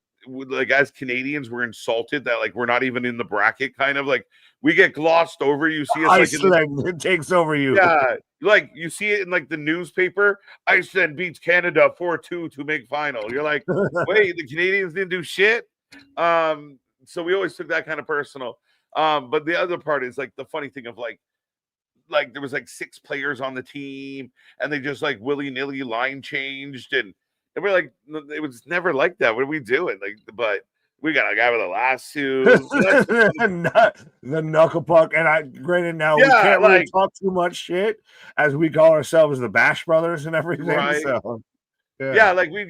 as Canadians, we're insulted that like we're not even in the bracket, kind of like we get glossed over. You see us Iceland, it takes over you. Yeah, like you see it in like the newspaper. Iceland beats Canada 4-2 to make final. You're like, wait, the Canadians didn't do shit. So we always took that kind of personal. But the other part is like the funny thing of like there was like 6 players on the team and they just like willy-nilly line changed and we're like, it was never like that. What are we doing? Like, but we got a guy with a lasso. The knuckle puck. And granted, now we can't really talk too much shit as we call ourselves the Bash Brothers and everything. Right. So yeah, like we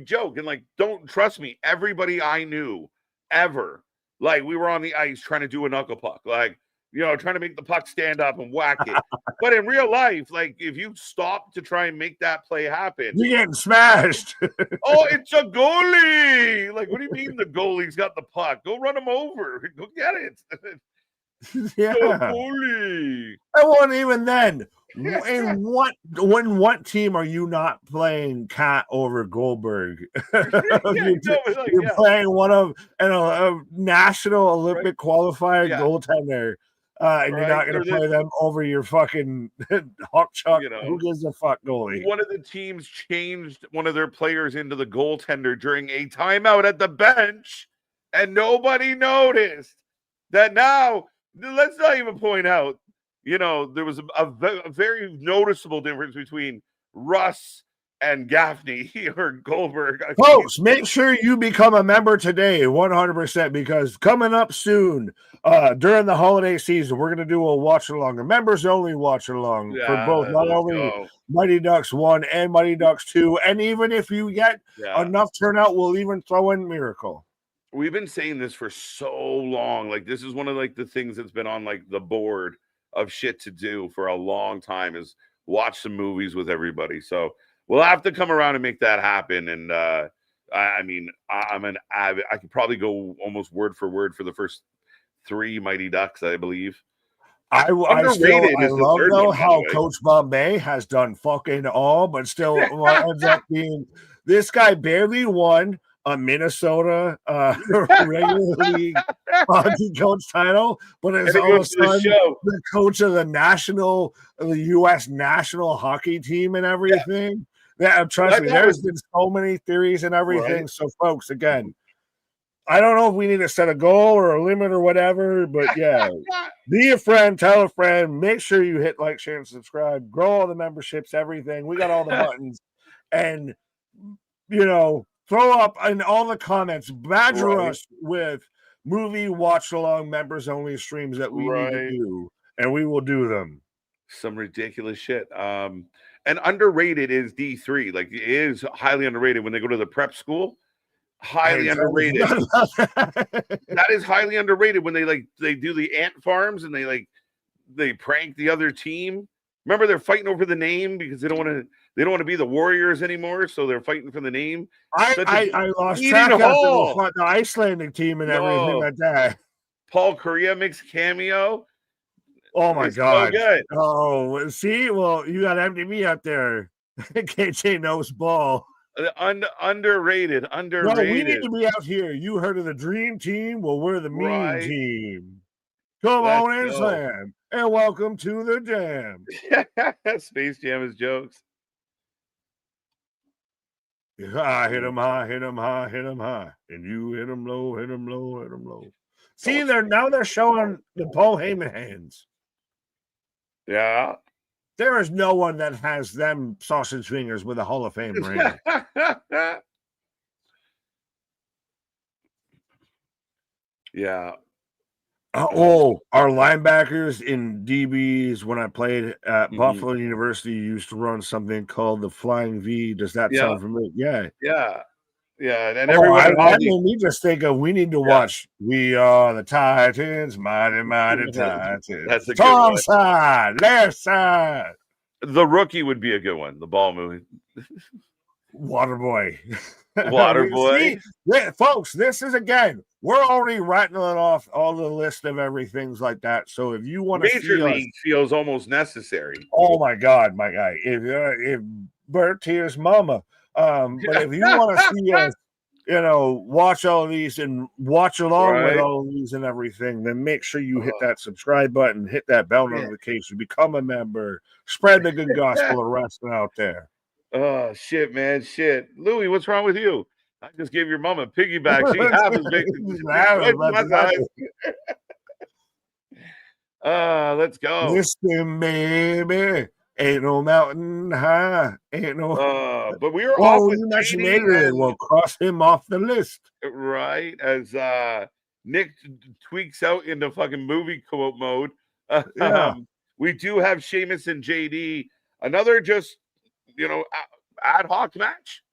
joke and like, don't trust me. Everybody I knew ever, like we were on the ice trying to do a knuckle puck, like, you know, trying to make the puck stand up and whack it. But in real life, like if you stop to try and make that play happen, you're getting smashed. Oh, it's a goalie. Like, what do you mean the goalie's got the puck? Go run him over. Go get it. Yeah. Goalie. I wasn't even then. In what team are you not playing Cat over Goldberg? You're playing one of a national Olympic qualifier goaltender. And you're not going to play them over your fucking Hawk Chuck. You know, who gives a fuck goalie? One of the teams changed one of their players into the goaltender during a timeout at the bench, and nobody noticed that. Now, let's not even point out, you know, there was a very noticeable difference between Russ and Gaffney or Goldberg. Folks, make sure you become a member today, 100%, because coming up soon, during the holiday season, we're going to do a watch-along, a members-only watch-along for both, not only Mighty Ducks 1 and Mighty Ducks 2, and even if you get enough turnout, we'll even throw in Miracle. We've been saying this for so long. Like, this is one of, like, the things that's been on, like, the board of shit to do for a long time is watch some movies with everybody. So we'll have to come around and make that happen. And I mean, I could probably go almost word for word for the first 3 Mighty Ducks, I believe. I love though how Coach Bombay has done fucking all, but still ends up being this guy barely won a Minnesota regular league hockey coach title, but is all of a sudden the coach of the U.S. national hockey team and everything. Yeah, trust me, there's been so many theories and everything. Right. So, folks, again, I don't know if we need to set a goal or a limit or whatever, but yeah, be a friend, tell a friend, make sure you hit like, share, and subscribe, grow all the memberships, everything. We got all the buttons, and you know, throw up in all the comments, badger us with movie watch along members only streams that we need to do, and we will do them. Some ridiculous shit. And underrated is D3. Like, it is highly underrated when they go to the prep school. Highly underrated. That is highly underrated when they do the ant farms and they prank the other team. Remember, they're fighting over the name because they don't want to be the Warriors anymore, so they're fighting for the name. I lost track of the Icelandic team and everything like that. Paul Correa makes a cameo. Oh my god! So good. Oh, see, well, you got MTV up there. KJ knows ball. Underrated. No, we need to be out here. You heard of the Dream Team? Well, we're the Mean Team. Come on in, Slam, and welcome to the Jam. Space Jam is jokes. I hit him high, hit him high, hit him high, and you hit him low, hit him low, hit him low. See, they're showing the Paul Heyman hands. Yeah. There is no one that has them sausage fingers with a Hall of Fame ring. Yeah. Our linebackers in DBs when I played at Buffalo University used to run something called the Flying V. Does that sound familiar? Yeah. Yeah. Yeah. And everyone that made me just think of we need to watch We Are the Titans, Mighty Mighty Titans. That's a good Tom one. side, left side. The Rookie would be a good one. The ball movie. Waterboy. Waterboy. Folks, this is again, we're already rattling off all the list of everything's like that. So if you want to Major League feels almost necessary. Oh my God, my guy. If Bert Tears Mama. But if you want to see us, watch all these and watch along with all these and everything, then make sure you hit that subscribe button, hit that bell notification, become a member, spread the good gospel of wrestling out there. Oh shit, man, shit. Louis, what's wrong with you? I just gave your mom a piggyback. She happens let's go. Listen, baby. Ain't no mountain high. Ain't no. But we were off with and we'll cross him off the list. Right. As Nick tweaks out into fucking movie quote mode. We do have Sheamus and JD. Another just ad hoc match.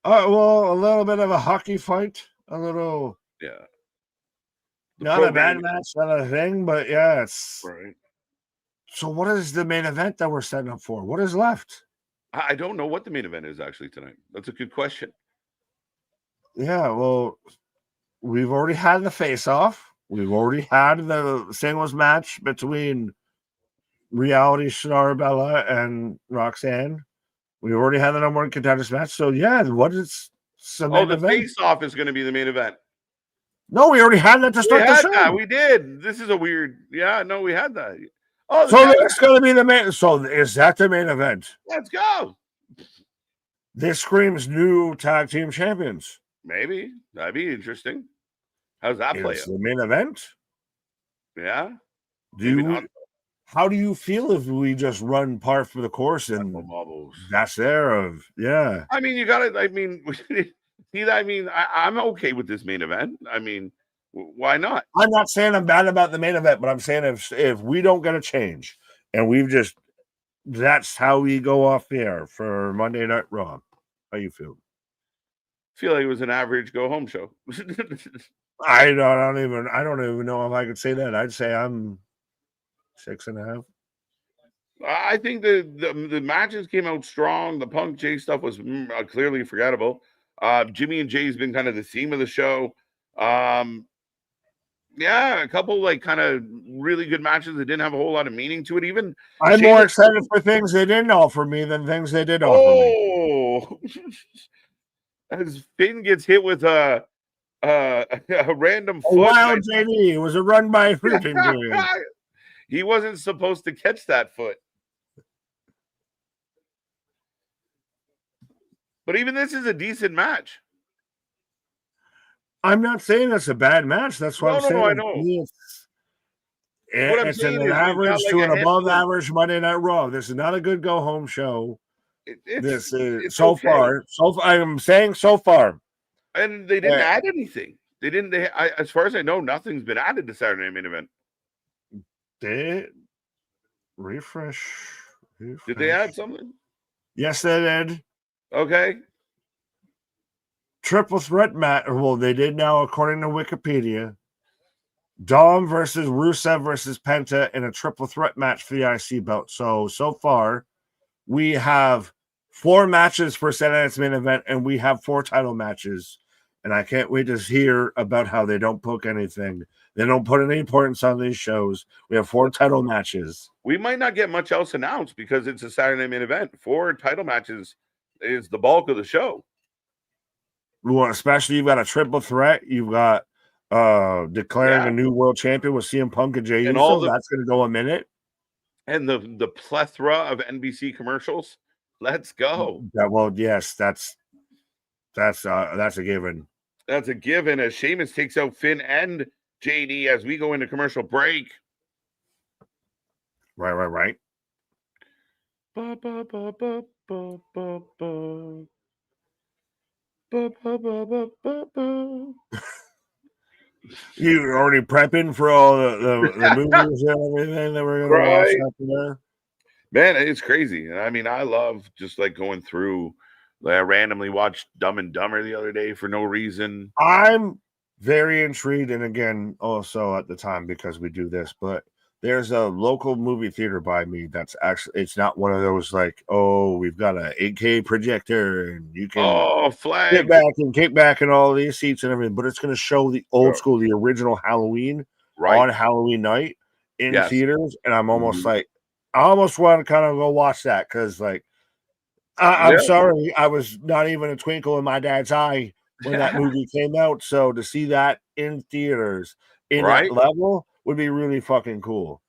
Well, a little bit of a hockey fight. A little. Yeah. Not a bad match, not a thing, but yeah, it's right. So what is the main event that we're setting up for? What is left? I don't know what the main event is actually tonight. That's a good question. Yeah, well, we've already had the face-off. We've already had the singles match between Reality Star Bella and Roxanne. We already had the number one contenders match. So yeah, what is the main event? face-off is going to be the main event. No, we already had that to start the show. That. We did. This is a weird. Yeah, no, we had that. Oh, so it's going to be the main. So is that the main event? Let's go. This screams new tag team champions. Maybe that'd be interesting. How's that play? The main event. Yeah. How do you feel if we just run par for the course and that's there? I mean, you got it. I mean, I'm okay with this main event. I mean, why not? I'm not saying I'm bad about the main event, but I'm saying if we don't get a change and that's how we go off the air for Monday Night Raw. How you feel? Feel like it was an average go home show. I don't even know if I could say that. I'd say I'm 6.5. I think the matches came out strong. The Punk Jay stuff was clearly forgettable. Jimmy and Jay's been kind of the theme of the show. Yeah, a couple like kind of really good matches that didn't have a whole lot of meaning to it. Even I'm more excited for things they didn't offer me than things they did offer me. As Finn gets hit with a random foot. Wild JD. It was a run by flipping dude. He wasn't supposed to catch that foot. But even this is a decent match. I'm not saying it's a bad match. That's what I'm saying. I know. It's an average to an above average Monday Night Raw. This is not a good go home show. This is so far. I'm saying so far. And they didn't add anything. They didn't. As far as I know, nothing's been added to Saturday Night Main Event. Refresh. Did they add something? Yes, they did. Okay. Triple threat match. Well, they did now, according to Wikipedia. Dom versus Rusev versus Penta in a triple threat match for the IC belt. So far, we have 4 matches for Saturday Night's Main Event, and we have 4 title matches. And I can't wait to hear about how they don't book anything. They don't put any importance on these shows. We have 4 title matches. We might not get much else announced because it's a Saturday Night Main Event. 4 title matches is the bulk of the show. Well, especially you've got a triple threat. You've got declaring a new world champion with CM Punk and Jey Uso. That's going to go a minute. And the plethora of NBC commercials. Let's go. Yes, that's a given. That's a given as Sheamus takes out Finn and JD as we go into commercial break. Right. Ba, ba, ba, ba, ba, ba, ba. You already prepping for all the movies and everything that we're gonna watch after there? Man, it's crazy. I mean, I love just like going through. I randomly watched Dumb and Dumber the other day for no reason. I'm very intrigued, and again, also at the time because we do this, but there's a local movie theater by me that's actually, it's not one of those like, oh, we've got a 8K projector and you can get back and kick back and all these seats and everything, but it's going to show the old school, the original Halloween on Halloween night in theaters. And I'm almost like, I almost want to kind of go watch that because, like, I'm sorry, I was not even a twinkle in my dad's eye when that movie came out. So to see that in theaters in that level would be really fucking cool.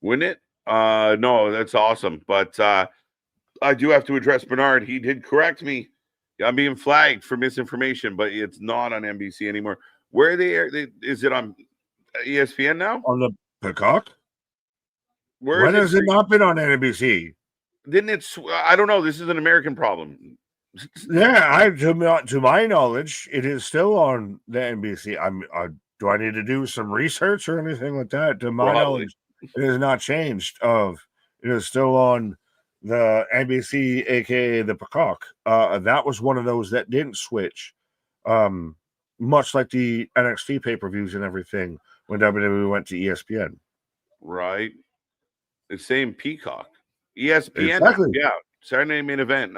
Wouldn't it? No, that's awesome. But I do have to address Bernard. He did correct me. I'm being flagged for misinformation, but it's not on NBC anymore. Where is it on ESPN now? On the Peacock? When has it not been on NBC? Didn't it? I don't know. This is an American problem. Yeah, to my knowledge, it is still on the NBC. Do I need to do some research or anything like that? To my knowledge, it has not changed. It is still on the NBC, aka the Peacock. That was one of those that didn't switch. Much like the NXT pay-per-views and everything when WWE went to ESPN. Right. The same Peacock. ESPN. Exactly. Yeah. Saturday Main Event.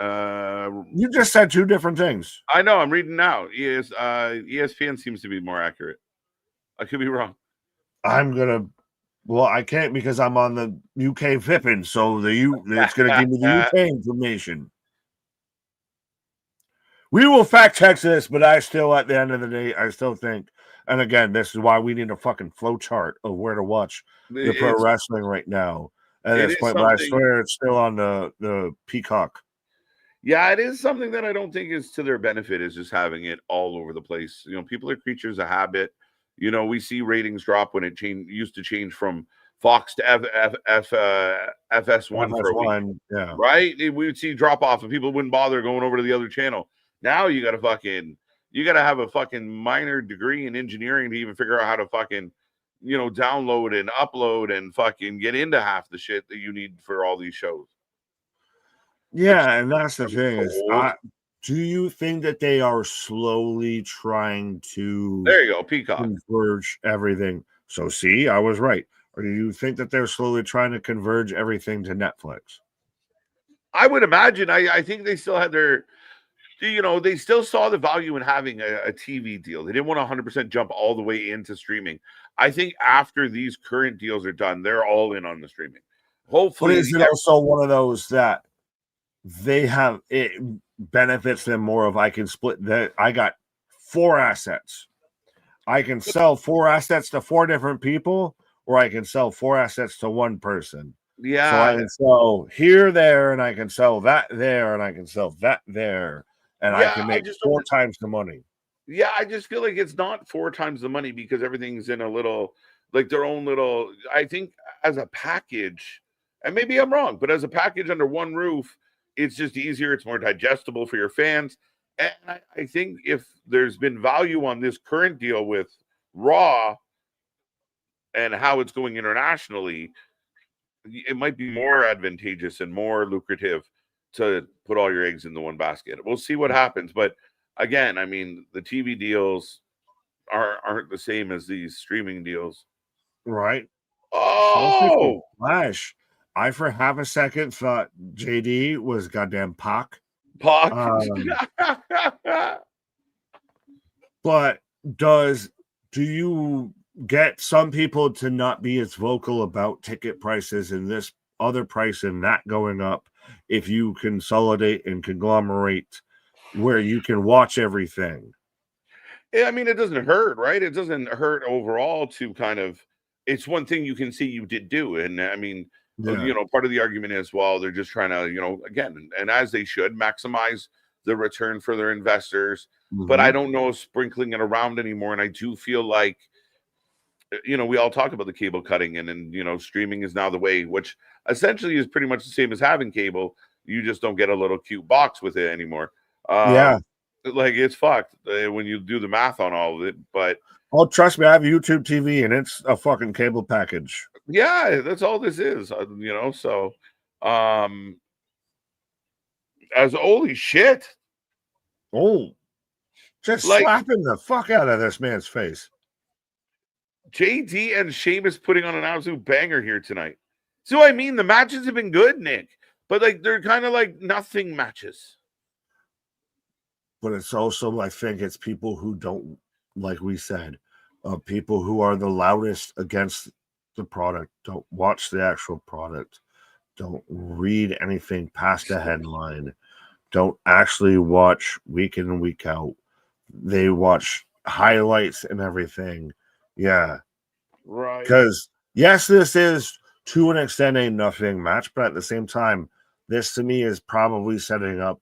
You just said two different things. I know. I'm reading now. ESPN seems to be more accurate. I could be wrong. I can't because I'm on the UK Vippin, so it's going to give me the UK information. We will fact check this, but I still, at the end of the day, I still think, and again, this is why we need a fucking flow chart of where to watch the pro wrestling right now at this point. But I swear it's still on the Peacock. Yeah, it is something that I don't think is to their benefit, is just having it all over the place. You know, people are creatures of habit. You know, we see ratings drop when it used to change from Fox to FS1 for a week. Yeah. Right? We would see drop off and people wouldn't bother going over to the other channel. Now you got to have a fucking minor degree in engineering to even figure out how to fucking, download and upload and fucking get into half the shit that you need for all these shows. Yeah, and that's the thing is, do you think that they are slowly trying to Peacock, converge everything? So see, I was right. Or do you think that they're slowly trying to converge everything to Netflix? I would imagine. I think they still had they still saw the value in having a TV deal. They didn't want to 100% jump all the way into streaming. I think after these current deals are done, they're all in on the streaming. Hopefully, but is it also one of those that they have it benefits them more of I can split that I got 4 assets. I can sell 4 assets to 4 different people, or I can sell 4 assets to one person. Yeah. So I can sell here, there, and I can sell that there, and I can sell that there, and I can make 4 times the money. Yeah, I just feel like it's not 4 times the money because everything's in a little, like their own little, I think as a package, and maybe I'm wrong, but as a package under one roof, it's just easier. It's more digestible for your fans. And I think if there's been value on this current deal with Raw and how it's going internationally, it might be more advantageous and more lucrative to put all your eggs in the one basket. We'll see what happens. But again, I mean, the TV deals aren't the same as these streaming deals. Right. Oh, Flash. I, for half a second, thought JD was goddamn Pac. But do you get some people to not be as vocal about ticket prices and this other price and that going up if you consolidate and conglomerate where you can watch everything. Yeah, I mean, it doesn't hurt, right? It doesn't hurt overall to kind of. It's one thing you can see you did do, and I mean, Yeah. part of the argument is, well, they're just trying to, again, and as they should, maximize the return for their investors. But I don't know sprinkling it around anymore, and I do feel like, we all talk about the cable cutting, and streaming is now the way, which essentially is pretty much the same as having cable. You just don't get a little cute box with it anymore. Yeah. Like, it's fucked when you do the math on all of it. But oh, trust me, I have YouTube TV and it's a fucking cable package. yeah, that's all this is. So as holy shit. Oh, just Like, slapping the fuck out of this man's face. JD and Sheamus putting on an absolute banger here tonight. So I mean, the matches have been good, Nick, but like they're kind of like nothing matches. But it's also, I think it's people who don't, like we said, people who are the loudest against the product, don't watch the actual product, don't read anything past the headline, don't actually watch week in and week out. They watch highlights and everything. Yeah. Right. Because, yes, this is to an extent a nothing match, but at the same time, this to me is probably setting up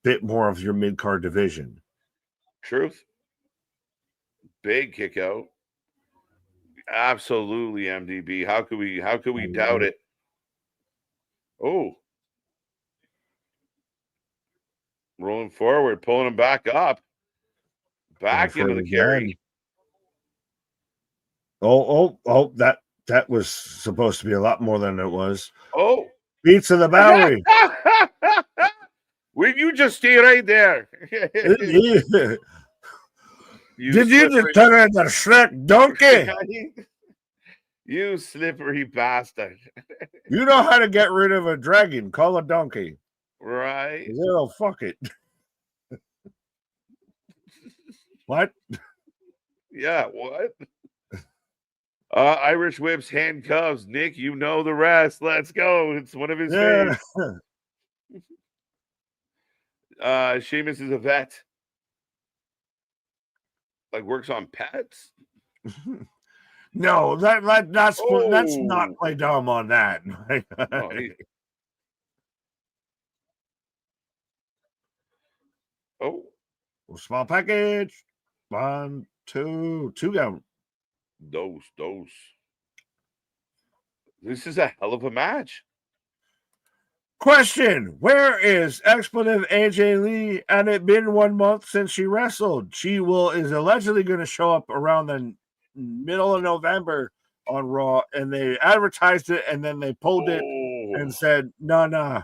bit more of your mid-card division. Truth. Big kick out. Absolutely, MDB. How could we doubt it? Oh. Rolling forward, pulling him back up. Back into the carry. Oh, that was supposed to be a lot more than it was. Oh. Beats of the Bowery. Will you just stay right there? Did you just turn into Shrek donkey? You slippery bastard. You know how to get rid of a dragon. Call a donkey. Right. Well, fuck it. What? Yeah, what? Irish whips, handcuffs. Nick, you know the rest. Let's go. It's one of his faves. Sheamus is a vet. Like, works on pets. No, that's not play dumb on that. No, oh, small package. 1, 2 count. Dose. This is a hell of a match. Question: where is expletive AJ Lee? And it's been 1 month since she wrestled. She is allegedly going to show up around the middle of November on Raw, and they advertised it, and then they pulled it and said, "No."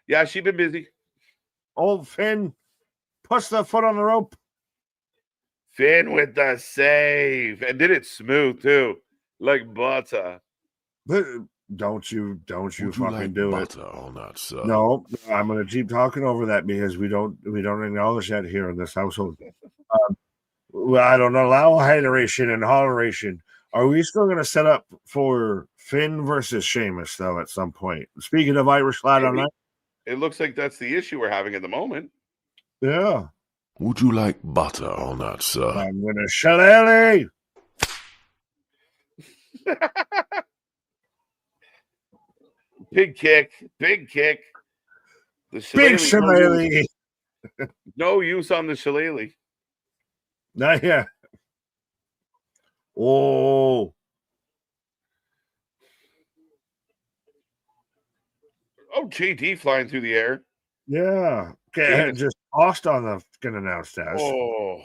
Yeah, she's been busy. Old Finn puts the foot on the rope. Finn with the save, and did it smooth too, like butter. But don't you fucking like do butter it or not, sir? No, I'm gonna keep talking over that because we don't acknowledge that here in this household. Well, I don't allow hateration and holleration. Are we still gonna set up for Finn versus Sheamus though at some point? Speaking of Irish Lad on Night, it looks like that's the issue we're having at the moment. Yeah. Would you like butter or not, sir? I'm gonna shillelagh. Big kick. The Big shillelagh. No use on the shillelagh. Not yet. Oh. Oh, JD flying through the air. Yeah. Okay, just tossed on the fucking announce test. Oh.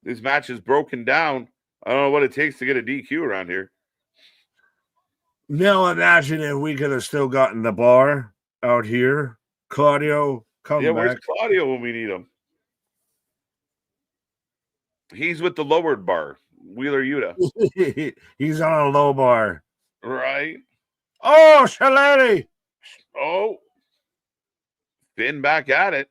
This match is broken down. I don't know what it takes to get a DQ around here. Now imagine if we could have still gotten the bar out here. Claudio, come back. Where's Claudio when we need him? He's with the lowered bar. Wheeler Yuta. He's on a low bar. Right. Oh, shillelagh. Oh. Finn back at it.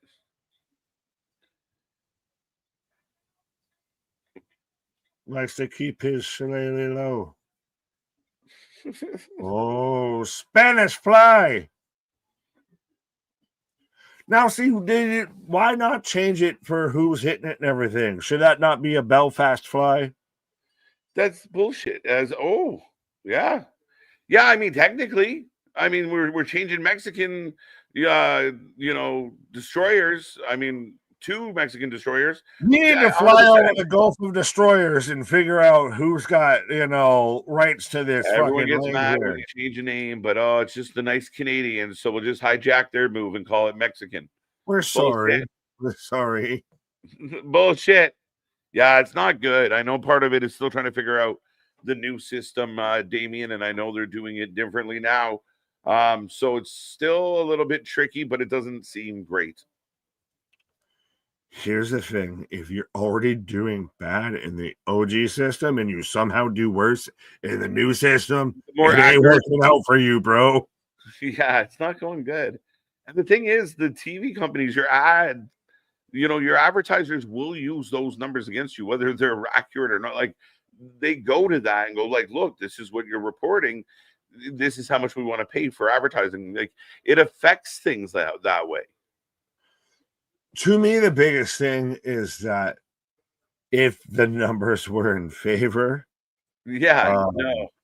Likes to keep his shillelagh low. Oh, Spanish Fly. Now, see, why not change it for who's hitting it and everything? Should that not be a Belfast Fly? That's bullshit. Yeah. Yeah, I mean, technically, I mean, we're changing Mexican, destroyers. I mean, 2 Mexican destroyers. We need to fly over the Gulf of Destroyers and figure out who's got, rights to this. Everyone fucking gets land mad here. when you change a name, but it's just the nice Canadians, so we'll just hijack their move and call it Mexican. We're sorry. Bullshit. We're sorry. Bullshit. Yeah, it's not good. I know part of it is still trying to figure out the new system, Damien, and I know they're doing it differently now. So it's still a little bit tricky, but it doesn't seem great. Here's the thing. If you're already doing bad in the OG system and you somehow do worse in the new system, it ain't working out for you, bro. Yeah, it's not going good. And the thing is, the TV companies, your advertisers will use those numbers against you, whether they're accurate or not. Like, they go to that and go, like, look, this is what you're reporting. This is how much we want to pay for advertising. Like, it affects things that way. To me, the biggest thing is that if the numbers were in favor, no,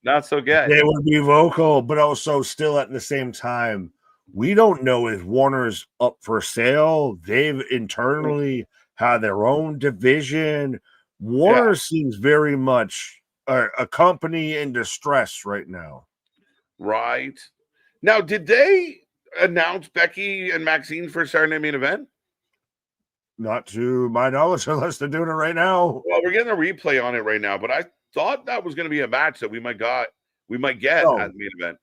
not so good. They would be vocal, but also still at the same time, we don't know if Warner's up for sale. They've internally had their own division. Warner seems very much a company in distress right now. Right. Now, did they announce Becky and Maxine for Saturday Night Main Event? Not to my knowledge, unless they're doing it right now. Well, we're getting a replay on it right now, but I thought that was going to be a match that we might get at the main event.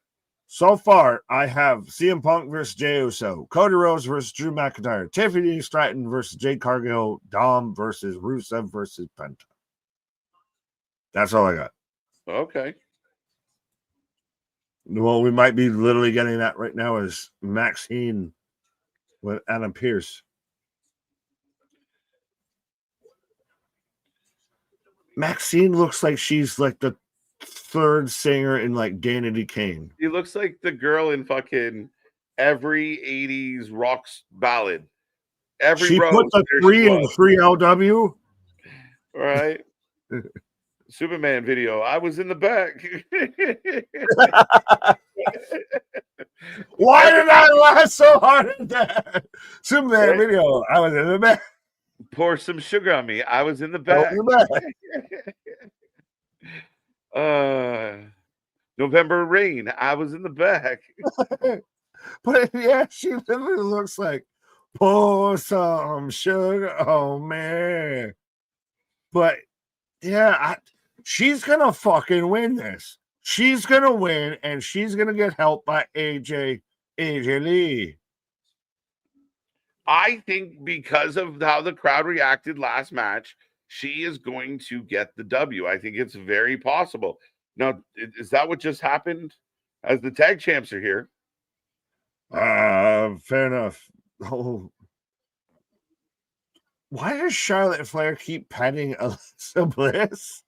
So far, I have CM Punk versus Jey Uso, Cody Rhodes versus Drew McIntyre, Tiffany Stratton versus Jade Cargill, Dom versus Rusev versus Penta. That's all I got. Okay. Well, we might be literally getting that right now as Maxine with Adam Pearce. Maxine looks like she's like the 3rd singer in like Danity Kane. She looks like the girl in fucking every 80s rock ballad. She put the 3 in 3LW. Right. Superman video. I was in the back. Why did I laugh so hard at that? Superman video. I was in the back. Pour some sugar on me. I was in the back. November rain. I was in the back. But yeah, she literally looks like pour some sugar on me. But yeah, she's gonna fucking win this. She's gonna win, and she's gonna get helped by AJ Lee. I think because of how the crowd reacted last match, she is going to get the W. I think it's very possible. Now, is that what just happened? As the tag champs are here. Fair enough. Oh. Why does Charlotte Flair keep petting Alexa Bliss?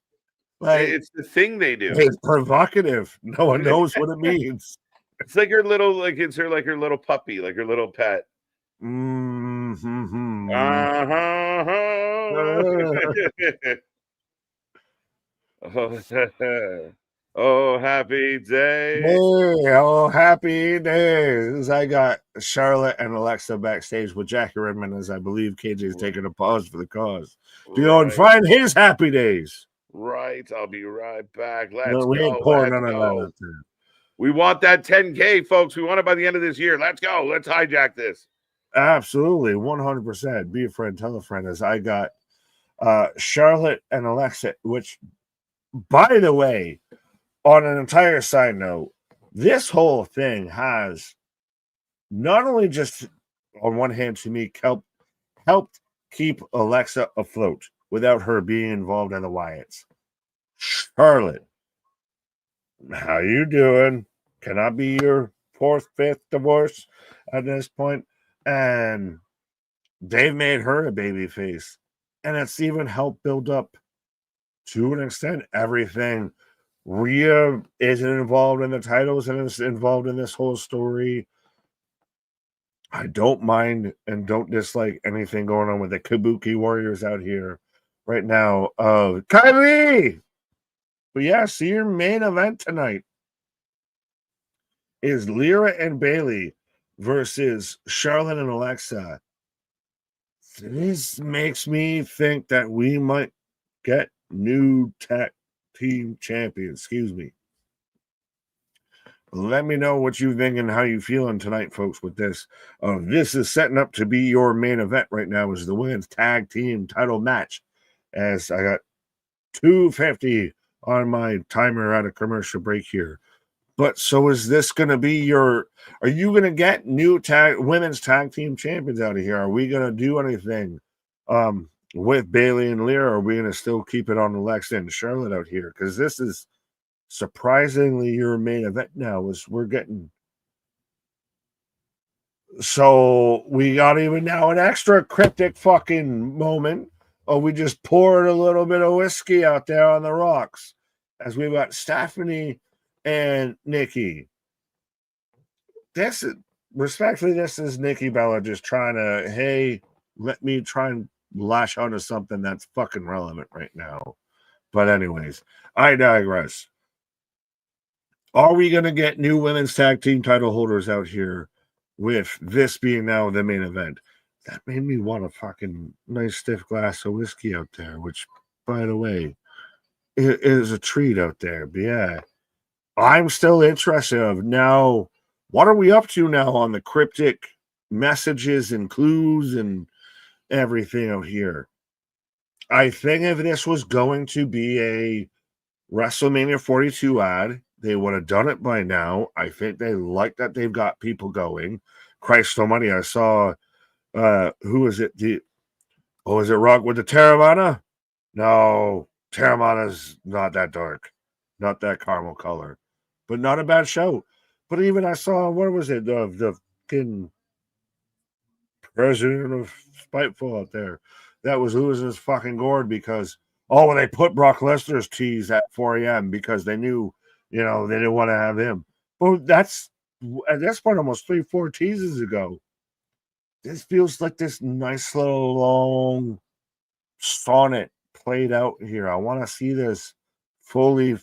Like, it's the thing they do. It's provocative. No one knows what it means. It's like her little, like it's her little puppy, like her little pet. Mm-hmm. Oh, happy day. Oh, happy days. I got Charlotte and Alexa backstage with Jackie Redmond, as I believe KJ's taking a pause for the cause. To go and find his happy days. Right. I'll be right back. We ain't pouring none of that out there. We want that 10K, folks. We want it by the end of this year. Let's go. Let's hijack this. Absolutely. 100%. Be a friend, tell a friend. As I got Charlotte and Alexa, which, by the way, on an entire side note, this whole thing has not only just, on one hand, to me, helped keep Alexa afloat without her being involved in the Wyatts. Charlotte, how you doing? Can I be your 4th, 5th divorce at this point? And they've made her a baby face. And it's even helped build up, to an extent, everything Rhea isn't involved in the titles and is involved in this whole story. I don't mind and don't dislike anything going on with the Kabuki Warriors out here right now. Kylie! But yeah, see your main event tonight is Lyra and Bailey versus Charlotte and Alexa. This makes me think that we might get new tag team champions. Excuse me. Let me know what you think and how you feeling tonight, folks, with this. This is setting up to be your main event right now is the women's tag team title match. As I got 250 on my timer at a commercial break here. But so is this going to be your, are you going to get new women's tag team champions out of here? Are we going to do anything with Bailey and Lyra? Or are we going to still keep it on Alexa and Charlotte out here? Because this is surprisingly your main event now is we're getting. So we got even now an extra cryptic fucking moment. Oh, we just poured a little bit of whiskey out there on the rocks as we got Stephanie and Nikki. This is respectfully, this is Nikki Bella just trying to, hey, let me try and lash onto something that's fucking relevant right now. But anyways, I digress. Are we going to get new women's tag team title holders out here with this being now the main event? That made me want a fucking nice stiff glass of whiskey out there, which, by the way, is a treat out there. But yeah, I'm still interested of now, what are we up to now on the cryptic messages and clues and everything out here? I think if this was going to be a WrestleMania 42 ad, they would have done it by now. I think they like that they've got people going. Christ almighty, I saw who is it? Is it Rock with the Terramana? No, Terramana's not that dark, not that caramel color, but not a bad show. But even I saw, what was it? The fucking president of Spiteful out there that was losing his fucking gourd because, well, they put Brock Lesnar's tease at 4 a.m. because they knew, they didn't want to have him. But that's at this point almost 3-4 teases ago. This feels like this nice little long sonnet played out here. I want to see this fully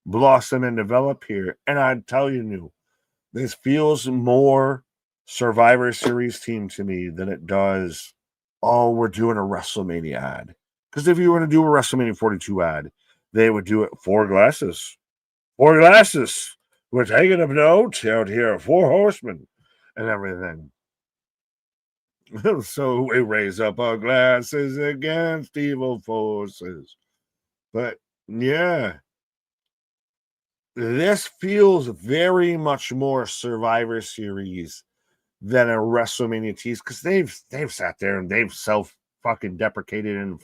blossom and develop here. And I tell you, this feels more Survivor Series team to me than it does, we're doing a WrestleMania ad. Because if you were to do a WrestleMania 42 ad, they would do it 4 glasses. 4 glasses. We're taking a note out here, 4 horsemen and everything. So we raise up our glasses against evil forces. But yeah, this feels very much more Survivor Series than a WrestleMania tease because they've sat there and they've fucking deprecated and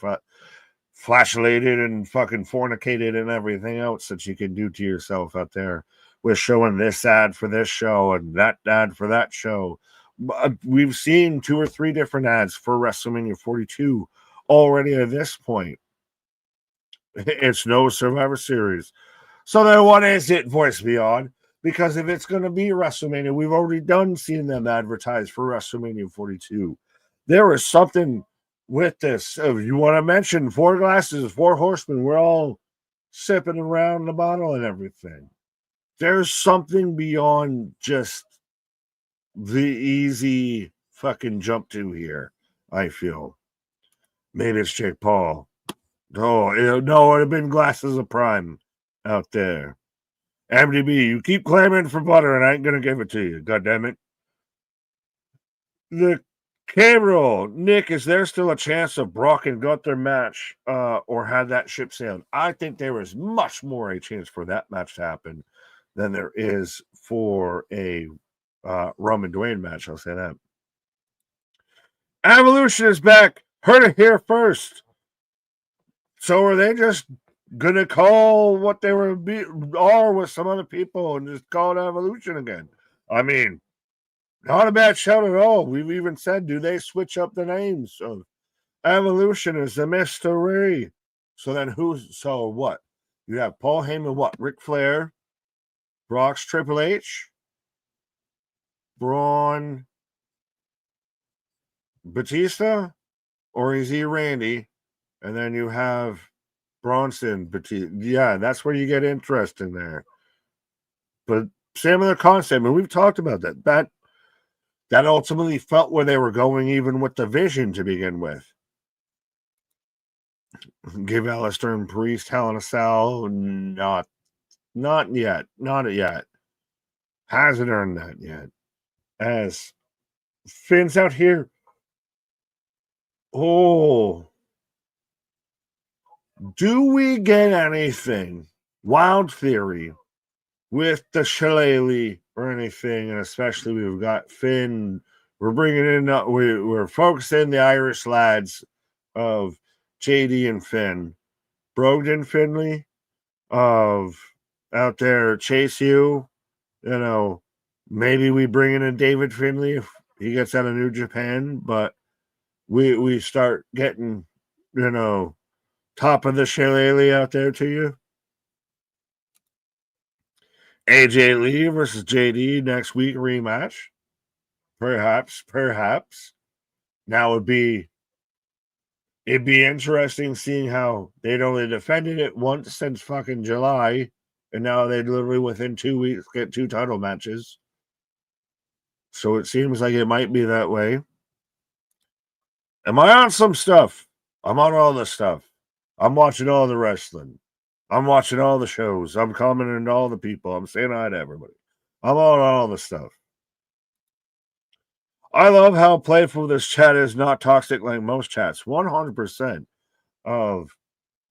flashlated and fucking fornicated and everything else that you can do to yourself out there with showing this ad for this show and that ad for that show. We've seen 2 or 3 different ads for WrestleMania 42 already at this point. It's no Survivor Series. So then what is it, Voice Beyond? Because if it's going to be WrestleMania, we've already seen them advertise for WrestleMania 42. There is something with this. If you want to mention 4 glasses, 4 horsemen, we're all sipping around the bottle and everything. There's something beyond just the easy fucking jump to here, I feel. Maybe it's Jake Paul. No, it would have been Glasses of Prime out there. MDB, you keep clamoring for butter and I ain't going to give it to you. God damn it. The camera, Nick, is there still a chance of Brock and Gunther match or had that ship sailed? I think there is much more a chance for that match to happen than there is for a Roman Dwayne match. I'll say that. Evolution is back. Heard it here first. So are they just gonna call what they were are with some other people and just call it Evolution again? I mean, not a bad shout at all. We've even said, do they switch up the names of Evolution as the mystery? So then so what? You have Paul Heyman, what? Ric Flair, Brock's Triple H, Braun, Batista, or is he Randy? And then you have Bronson, Batista. Yeah, that's where you get interesting there. But similar concept, and we've talked about that. That ultimately felt where they were going, even with the vision to begin with. Give Aleister and Priest Hell in a Cell, not yet, not yet. Hasn't earned that yet. As Finn's out here, oh, do we get anything? Wild theory with the shillelagh or anything, and especially we've got Finn. We're bringing in, we're focusing the Irish lads of JD and Finn, Brogdon Finley of out there, Chase U. You know, maybe we bring in a David Finley if he gets out of New Japan, but we start getting, top of the shillelagh out there to you. AJ Lee versus JD next week rematch. Perhaps. Now it'd be interesting seeing how they'd only defended it once since fucking July, and now they'd literally within 2 weeks get 2 title matches. So it seems like it might be that way. Am I on some stuff? I'm on all the stuff. I'm watching all the wrestling. I'm watching all the shows. I'm commenting to all the people. I'm saying hi to everybody. I'm on all the stuff. I love how playful this chat is, not toxic like most chats. 100% of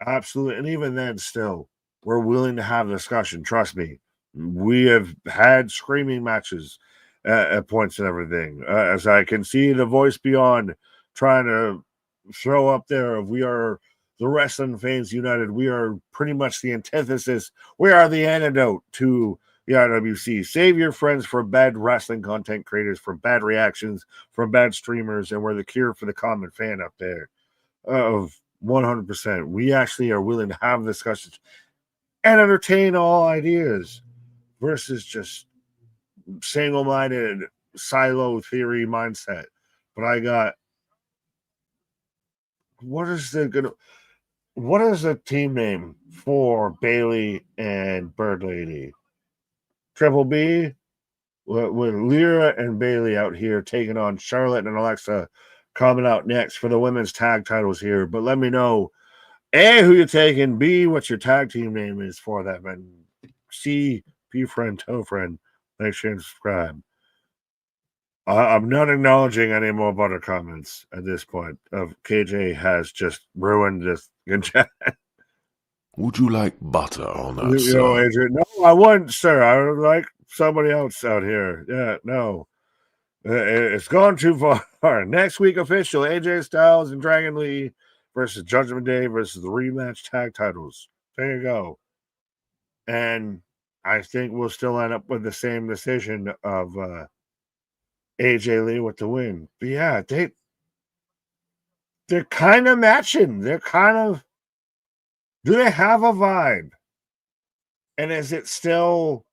absolute, and even then, still, we're willing to have a discussion. Trust me, we have had screaming matches at points and everything. As I can see the voice beyond trying to throw up there of we are the Wrestling Fans United. We are pretty much the antithesis. We are the antidote to the IWC. Save your friends from bad wrestling content creators, from bad reactions, from bad streamers, and we're the cure for the common fan up there. Of 100%. We actually are willing to have discussions and entertain all ideas versus just single-minded silo theory mindset. But I got what is the team name for Bailey and Bird Lady? Triple B with Lyra and Bailey out here taking on Charlotte and Alexa coming out next for the women's tag titles here. But let me know, A, who you're taking, B, what your tag team name is for them, and C, be friend, toe friend, like, share, and subscribe. I'm not acknowledging any more butter comments at this point. Of KJ has just ruined this chat. Would you like butter on that, sir? know, Adrian, no, I wouldn't, sir. I would like somebody else out here. Yeah, no. It's gone too far. Next week, official AJ Styles and Dragon Lee versus Judgment Day versus the rematch tag titles. There you go. And I think we'll still end up with the same decision of AJ Lee with the win. But yeah, they're kind of matching. They're kind of. Do they have a vibe? And is it still?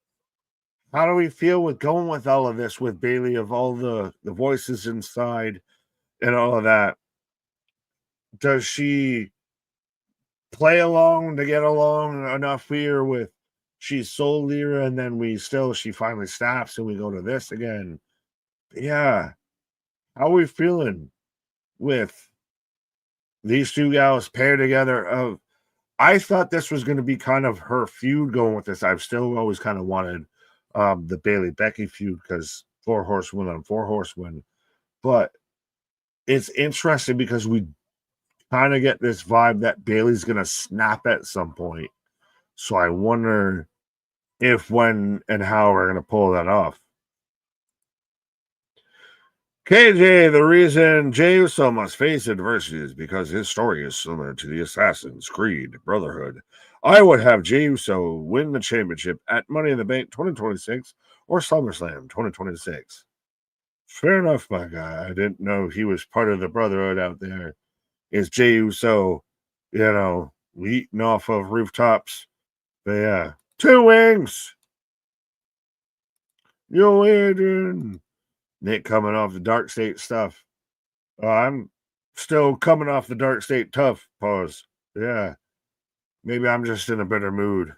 How do we feel with going with all of this with Bailey, of all the voices inside and all of that? Does she play along to get along enough here with she's so Lyra, and then she finally stops and we go to this again? Yeah. How are we feeling with these two gals paired together? I thought this was going to be kind of her feud going with this. I've still always kind of wanted the Bailey Becky feud because 4 horsewomen on 4 horsewomen. But it's interesting because we kind of get this vibe that Bailey's going to snap at some point. So I wonder if, when, and how we're going to pull that off. KJ, the reason Jey Uso must face adversity is because his story is similar to the Assassin's Creed Brotherhood. I would have Jey Uso win the championship at Money in the Bank 2026 or SummerSlam 2026. Fair enough, my guy. I didn't know he was part of the Brotherhood out there. Is Jey Uso, eating off of rooftops But yeah, 2 wings. You Adrian. Nick coming off the dark state stuff. I'm still coming off the dark state tough. Pause. Yeah. Maybe I'm just in a better mood.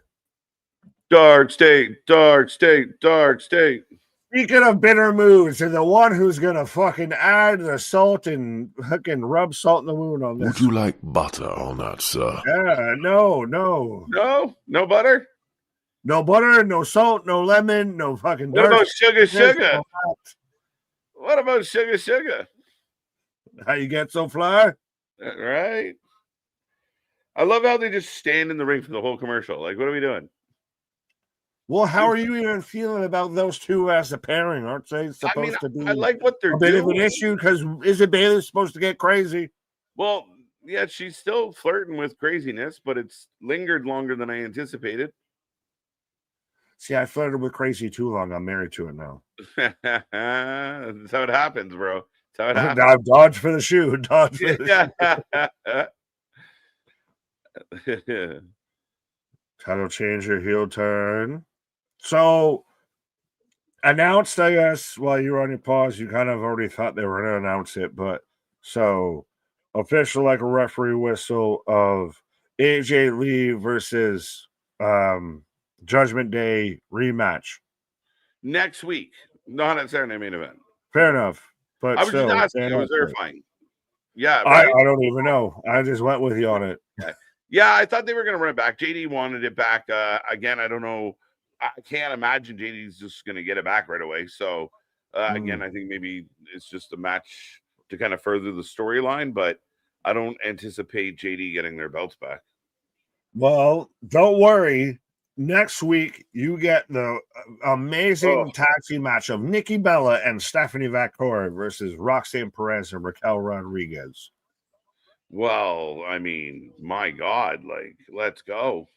Dark state, dark state, dark state. Speaking of bitter moods, and the one who's gonna fucking add the salt and fucking rub salt in the wound on this. Would you like butter on that, sir? Yeah, no. No butter? No butter, no salt, no lemon, no fucking What dark. about sugar? No What about sugar? how you get so fly? Right. I love how they just stand in the ring for the whole commercial. Like, what are we doing? Well, how are you even feeling about those two as a pairing? Aren't they supposed to be I like what they're a bit doing. of an issue? Because isn't Bailey supposed to get crazy? Well, yeah, she's still flirting with craziness, but it's lingered longer than I anticipated. See, I flirted with crazy too long. I'm married to it now. That's how it happens, bro. That's how it happens. I've dodged for the shoe. Dodge for the shoe. Title change or heel turn. So announced, I guess, while you were on your pause, you kind of already thought they were going to announce it, but so official like a referee whistle of AJ Lee versus Judgment Day rematch next week, not at Saturday main event. Fair enough, but I was just asking. I was verifying. Yeah, right? I don't even know. I just went with you on it. Yeah, I thought they were going to run it back. JD wanted it back. Again, I don't know. I can't imagine JD's just going to get it back right away. So, again, I think maybe it's just a match to kind of further the storyline, but I don't anticipate JD getting their belts back. Well, don't worry. Next week, you get the amazing tag team match of Nikki Bella and Stephanie Vaccor versus Roxanne Perez and Raquel Rodriguez. Well, I mean, my God, like, let's go.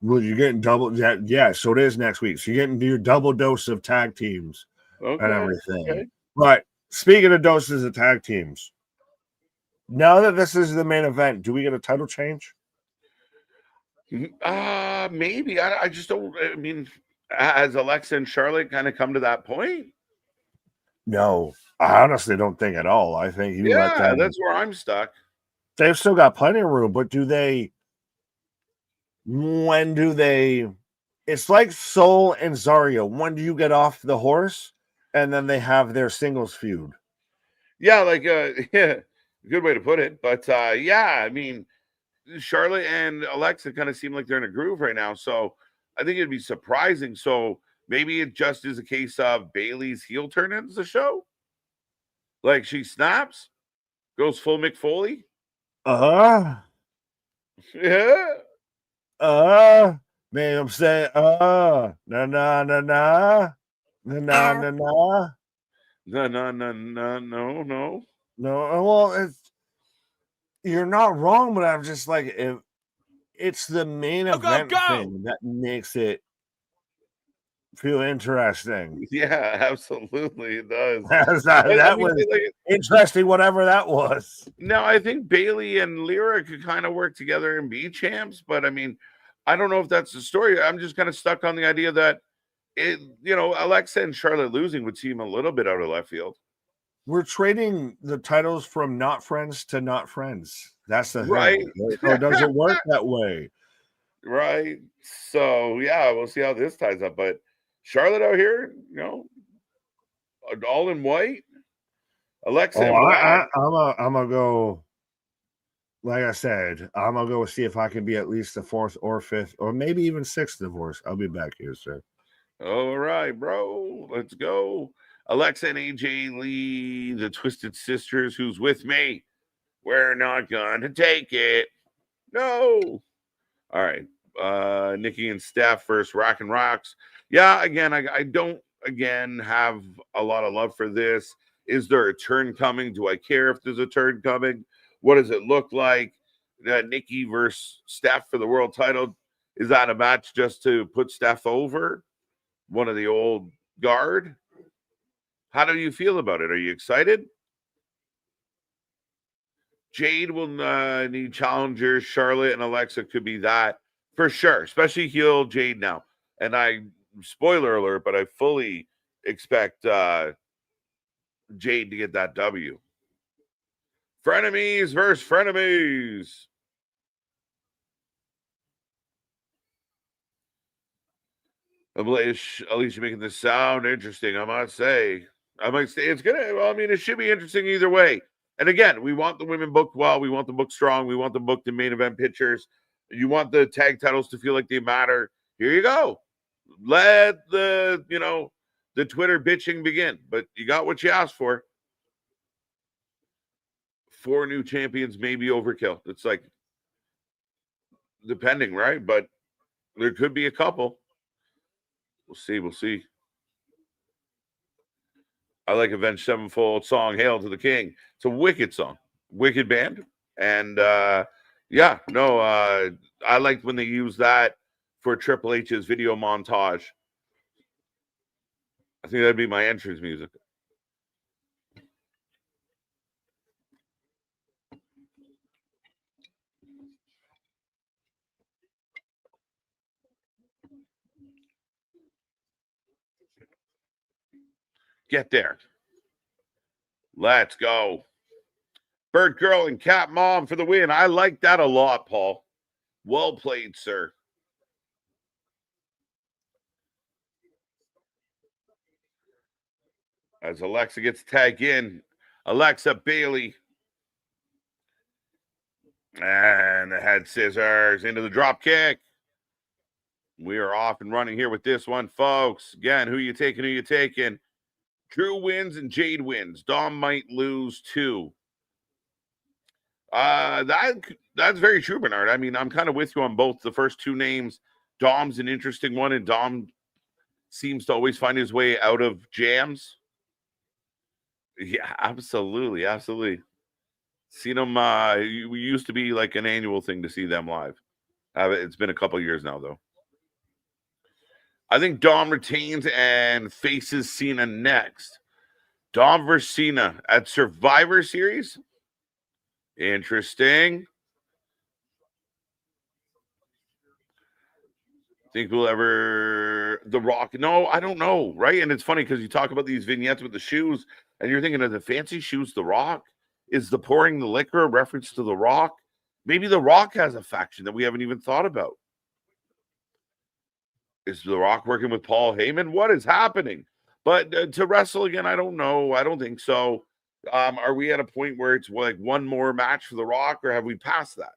Well, you're getting double. Yeah, so it is next week. So you're getting your double dose of tag teams and everything. Okay. But speaking of doses of tag teams, now that this is the main event, do we get a title change? Maybe. I just don't. I mean, has Alexa and Charlotte kind of come to that point? No, I honestly don't think at all. I think you let them. That's where I'm stuck. They've still got plenty of room, but do they? When do they? It's like Soul and Zarya. When do you get off the horse, and then they have their singles feud? Yeah, like yeah, good way to put it. But yeah, I mean, Charlotte and Alexa kind of seem like they're in a groove right now, so I think it'd be surprising. So maybe it just is a case of Bailey's heel turn ends the show, like she snaps, goes full Mick Foley. Yeah. Man, I'm saying, no. Well, you're not wrong, but I'm just like, if it's the main event thing that makes it feel interesting. Yeah, absolutely, it does. that was interesting, whatever that was. Now, I think Bailey and Lyra could kind of work together and be champs, but I mean, I don't know if that's the story. I'm just kind of stuck on the idea that Alexa and Charlotte losing would seem a little bit out of left field. We're trading the titles from not friends to not friends. That's the thing. So it doesn't work that way. Right. So yeah, we'll see how this ties up. But Charlotte out here, all in white. Alexa in black. I'm gonna go. Like I said, I'm gonna go see if I can be at least the 4th or 5th or maybe even 6th divorce. I'll be back here, sir. All right, bro. Let's go. Alexa and AJ Lee, the Twisted Sisters, who's with me. We're not gonna take it. No. All right. Nikki and Steph versus Rock and Rocks. Yeah, again, I don't have a lot of love for this. Is there a turn coming? Do I care if there's a turn coming? What does it look like? Nikki versus Steph for the world title. Is that a match just to put Steph over? One of the old guard? How do you feel about it? Are you excited? Jade will need challengers. Charlotte and Alexa could be that. for sure, especially heel Jade now. And I, spoiler alert, but I fully expect Jade to get that W. Frenemies versus frenemies. Alicia making this sound interesting, I might say. It's gonna, well, I mean, it should be interesting either way. And again, we want the women booked well, we want them booked strong, we want them booked in main event pictures. You want the tag titles to feel like they matter. Here you go. Let the, the Twitter bitching begin. But you got what you asked for. 4 new champions may be overkill. It's like, depending, right? But there could be a couple. We'll see. I like Avenged Sevenfold song, Hail to the King. It's a wicked song. Wicked band. And I liked when they used that for Triple H's video montage. I think that'd be my entrance music. Get there. Let's go. Bird Girl and Cat Mom for the win. I like that a lot, Paul. Well played, sir. As Alexa gets tagged in. Alexa Bailey. And the head scissors into the drop kick. We are off and running here with this one, folks. Again, who you taking? Drew wins and Jade wins. Dom might lose too. That's very true, Bernard. I mean, I'm kind of with you on both. The first 2 names, Dom's an interesting one, and Dom seems to always find his way out of jams. Yeah, absolutely. Seen them. We used to be like an annual thing to see them live. It's been a couple years now, though. I think Dom retains and faces Cena next. Dom versus Cena at Survivor Series. Interesting. Think we'll ever The Rock? No, I don't know, right? And it's funny because you talk about these vignettes with the shoes, and you're thinking of the fancy shoes, The Rock. Is the pouring the liquor a reference to The Rock? Maybe The Rock has a faction that we haven't even thought about. Is The Rock working with Paul Heyman? What is happening? But to wrestle again, I don't know. I don't think so. Are we at a point where it's like one more match for The Rock, or have we passed that?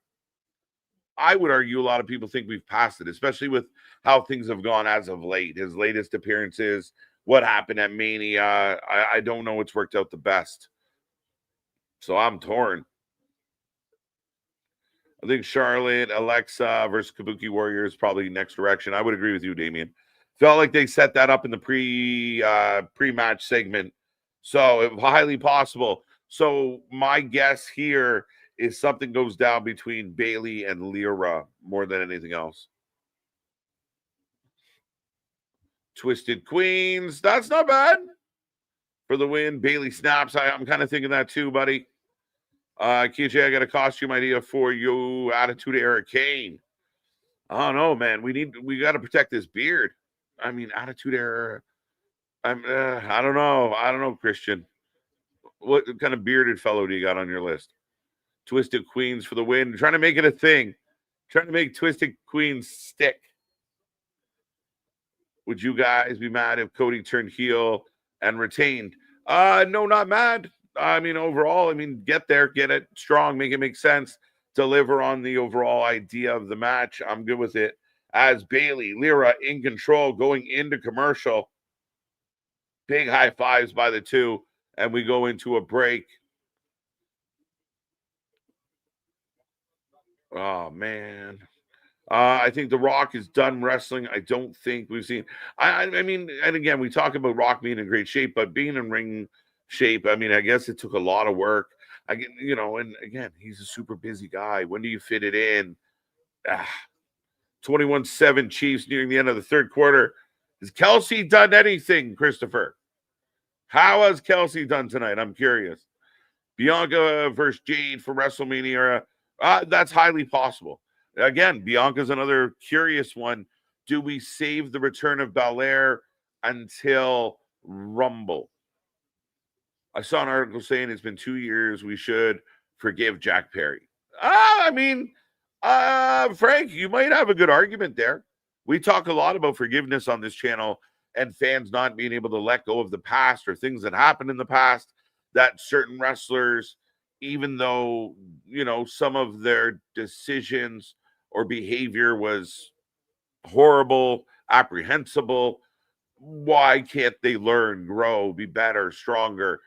I would argue a lot of people think we've passed it, especially with how things have gone as of late. His latest appearances, what happened at Mania. I don't know what's worked out the best. So I'm torn. I think Charlotte, Alexa versus Kabuki Warriors probably next direction. I would agree with you, Damien. Felt like they set that up in the pre-match segment. So it was highly possible. So my guess here is something goes down between Bailey and Lyra more than anything else. Twisted Queens. That's not bad for the win. Bailey snaps. I'm kind of thinking that too, buddy. KJ, I got a costume idea for you. Attitude Era Kane. I don't know, man. We got to protect this beard. I mean, Attitude Era. I don't know, Christian. What kind of bearded fellow do you got on your list? Twisted Queens for the win. Trying to make it a thing. Trying to make Twisted Queens stick. Would you guys be mad if Cody turned heel and retained? No, not mad. I mean, overall, get there, get it strong, make it make sense, deliver on the overall idea of the match. I'm good with it. As Bailey, Lyra in control, going into commercial. Big high fives by the two, and we go into a break. Oh, man. I think The Rock is done wrestling. I don't think we've seen. I mean, and again, we talk about Rock being in great shape, but being in ring shape, I guess it took a lot of work. And again, he's a super busy guy. When do you fit it in? 21-7 Chiefs nearing the end of the third quarter. Has Kelsey done anything, Christopher? How has Kelsey done tonight? I'm curious. Bianca versus Jade for WrestleMania. That's highly possible. Again, Bianca's another curious one. Do we save the return of Belair until Rumble? I saw an article saying it's been 2 years. We should forgive Jack Perry. I mean, Frank, you might have a good argument there. We talk a lot about forgiveness on this channel and fans not being able to let go of the past or things that happened in the past, that certain wrestlers, even though, you know, some of their decisions or behavior was horrible, apprehensible, why can't they learn, grow, be better, stronger?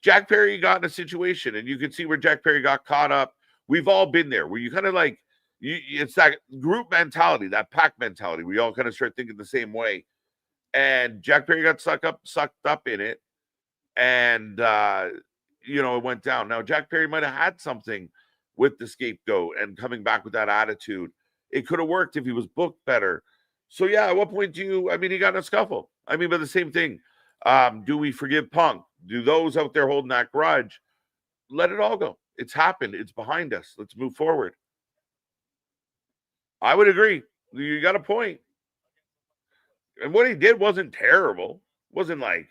Jack Perry got in a situation, and you can see where Jack Perry got caught up. We've all been there, where you kind of like, it's that group mentality, that pack mentality. We all kind of start thinking the same way. And Jack Perry got sucked up in it, and you know, it went down. Now, Jack Perry might have had something with the scapegoat and coming back with that attitude. It could have worked if he was booked better. So yeah, at what point do you? I mean, he got in a scuffle. I mean, but the same thing. Do we forgive Punk? Do those out there holding that grudge let it all go? It's happened. It's behind us. Let's move forward. I would agree. You got a point. And what he did wasn't terrible. Wasn't like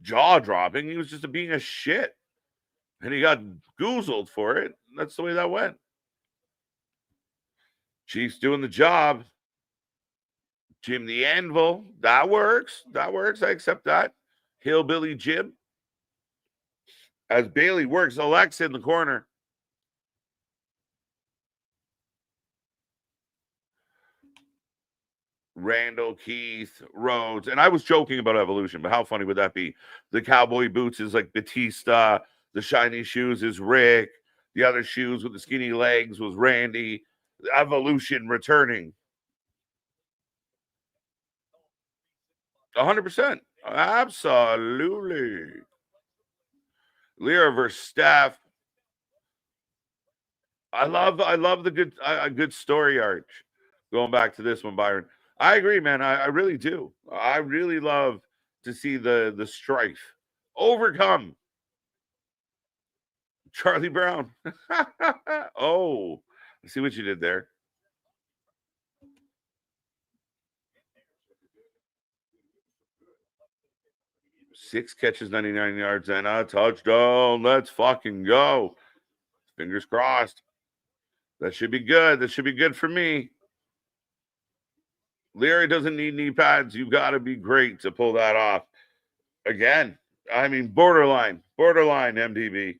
jaw-dropping. He was just being a shit. And he got goozled for it. That's the way that went. Chief's doing the job. Jim the Anvil. That works. That works. I accept that. Hillbilly Jim. As Bailey works Alexa in the corner. Randall, Keith, Rhodes. And I was joking about Evolution, but how funny would that be? The cowboy boots is like Batista. The shiny shoes is Rick. The other shoes with the skinny legs was Randy. Evolution returning. 100%. Absolutely. Lyra versus Steph. I love the good story arc. Going back to this one, Byron. I agree, man. I really do. I really love to see the strife overcome. Charlie Brown. Oh, I see what you did there. Six catches, 99 yards, and a touchdown. Let's fucking go. Fingers crossed. That should be good. That should be good for me. Leary doesn't need knee pads. You got to be great to pull that off. Again, I mean, borderline MDB.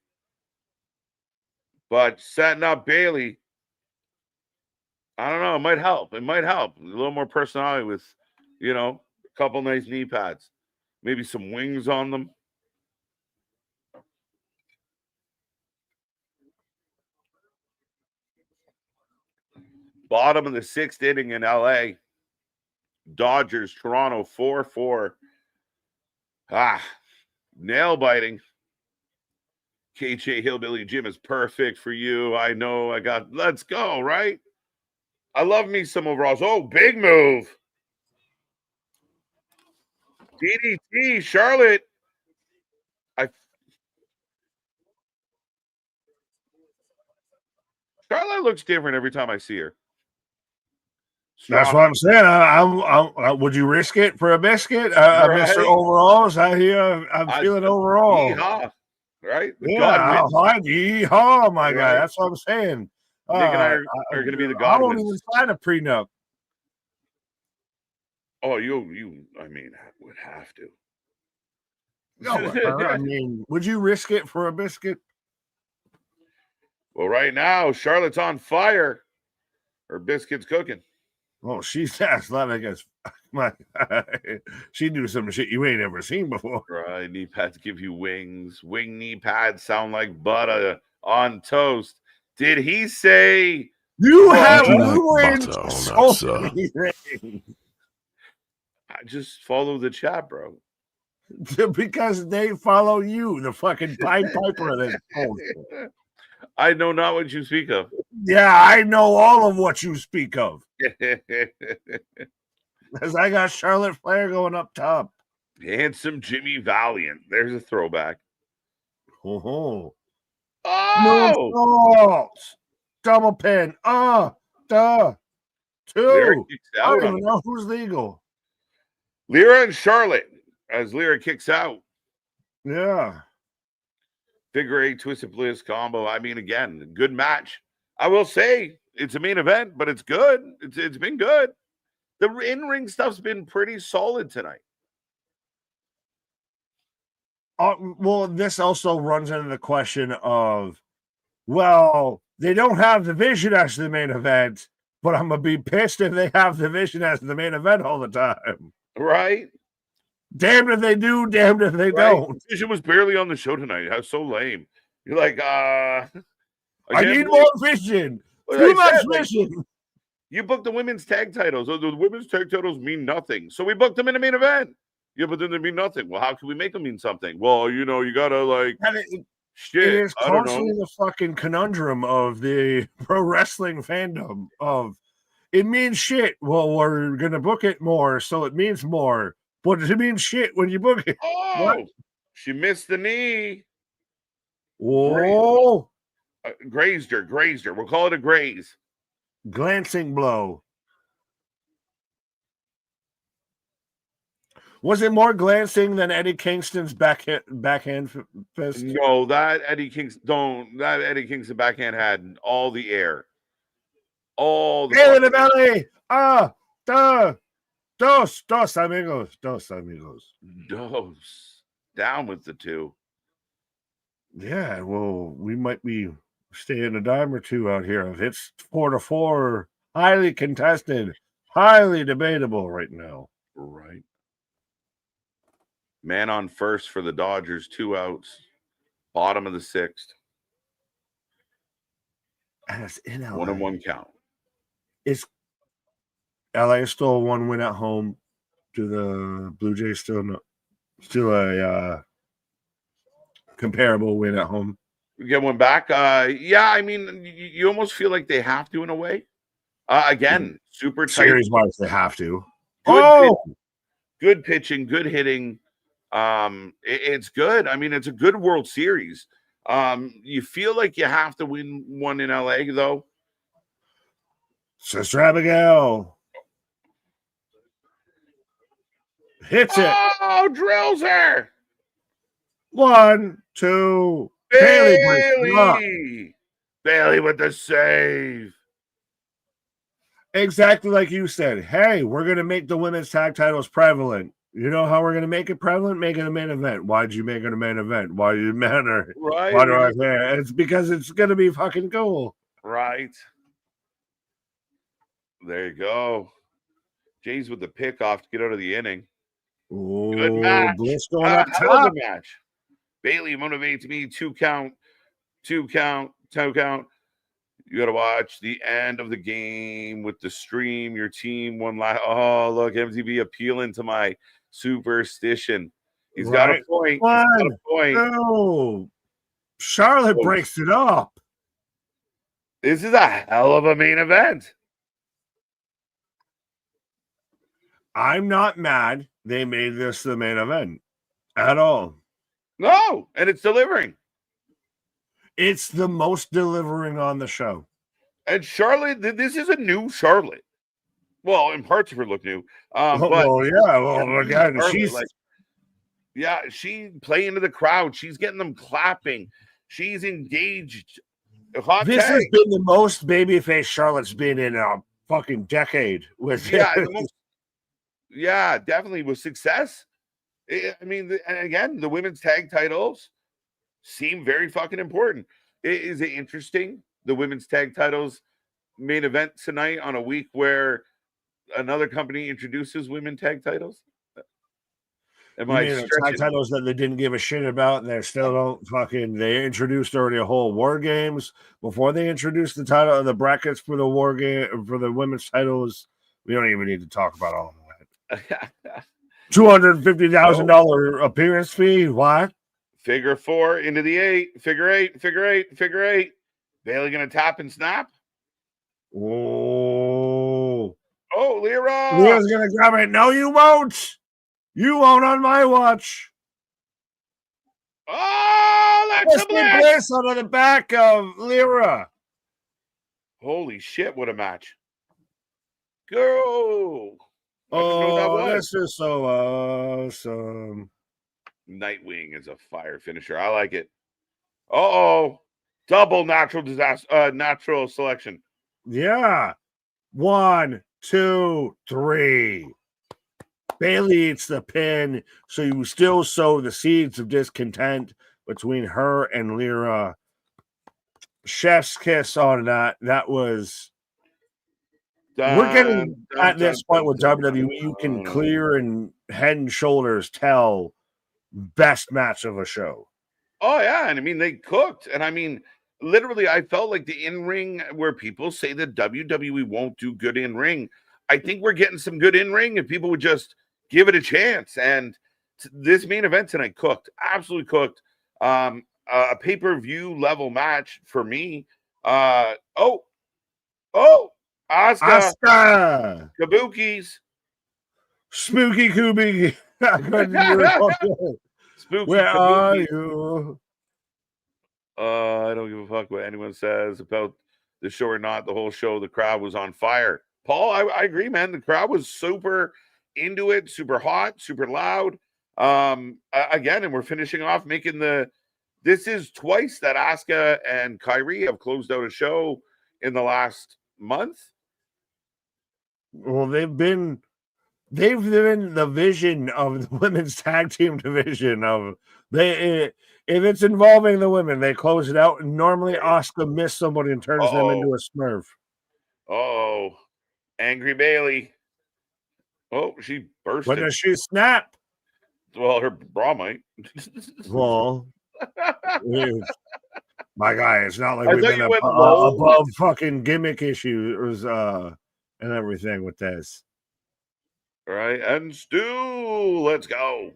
But setting up Bailey, I don't know. It might help. It might help. A little more personality with, you know, a couple nice knee pads. Maybe some wings on them. Bottom of the sixth inning in LA. Dodgers, Toronto, 4-4. Nail biting. KJ Hillbilly Jim is perfect for you. I know. Let's go, right? I love me some overalls. Oh, big move. DDT, Charlotte. Charlotte looks different every time I see her. Strong. That's what I'm saying. I would you risk it for a biscuit? Right. Mr. Overalls, I'm feeling overall. Yeehaw, right? Yeah, yeehaw, my guy. That's what I'm saying. Nick and I are going to be the Godwins. I won't even sign a prenup. Oh, you. I mean, would have to. No, I mean, would you risk it for a biscuit? Well, right now, Charlotte's on fire. Her biscuit's cooking. Oh, she's athletic as she do some shit you ain't ever seen before. Right, knee pads give you wings. Wing knee pads sound like butter on toast. Did he say you have ruined butter on that, sir? I just follow the chat, bro. Because they follow you, the fucking Pied Piper of this bullshit. I know not what you speak of. Yeah, I know all of what you speak of. Because I got Charlotte Flair going up top. Handsome Jimmy Valiant. There's a throwback. Oh! No fault. Double pin. Lyra Lyra 2. kicks I out don't on even know who's legal. Lyra and Charlotte as Lyra kicks out. Yeah. Figure 8 twisted bliss combo. I mean, again, good match. I will say it's a main event, but it's good. It's been good. The in-ring stuff's been pretty solid tonight. Well, this also runs into the question of, well, they don't have the Vision as the main event, but I'm gonna be pissed if they have the Vision as the main event all the time. Right? Damned if they do, damned if they Right? don't. Vision was barely on the show tonight. How so lame. You're like, I again, need more Vision. like Too I much said, like, Vision. you booked the women's tag titles. The women's tag titles mean nothing. So we booked them in the main event. Yeah, but then they mean nothing. Well, how can we make them mean something? Well, you gotta like shit. It is I don't know. constantly the fucking conundrum of the pro wrestling fandom of it means shit. Well, we're gonna book it more, so it means more. But it means shit when you book it. Oh, What? she missed the knee. Whoa! Grazed her. We'll call it a graze. Glancing blow. Was it more glancing than Eddie Kingston's backhand fist? No, that Eddie Kingston backhand had all the air. All the Hail in the belly! Dos amigos. Dose. Down with the two. Yeah, well, we might be staying a dime or two out here. It's 4-4, highly contested, highly debatable right now. Right. Man on first for the Dodgers, 2 outs. Bottom of the 6th. And it's in LA. 1-1 count. It's LA still 1 win at home. Do the Blue Jays still a comparable win at home? Get one back. Yeah, I mean, you almost feel like they have to in a way. Again, super tight. Series wise, they have to. Good pitching, good hitting. It's good. I mean, it's a good World Series. You feel like you have to win one in LA, though. Sister Abigail hits it. Oh, drills her. 1, 2. Bailey with the save. Exactly like you said. Hey, we're going to make the women's tag titles prevalent. You know how we're going to make it prevalent? Make it a main event. Why'd you make it a main event? Why did it matter? Right. Why do I care? It's because it's going to be fucking cool. Right. There you go. Jays with the pickoff to get out of the inning. Ooh, Good match. Bliss going up How was top. the match? Bailey motivates me. 2 count. You got to watch the end of the game with the stream. Your team won last. Oh, look, MTV appealing to my superstition. He's got a point. 1, 2. Charlotte breaks it up. This is a hell of a main event. I'm not mad they made this the main event at all. No, and it's delivering. It's the most delivering on the show. And Charlotte, this is a new Charlotte. Well, in parts of her look new. Again, she's like, she play into the crowd. She's getting them clapping. She's engaged. This has been the most babyface Charlotte's been in a fucking decade. Definitely with success. I mean, and again, the women's tag titles seem very fucking important. Is it interesting? The women's tag titles main event tonight on a week where another company introduces women tag titles. Tag titles that they didn't give a shit about, and they still don't fucking. They introduced already a whole War Games before they introduced the title of the brackets for the War Game for the women's titles. We don't even need to talk about all of that. $250,000 appearance fee. What? Figure 4 into the 8. Figure 8. Bailey gonna tap and snap. Oh, Lyra. Lyra's gonna grab it. No, you won't. You won't on my watch. Oh, that's a bliss on the back of Lyra. Holy shit! What a match! go. I didn't know that was. This is so awesome. Nightwing is a fire finisher. I like it. Uh-oh. Double natural disaster, natural selection. Yeah. 1, 2, 3. Bailey eats the pin, so you still sow the seeds of discontent between her and Lyra. Chef's kiss on that. That was. We're getting at this point with WWE. You can clear and head and shoulders tell best match of a show. Oh yeah, and I mean they cooked, and I mean literally, I felt like the in-ring where people say that WWE won't do good in-ring. I think we're getting some good in-ring if people would just give it a chance. And this main event tonight cooked, absolutely cooked. A pay-per-view level match for me. Asuka Kabukis. Spooky Kubi. Spooky Where Kabuki. are you? I don't give a fuck what anyone says about the show or not. The whole show, the crowd was on fire. Paul, I agree, man. The crowd was super into it, super hot, super loud. Again, and we're finishing off making this is twice that Asuka and Kyrie have closed out a show in the last month. Well, they've been the vision of the women's tag team division of if it's involving the women, they close it out. And normally Asuka missed somebody and turns them into a Smurf. Oh, angry Bailey. Oh, she burst. When does she snap? Well, her bra might. Well, my guy, it's not like we've been above fucking gimmick issues and everything with this. All right, and Stu, let's go.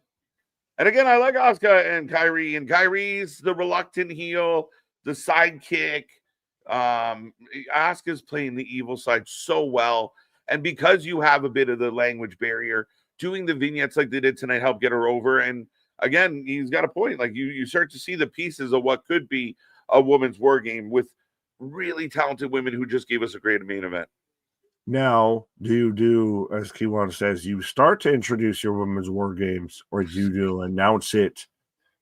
And again, I like Asuka and Kyrie. And Kyrie's the reluctant heel, the sidekick. Asuka's playing the evil side so well. And because you have a bit of the language barrier, doing the vignettes like they did tonight helped get her over. And again, he's got a point. Like you start to see the pieces of what could be a women's war game with really talented women who just gave us a great main event. Now, do you do, as Kiwan says, you start to introduce your women's war games, or you do announce it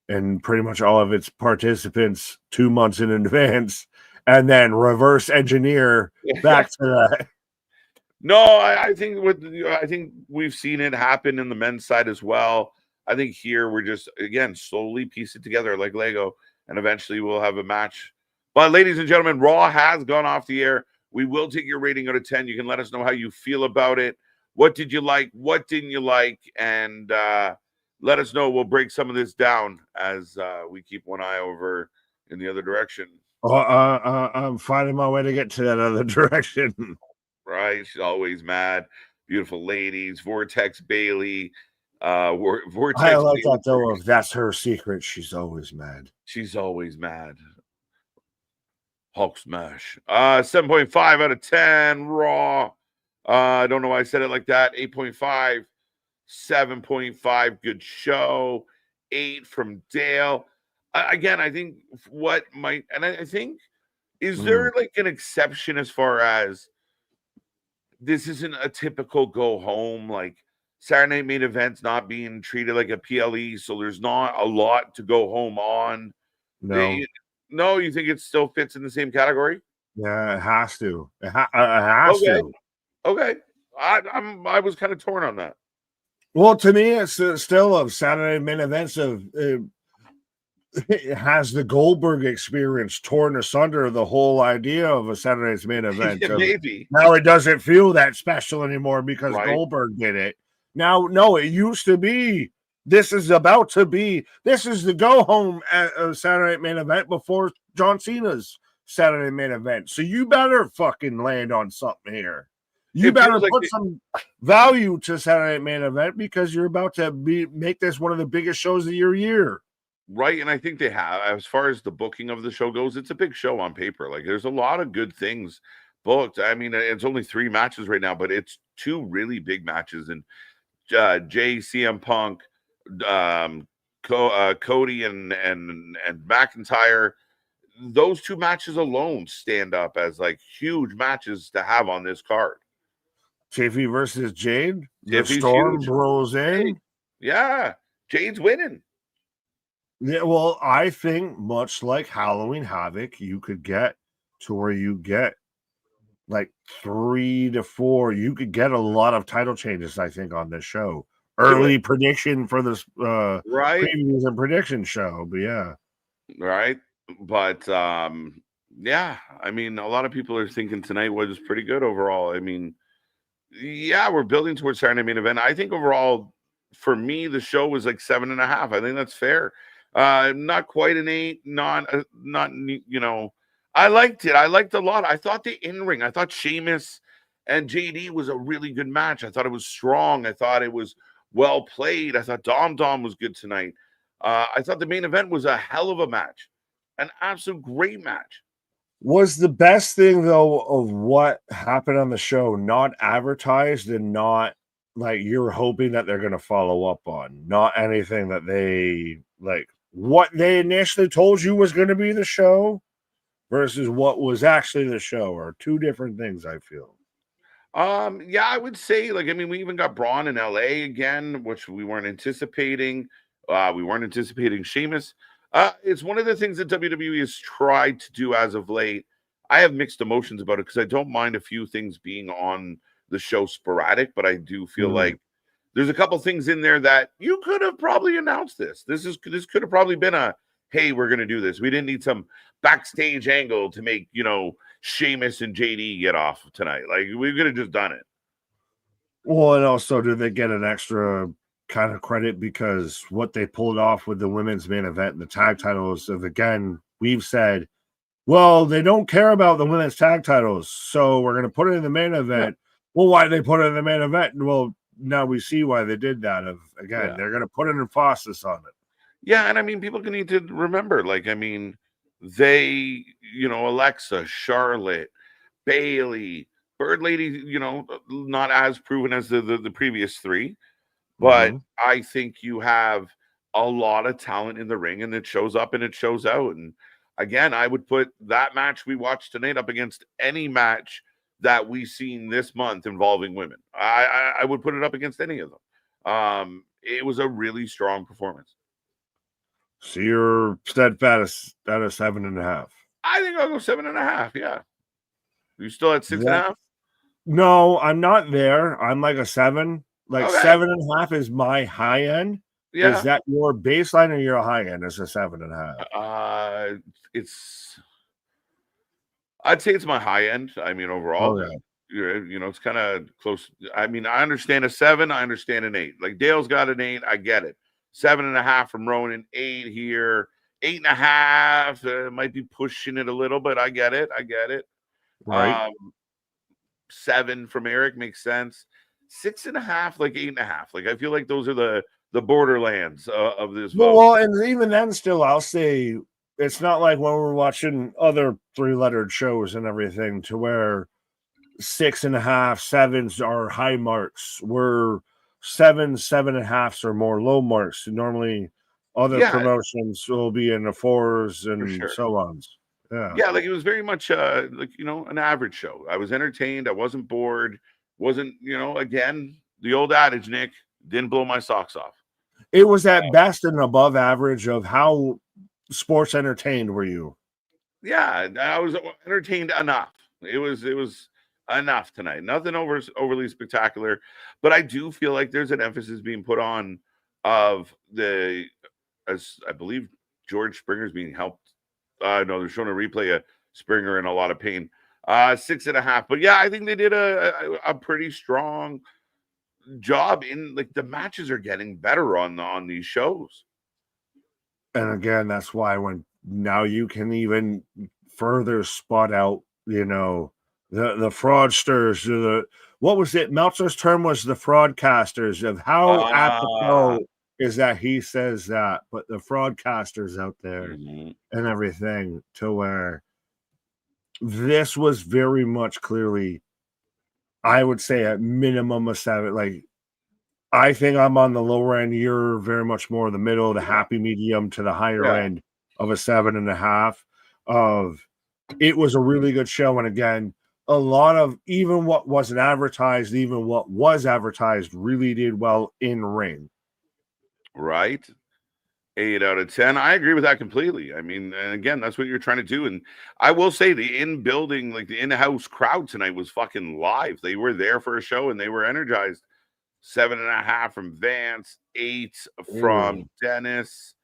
and pretty much all of its participants 2 months in advance, and then reverse engineer back to that? No, I think we've seen it happen in the men's side as well. I think here we're just again slowly piece it together like Lego, and eventually we'll have a match. But ladies and gentlemen, Raw has gone off the air. We will take your rating out of 10. You can let us know how you feel about it. What did you like? What didn't you like? And let us know. We'll break some of this down as we keep one eye over in the other direction. I'm finding my way to get to that other direction. Right. She's always mad. Beautiful ladies. Vortex Bailey. Vortex I like Bailey. that though. If that's her secret, she's always mad. She's always mad. Hulk smash. 7.5 out of 10. Raw. I don't know why I said it like that. 8.5. 7.5. Good show. 8 from Dale. Again, I think what might, and I think, is there like an exception as far as this isn't a typical go home, like Saturday Night Main Event's not being treated like a PLE, so there's not a lot to go home on. No, you think it still fits in the same category? Yeah, it has to. It has to. Okay. I was kind of torn on that. Well, to me, it's still a Saturday Main Events of it has the Goldberg experience torn asunder the whole idea of a Saturday's Main Event. Maybe. Now it doesn't feel that special anymore because Goldberg did it. Now, no, it used to be. This is about to be. This is the go home at a Saturday Main Event before John Cena's Saturday Main Event. So you better fucking land on something here. You better put some value to Saturday Main Event because you're about to make this one of the biggest shows of your year. Right, and I think they have. As far as the booking of the show goes, it's a big show on paper. Like, there's a lot of good things booked. I mean, it's only 3 matches right now, but it's 2 really big matches. And CM Punk, Cody and McIntyre, those 2 matches alone stand up as like huge matches to have on this card. Tiffy versus Jade. The Tiffy's storm huge. blows in. Yeah, Jade's winning. Yeah, well, I think much like Halloween Havoc, you could get to where you get like 3 to 4. You could get a lot of title changes, I think, on this show. Early prediction for this right previews and prediction show, but yeah. Right. But yeah, I mean, a lot of people are thinking tonight was pretty good overall. I mean, yeah, we're building towards Saturday main event. I think overall, for me, the show was like 7.5. I think that's fair. Not quite an 8. Not you know. I liked it. I liked it a lot. I thought the in ring. I thought Sheamus and JD was a really good match. I thought it was strong. I thought it was well played. I thought Dom was good tonight. I thought the main event was a hell of a match, an absolute great match. Was the best thing though of what happened on the show not advertised and not like you're hoping that they're going to follow up on, not anything that they like what they initially told you was going to be the show versus what was actually the show are two different things, I feel. Yeah, I would say, like, I mean, we even got Braun in LA again, which we weren't anticipating. We weren't anticipating Sheamus. It's one of the things that WWE has tried to do as of late. I have mixed emotions about it because I don't mind a few things being on the show sporadic, but I do feel like there's a couple things in there that you could have probably announced this. This could have probably been a, hey, we're going to do this. We didn't need some backstage angle to make, Sheamus and JD get off tonight. Like, we could have just done it. Well, and also, did they get an extra kind of credit because what they pulled off with the women's main event and the tag titles of, again, we've said, well, they don't care about the women's tag titles, so we're going to put it in the main event. Yeah. Well, why did they put it in the main event? Well, now we see why they did that. They're going to put an emphasis on it. Yeah, and I mean, people need to remember, like, I mean, they, Alexa, Charlotte, Bailey, Bird Lady, not as proven as the previous 3, but I think you have a lot of talent in the ring, and it shows up and it shows out. And again, I would put that match we watched tonight up against any match that we've seen this month involving women. I would put it up against any of them. It was a really strong performance. So you're steadfast at a 7.5. I think I'll go 7.5. Yeah. You still at 6.5? No, I'm not there. I'm like a 7. Like 7.5 is my high end. Yeah. Is that your baseline or your high end is a 7.5? I'd say it's my high end. I mean, overall, it's kind of close. I mean, I understand a 7. I understand an 8. Like Dale's got an 8. I get it. 7.5 from Ronan, 8 here. 8.5 might be pushing it a little, but I get it. Right. 7 from Eric makes sense. 6.5, like 8.5. Like I feel like those are the borderlands of this vote. Well, and even then, still, I'll say it's not like when we're watching other 3-lettered shows and everything to where 6.5, 7s are high marks. We're 7, 7.5s are more low marks. Normally, other promotions will be in the 4s and so on. Yeah, like it was very much an average show. I was entertained. I wasn't bored. Wasn't, again, the old adage, Nick, didn't blow my socks off. It was at best an above average of how sports entertained were you? Yeah, I was entertained enough. It was enough tonight. Nothing overly spectacular, but I do feel like there's an emphasis being put on of as I believe George Springer's being helped. No, they're showing a replay of Springer in a lot of pain. 6.5, but yeah, I think they did a pretty strong job in, like, the matches are getting better on these shows. And again, that's why when now you can even further spot out, the fraudsters, what was it? Meltzer's term was the fraudcasters of how apropos is that he says that, but the fraudcasters out there and everything to where this was very much clearly, I would say at minimum a 7. Like, I think I'm on the lower end. You're very much more the middle, the happy medium to the higher end of a 7.5. It was a really good show. And again, a lot of even what wasn't advertised, even what was advertised, really did well in ring. Right. 8 out of 10. I agree with that completely. I mean, and again, that's what you're trying to do. And I will say the in-building, like the in-house crowd tonight was fucking live. They were there for a show and they were energized. 7.5 from Vance, 8 from Dennis,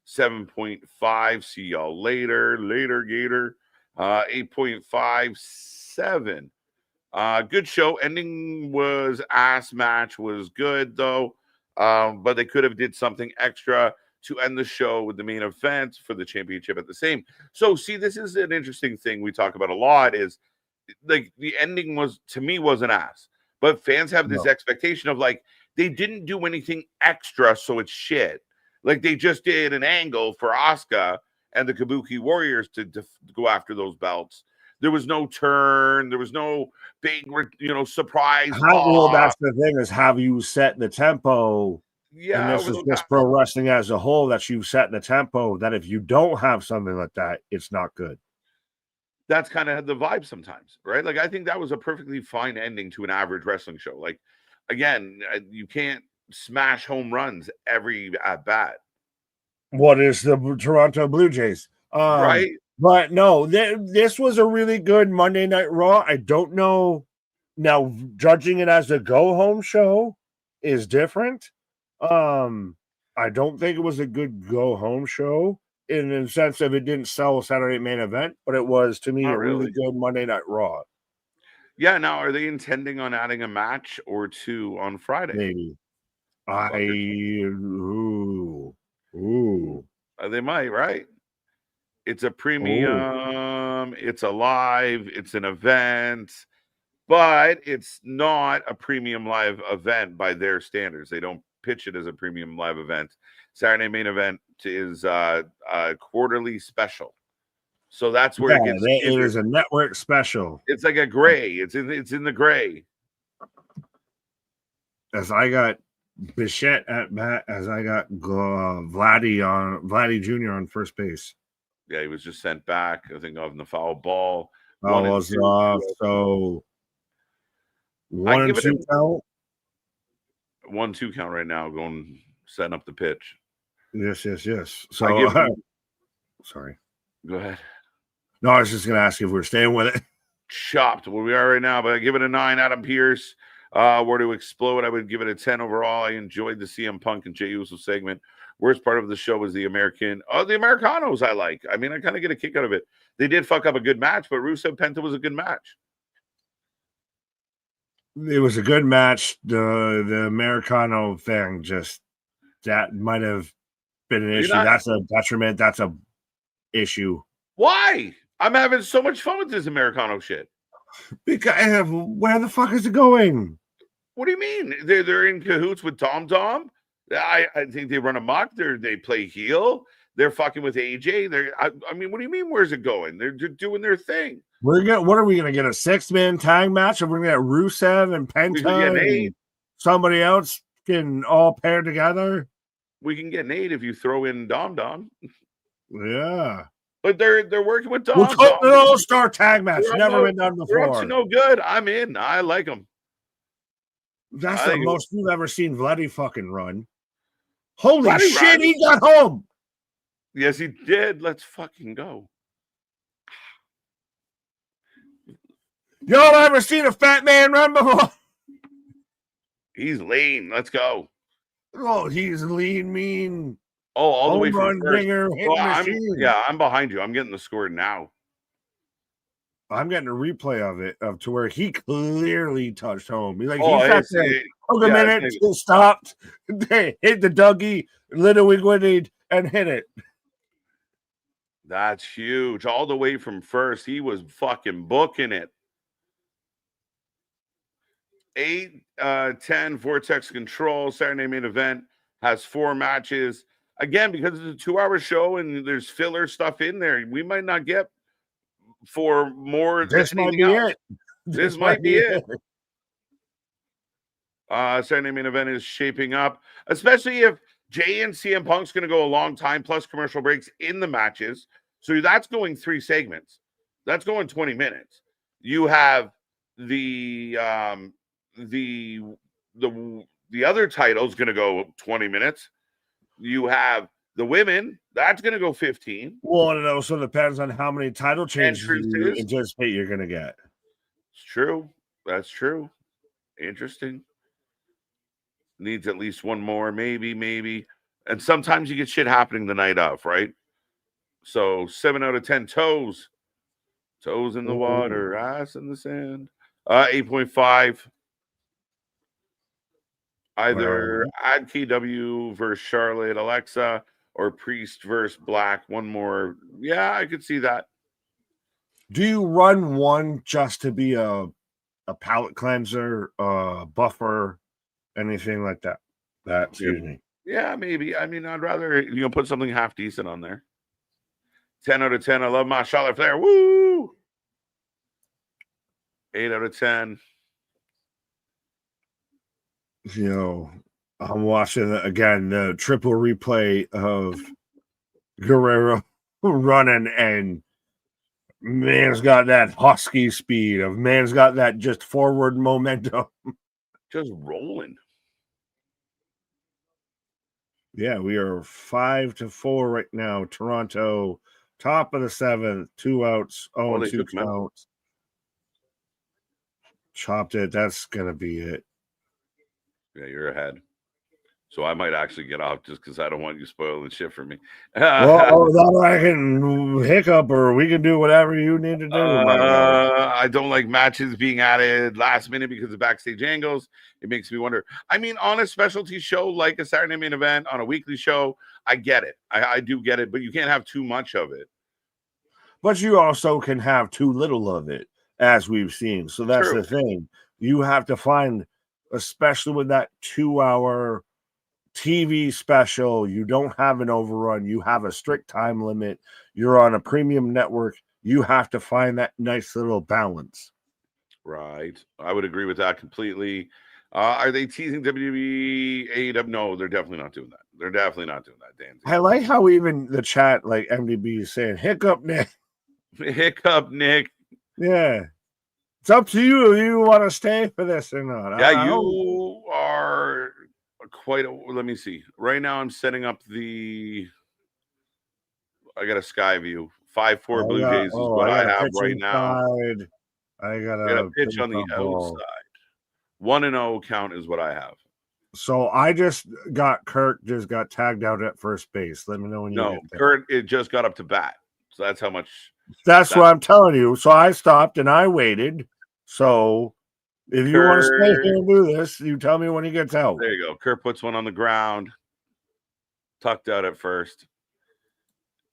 7.5. See y'all later. Later, Gator. 8.57. Good show. Ending was ass match was good though. But they could have did something extra to end the show with the main event for the championship at the same. So see, this is an interesting thing we talk about a lot is like the ending was to me was an ass. But fans have this expectation of like they didn't do anything extra, so it's shit. Like they just did an angle for Asuka and the Kabuki Warriors to go after those belts. There was no turn. There was no big, surprise. Well, that's the thing is, have you set the tempo? Yeah, and this is just pro wrestling as a whole that you set the tempo. That if you don't have something like that, it's not good. That's kind of the vibe sometimes, right? Like I think that was a perfectly fine ending to an average wrestling show. Like again, you can't smash home runs every at bat. What is the Toronto Blue Jays? Right. But no, this was a really good Monday Night Raw. I don't know. Now, judging it as a go-home show is different. I don't think it was a good go-home show in the sense of it didn't sell a Saturday main event, but it was, to me, a really good Monday Night Raw. Yeah, now, are they intending on adding a match or two on Friday? Maybe. They might, right? It's a premium, it's a live, it's an event, but it's not a premium live event by their standards. They don't pitch it as a premium live event. Saturday main event is a quarterly special. So that's where it gets. It is a network special. It's like a gray. It's in the gray. As I got Bichette at bat, as I got Vladdy Jr. on first base. Yeah, he was just sent back. I think on the foul ball. So 1 and 2 count. 1-2 count right now, going setting up the pitch. Yes. So sorry. Go ahead. No, I was just going to ask if we're staying with it. Chopped where we are right now, but I give it a 9. Adam Pearce, were to explode, I would give it a 10 overall. I enjoyed the CM Punk and Jey Uso segment. Worst part of the show was the Americanos I like. I mean, I kind of get a kick out of it. They did fuck up a good match, but Rusev Penta was a good match. It was a good match. The Americano thing, just that might have been an issue. That's a detriment. That's a issue. Why? I'm having so much fun with this Americano shit. Because where the fuck is it going? What do you mean? They're in cahoots with Tom Tom? I think they run amok. They play heel. They're fucking with AJ. I mean, what do you mean? Where's it going? They're doing their thing. What are we gonna get? A 6-man tag match? Or we're gonna get Rusev and Penta and somebody else can all pair together? We can get Nate if you throw in Dom Dom. Yeah. But they're working with Dom. We'll call it an all-star tag match. Never been done before. They're up to no good. I'm in. I like them. That's the most you've ever seen Vladdy fucking run. Holy shit, he got home. Yes, he did. Let's fucking go. Y'all ever seen a fat man run before? He's lean. Let's go. Oh, he's lean, mean. Oh, all the way from first. I'm behind you. I'm getting the score now. I'm getting a replay of it to where he clearly touched home. He's like, took a minute, stopped, hit the Dougie, little wiggled and hit it. That's huge. All the way from first. He was fucking booking it. 8-10 Vortex Control. Saturday main event has 4 matches. Again, because it's a 2-hour show and there's filler stuff in there, we might not get 4 more. This might be it. This might be it. Saturday main event is shaping up, especially if Jay and CM Punk's going to go a long time, plus commercial breaks in the matches. So that's going 3 segments. That's going 20 minutes. You have the other title's going to go 20 minutes. You have the women, that's going to go 15. Well, and it also depends on how many title changes you Entrances. anticipate you're going to get. It's true. That's true. Interesting. Needs at least one more, maybe. And sometimes you get shit happening the night of, right? So 7 out of 10 toes. Toes in the water, ass in the sand. 8.5. Either add KW versus Charlotte, Alexa, or Priest versus Black. One more. Yeah, I could see that. Do you run one just to be a palate cleanser, buffer, anything like that? Excuse me. Yeah, maybe. I mean, I'd rather put something half decent on there. 10 out of 10. I love my Charlotte Flair. Woo! 8 out of 10. I'm watching again the triple replay of Guerrero running, and man's got that husky speed. Man's got that just forward momentum. Just rolling. Yeah, we are 5-4 right now. Toronto, top of the 7th, 2 outs, 0-2 counts. Chopped it. That's gonna be it. Yeah, you're ahead. So I might actually get off just because I don't want you spoiling shit for me. Well, I can hiccup, or we can do whatever you need to do. I don't like matches being added last minute because of backstage angles. It makes me wonder. I mean, on a specialty show like a Saturday main event, on a weekly show, I get it. I do get it, but you can't have too much of it. But you also can have too little of it, as we've seen. So that's the thing. You have to find, especially with that 2-hour TV special, you don't have an overrun. You have a strict time limit. You're on a premium network. You have to find that nice little balance. Right. I would agree with that completely. Are they teasing WWE AEW? No, they're definitely not doing that. They're definitely not doing that, Dan. I like how even the chat, like MDB, is saying, hiccup, Nick. Hiccup, Nick. Yeah. It's up to you if you want to stay for this or not. Yeah, you are quite let me see. Right now I'm setting up I got a sky view. 5-4 Blue Jays is what I have right now. I got a pitch on the outside. 1-0 count is what I have. So I just got Kirk got tagged out at first base. Let me know when you get there. Kurt, it just got up to bat. So that's how much. That's what I'm telling you. So I stopped and I waited. So if you want to stay here and do this, you tell me when he gets out. There you go. Kurt puts one on the ground, tucked out at first.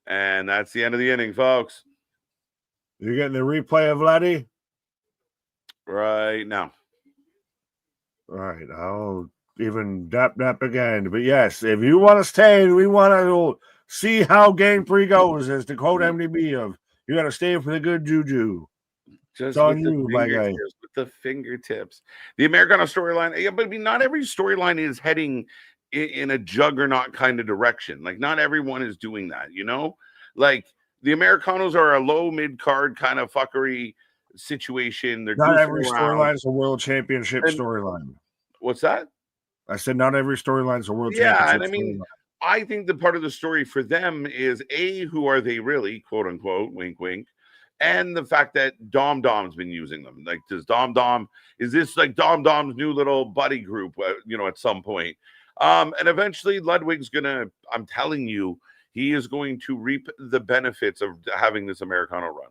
And that's the end of the inning, folks. You're getting the replay of Vladdy? Right now. All right. I'll even dap again. But yes, if you want to stay, we want to see how game 3 goes, as to quote MDB of, you got to stay for the good juju. Just it's on you, my guy. With the fingertips. The Americano storyline, yeah, but I mean, not every storyline is heading in a juggernaut kind of direction. Like, not everyone is doing that, Like, the Americanos are a low mid-card kind of fuckery situation. They're not every storyline is a world championship storyline. What's that? I said not every storyline is a world championship. Yeah, and I mean, I think the part of the story for them is who are they really, quote unquote, wink, wink, and the fact that Dom's been using them. Like, is this like Dom's new little buddy group? At some point, and eventually Ludwig's I'm telling you, he is going to reap the benefits of having this Americano run.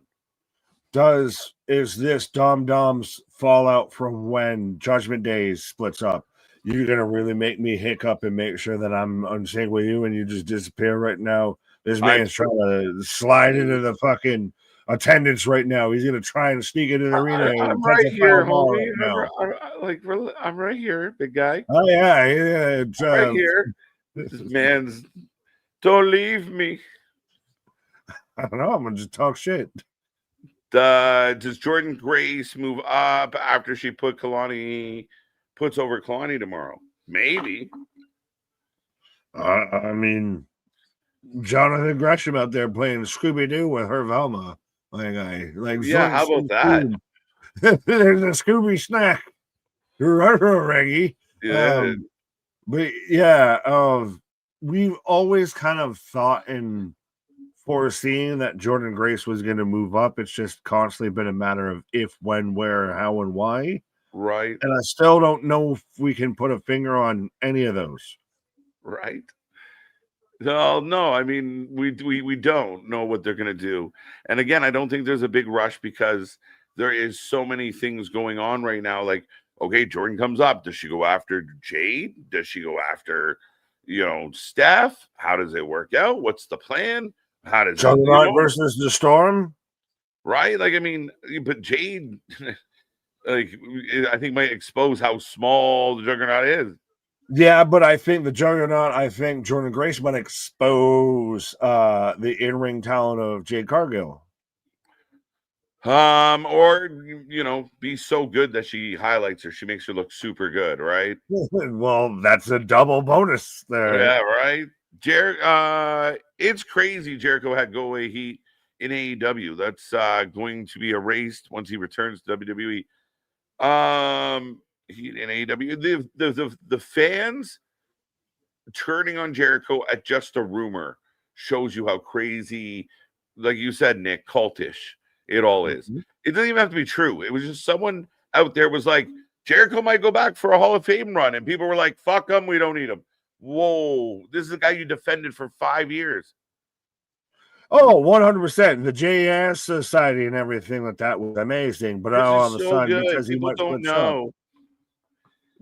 Is this Dom's fallout from when Judgment Day splits up? You're gonna really make me hiccup and make sure that I'm on sync with you, and you just disappear right now. This man's trying to slide into the fucking attendance right now. He's gonna try and sneak into the arena. I'm right here, homie. I'm right here, big guy. Oh yeah, it's right here. This man's. Don't leave me. I don't know. I'm gonna just talk shit. Does Jordan Grace move up after she puts over Kalani tomorrow? Maybe. I mean, Jonathan Gresham out there playing Scooby Doo with her Velma. How about that? There's a Scooby snack. Reggie. Yeah. But yeah, we've always kind of thought and foreseeing that Jordan Grace was going to move up. It's just constantly been a matter of if, when, where, how, and why. Right. And I still don't know if we can put a finger on any of those. Right. No, I mean, we don't know what they're going to do. And again, I don't think there's a big rush because there is so many things going on right now. Like, okay, Jordan comes up. Does she go after Jade? Does she go after, Steph? How does it work out? What's the plan? How does Juggernaut versus the Storm? Right? Like, I mean, but Jade, like, I think might expose how small the Juggernaut is. Yeah, but I think Jordan Grace might expose the in-ring talent of Jade Cargill. Or be so good that she highlights her. She makes her look super good, right? Well, that's a double bonus there. Yeah, right. It's crazy. Jericho had go away heat in AEW. That's going to be erased once he returns to WWE. Heat in AEW. The fans turning on Jericho at just a rumor shows you how crazy, like you said, Nick, cultish it all is. It doesn't even have to be true. It was just someone out there was like, Jericho might go back for a Hall of Fame run. And people were like, fuck him. We don't need him. Whoa. This is a guy you defended for 5 years. Oh, 100%. The JS Society and everything like that was amazing. But all on the so side, good. because people don't know.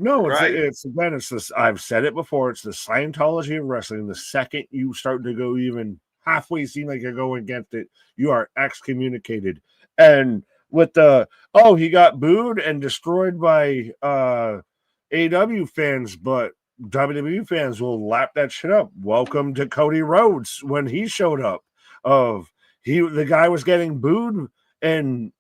No, it's again, it's this. I've said it before. It's the Scientology of wrestling. The second you start to go even halfway, seem like you're going against it, you are excommunicated. And with he got booed and destroyed by AW fans, but WWE fans will lap that shit up. Welcome to Cody Rhodes when he showed up. The guy was getting booed and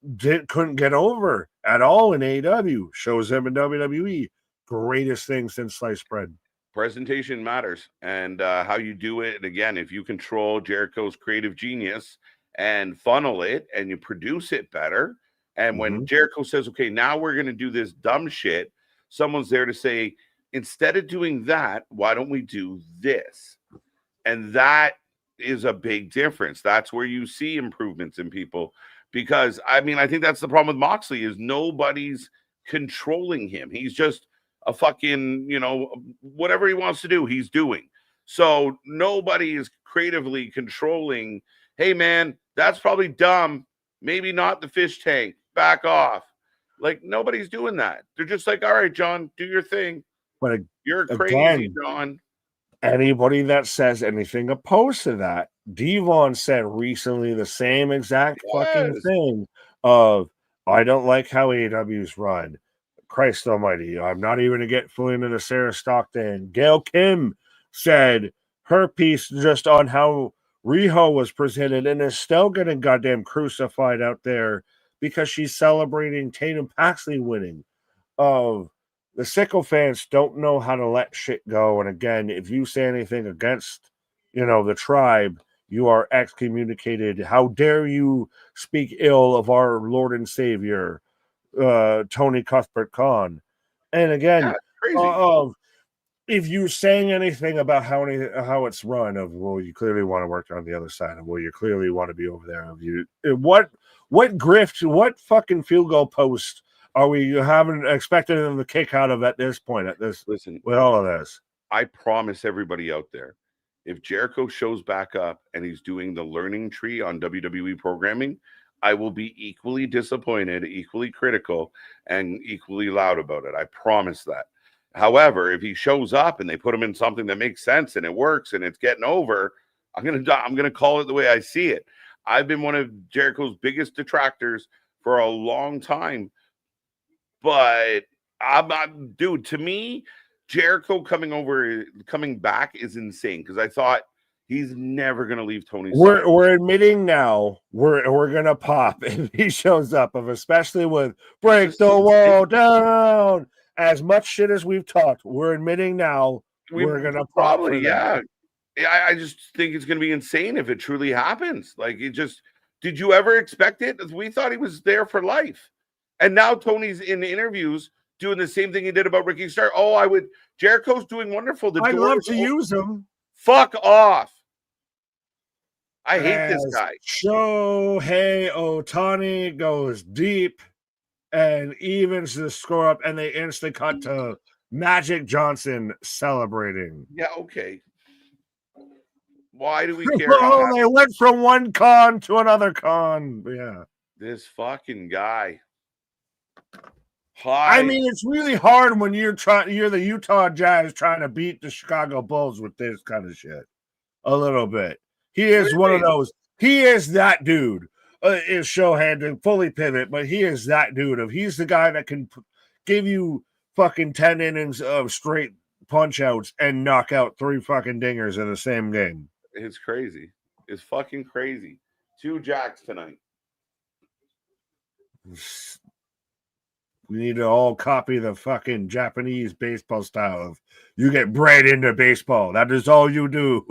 couldn't get over at all in AEW. Shows him in WWE. Greatest thing since sliced bread. Presentation matters, and how you do it. And again, if you control Jericho's creative genius and funnel it and you produce it better, and when Jericho says, okay, now we're going to do this dumb shit, someone's there to say, instead of doing that, why don't we do this? And that is a big difference. That's where you see improvements in people, because I mean, I think that's the problem with Moxley is nobody's controlling him. He's just a fucking, whatever he wants to do, he's doing. So nobody is creatively controlling, hey man, that's probably dumb. Maybe not the fish tank. Back off. Like nobody's doing that. They're just like, all right, John, do your thing. But you're crazy, John. Anybody that says anything opposed to that, Devon said recently the same exact fucking thing of, I don't like how AEW's run. Christ almighty, I'm not even going to get fully into Sarah Stockton. Gail Kim said her piece just on how Riho was presented and is still getting goddamn crucified out there because she's celebrating Tatum Paxley winning. The sycophants don't know how to let shit go. And again, if you say anything against, the tribe, you are excommunicated. How dare you speak ill of our Lord and Savior, Tony Cuthbert Khan? And again, if you're saying anything about how it's run, of well, you clearly want to work on the other side, of well, you clearly want to be over there. Of you, what grift, what fucking field goal post are we expecting them to kick out of at this point? Listen, with all of this, I promise everybody out there, if Jericho shows back up and he's doing the learning tree on WWE programming, I will be equally disappointed, equally critical, and equally loud about it. I promise that. However, if he shows up and they put him in something that makes sense and it works and it's getting over, I'm gonna call it the way I see it. I've been one of Jericho's biggest detractors for a long time, but dude, to me, Jericho coming back is insane because I thought he's never gonna leave Tony's side. We're admitting now we're gonna pop if he shows up, especially with break the wall down. As much shit as we've talked, we're admitting now we're gonna probably I just think it's gonna be insane if it truly happens. Like did you ever expect it? We thought he was there for life. And now Tony's in the interviews doing the same thing he did about Ricky Starr. Oh, Jericho's doing wonderful. I'd love to use him. Fuck off. I hate this guy. Shohei Ohtani goes deep and evens the score up, and they instantly cut to Magic Johnson celebrating. Yeah, okay. Why do we care? Oh, they went from one con to another con. Yeah. This fucking guy. I mean, it's really hard when you're the Utah Jazz trying to beat the Chicago Bulls with this kind of shit. A little bit. He is one of those. He is that dude. Is Shohei to fully pivot, but he is that dude. He's the guy that can give you fucking 10 innings of straight punch outs and knock out 3 fucking dingers in the same game. It's crazy. It's fucking crazy. 2 jacks tonight. We need to all copy the fucking Japanese baseball style of you get bred into baseball. That is all you do.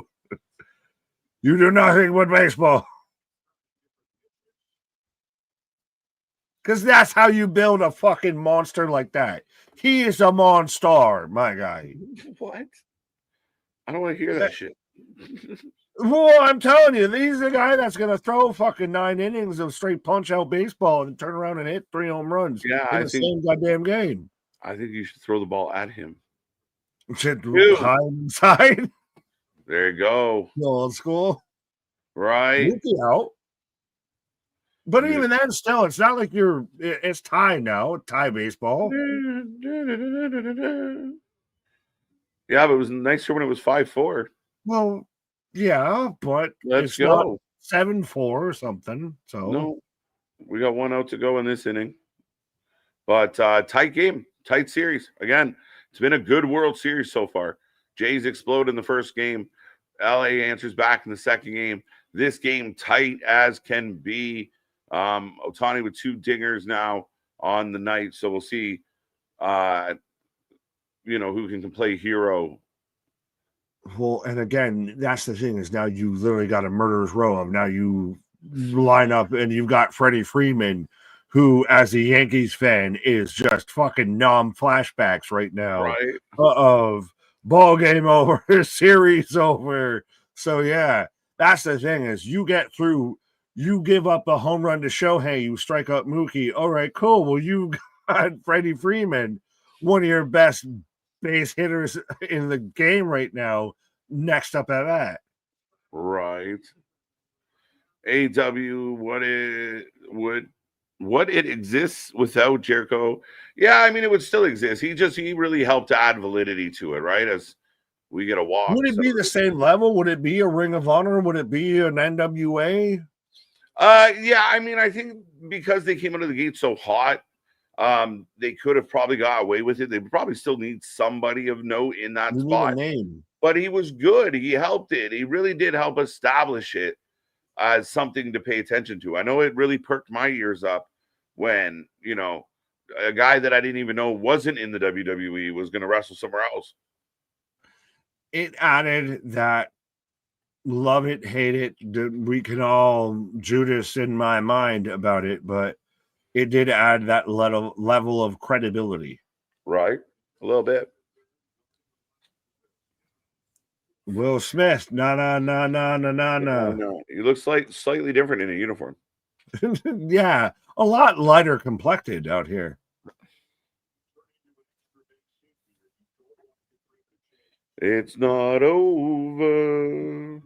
You do nothing but baseball. Because that's how you build a fucking monster like that. He is a monster, my guy. What? I don't want to hear that shit. Well, I'm telling you, he's the guy that's going to throw fucking 9 innings of straight punch-out baseball and turn around and hit 3 home runs in the same goddamn game. I think you should throw the ball at him. High inside. There you go. Old school. Right. Out. But even then, still, it's not like it's tie now, tie baseball. Yeah, but it was nicer when it was 5-4. Well, yeah, but let's go 7-4 or something. So no, we got 1 out to go in this inning. But tight game, tight series. Again, it's been a good World Series so far. Jays explode in the first game. LA answers back in the second game. This game tight as can be. Ohtani with 2 dingers now on the night. So we'll see who can play hero. Well, and again, that's the thing is now you literally got a murderer's row of now you line up and you've got Freddie Freeman, who, as a Yankees fan, is just fucking numb flashbacks right now. Right. Of ball game over, series over. So yeah, that's the thing is you get through, you give up a home run to Shohei, you strike out Mookie. All right, cool. Well, you got Freddie Freeman, one of your best base hitters in the game right now, next up at that. Right. AW, what it exists without Jericho. Yeah, I mean it would still exist. He really helped to add validity to it, right? As we get a walk. Would it be the same level? Would it be a Ring of Honor? Would it be an NWA? Yeah, I mean, I think because they came out of the gate so hot, they could have probably got away with it. They probably still need somebody of note in that spot. Name. But he was good. He helped it. He really did help establish it as something to pay attention to. I know it really perked my ears up when, a guy that I didn't even know wasn't in the WWE was going to wrestle somewhere else. It added that love it, hate it. We can all Judas in my mind about it, but it did add that level of credibility. Right. A little bit. Will Smith, no. He looks like slightly different in a uniform. Yeah, a lot lighter complected out here. It's not over.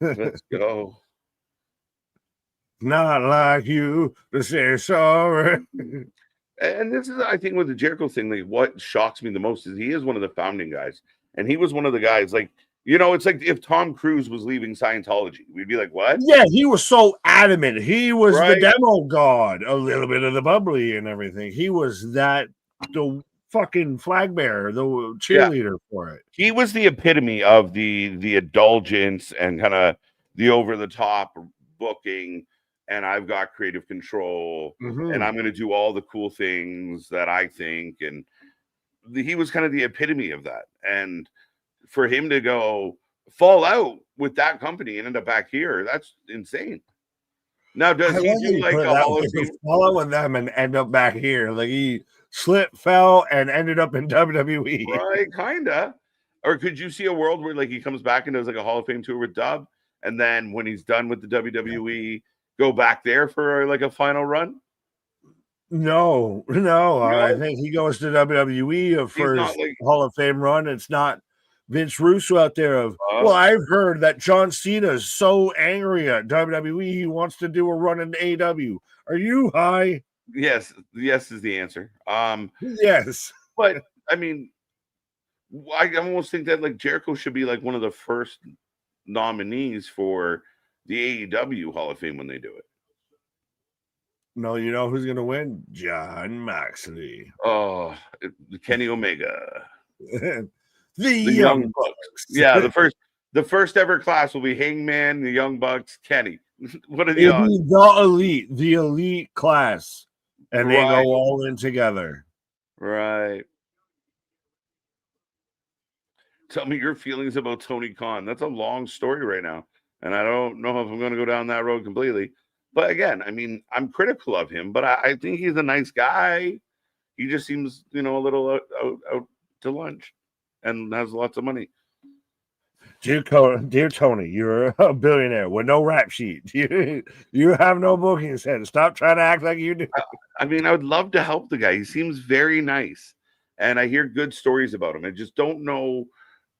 Let's go. Not like you to say sorry. And this is, I think, with the Jericho thing, like what shocks me the most is he is one of the founding guys. And he was one of the guys, like, it's like if Tom Cruise was leaving Scientology, we'd be like, what? Yeah, he was so adamant. He was the demo god, a little bit of the bubbly and everything. He was the fucking flag bearer, the cheerleader for it. He was the epitome of the indulgence and kind of the over-the-top booking, and I've got creative control, and I'm going to do all the cool things that I think, and he was kind of the epitome of that. And for him to go fall out with that company and end up back here, that's insane. Now, does I he love that do you like put it a that Hall way. of Fame? Following them and end up back here. Like he slipped, fell, and ended up in WWE. Right, kinda. Or could you see a world where like he comes back and does like a Hall of Fame tour with Dub, and then when he's done with the WWE, go back there for like a final run? No, I No, think he goes to WWE for he's not his like. Hall of Fame run. It's not Vince Russo out there of, well, I've heard that John Cena is so angry at WWE, he wants to do a run in AEW. Are you high? Yes is the answer. Yes. But I mean, I almost think that like Jericho should be like one of the first nominees for the AEW Hall of Fame when they do it. No, you know who's gonna win? John Moxley. Oh, Kenny Omega. the Young Bucks. Yeah, the first ever class will be Hangman, the Young Bucks, Kenny. What are the It'll odds? be the elite class, and they go all in together. Right. Tell me your feelings about Tony Khan. That's a long story right now, and I don't know if I'm going to go down that road completely. But again, I mean, I'm critical of him, but I think he's a nice guy. He just seems, a little out to lunch, and has lots of money. Dear Tony, you're a billionaire with no rap sheet. You have no booking set. Stop trying to act like you do. I mean, I would love to help the guy. He seems very nice, and I hear good stories about him. I just don't know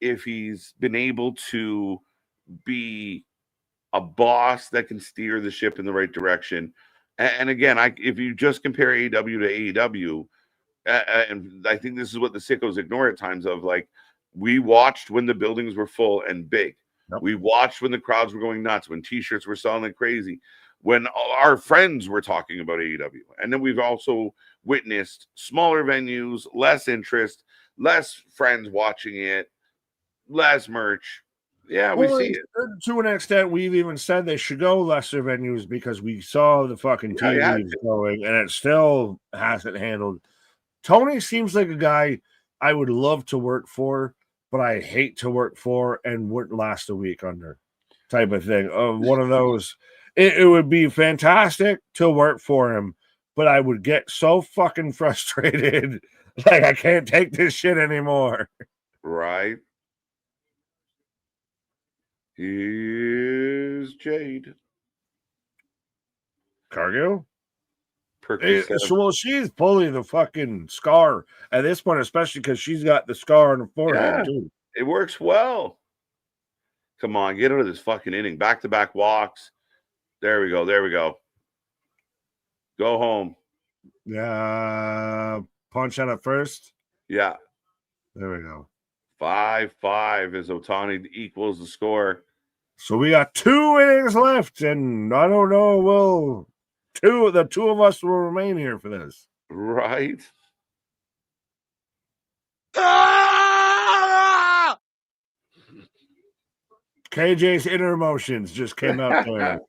if he's been able to be a boss that can steer the ship in the right direction. And again, if you just compare AEW to AEW, and I think this is what the sickos ignore at times of like, we watched when the buildings were full and big. Yep. We watched when the crowds were going nuts, when t-shirts were selling like crazy, when our friends were talking about AEW. And then we've also witnessed smaller venues, less interest, less friends watching it, less merch. Yeah, we see it. To an extent, we've even said they should go lesser venues because we saw the fucking TVs going, and it still hasn't handled. Tony seems like a guy I would love to work for, but I hate to work for and wouldn't last a week under type of thing. One of those, it would be fantastic to work for him, but I would get so fucking frustrated. Like, I can't take this shit anymore. Right. Here's Jade. Cargill? Well, she's fully the fucking scar at this point, especially because she's got the scar on her forehead, too. It works well. Come on, get out of this fucking inning. Back-to-back walks. There we go. Go home. Yeah. Punch on it first. Yeah. There we go. 5-5 as Otani equals the score. So we got 2 innings left, and I don't know, the two of us will remain here for this. Right. KJ's inner emotions just came out there.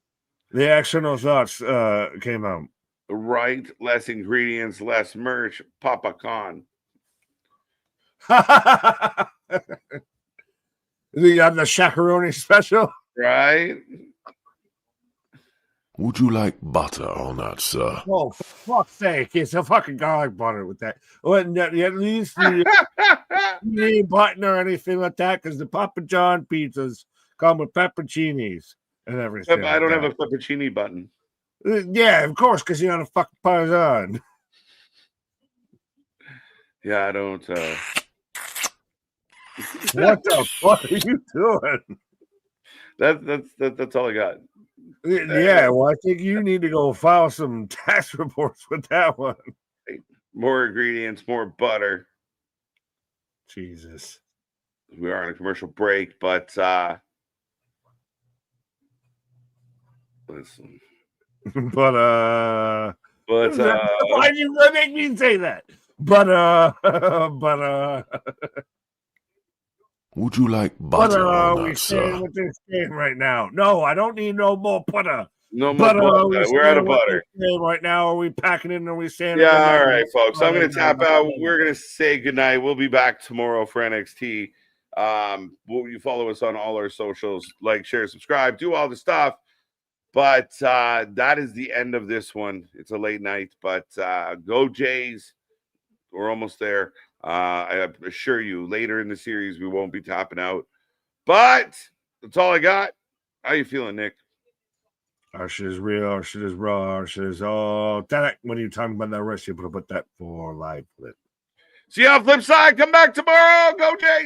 The accidental thoughts came out. Right. Less ingredients, less merch. Papa Khan. You have the shakaroni special? Right. Would you like butter on that, sir? Oh, fuck's sake. It's a fucking garlic butter with that. Well, at least you need button or anything like that because the Papa John pizzas come with pepperoncinis and everything. I don't have a pepperoni button. Yeah, of course, because you're on a fucking Parmesan. Yeah, I don't. What the fuck are you doing? That's all I got. Yeah, well, I think you need to go file some tax reports with that one. More ingredients, more butter. Jesus. We are on a commercial break, but listen. Why did you make me say that? Would you like butter on we that, sir? with this game right now. No, I don't need no more butter. No more butter. We're out of butter right now. Are we packing in? Are we standing? Yeah, all right, folks. I'm going to tap out. We're going to say goodnight. We'll be back tomorrow for NXT. You follow us on all our socials. Like, share, subscribe, do all the stuff. But that is the end of this one. It's a late night, but go Jays. We're almost there. I assure you, later in the series, we won't be topping out. But that's all I got. How you feeling, Nick? Our shit is real. Our shit is raw. Our shit is all. Damn it. When you're talking about that rest, you're able to put that for live flip. See you on the flip side. Come back tomorrow. Go Jays.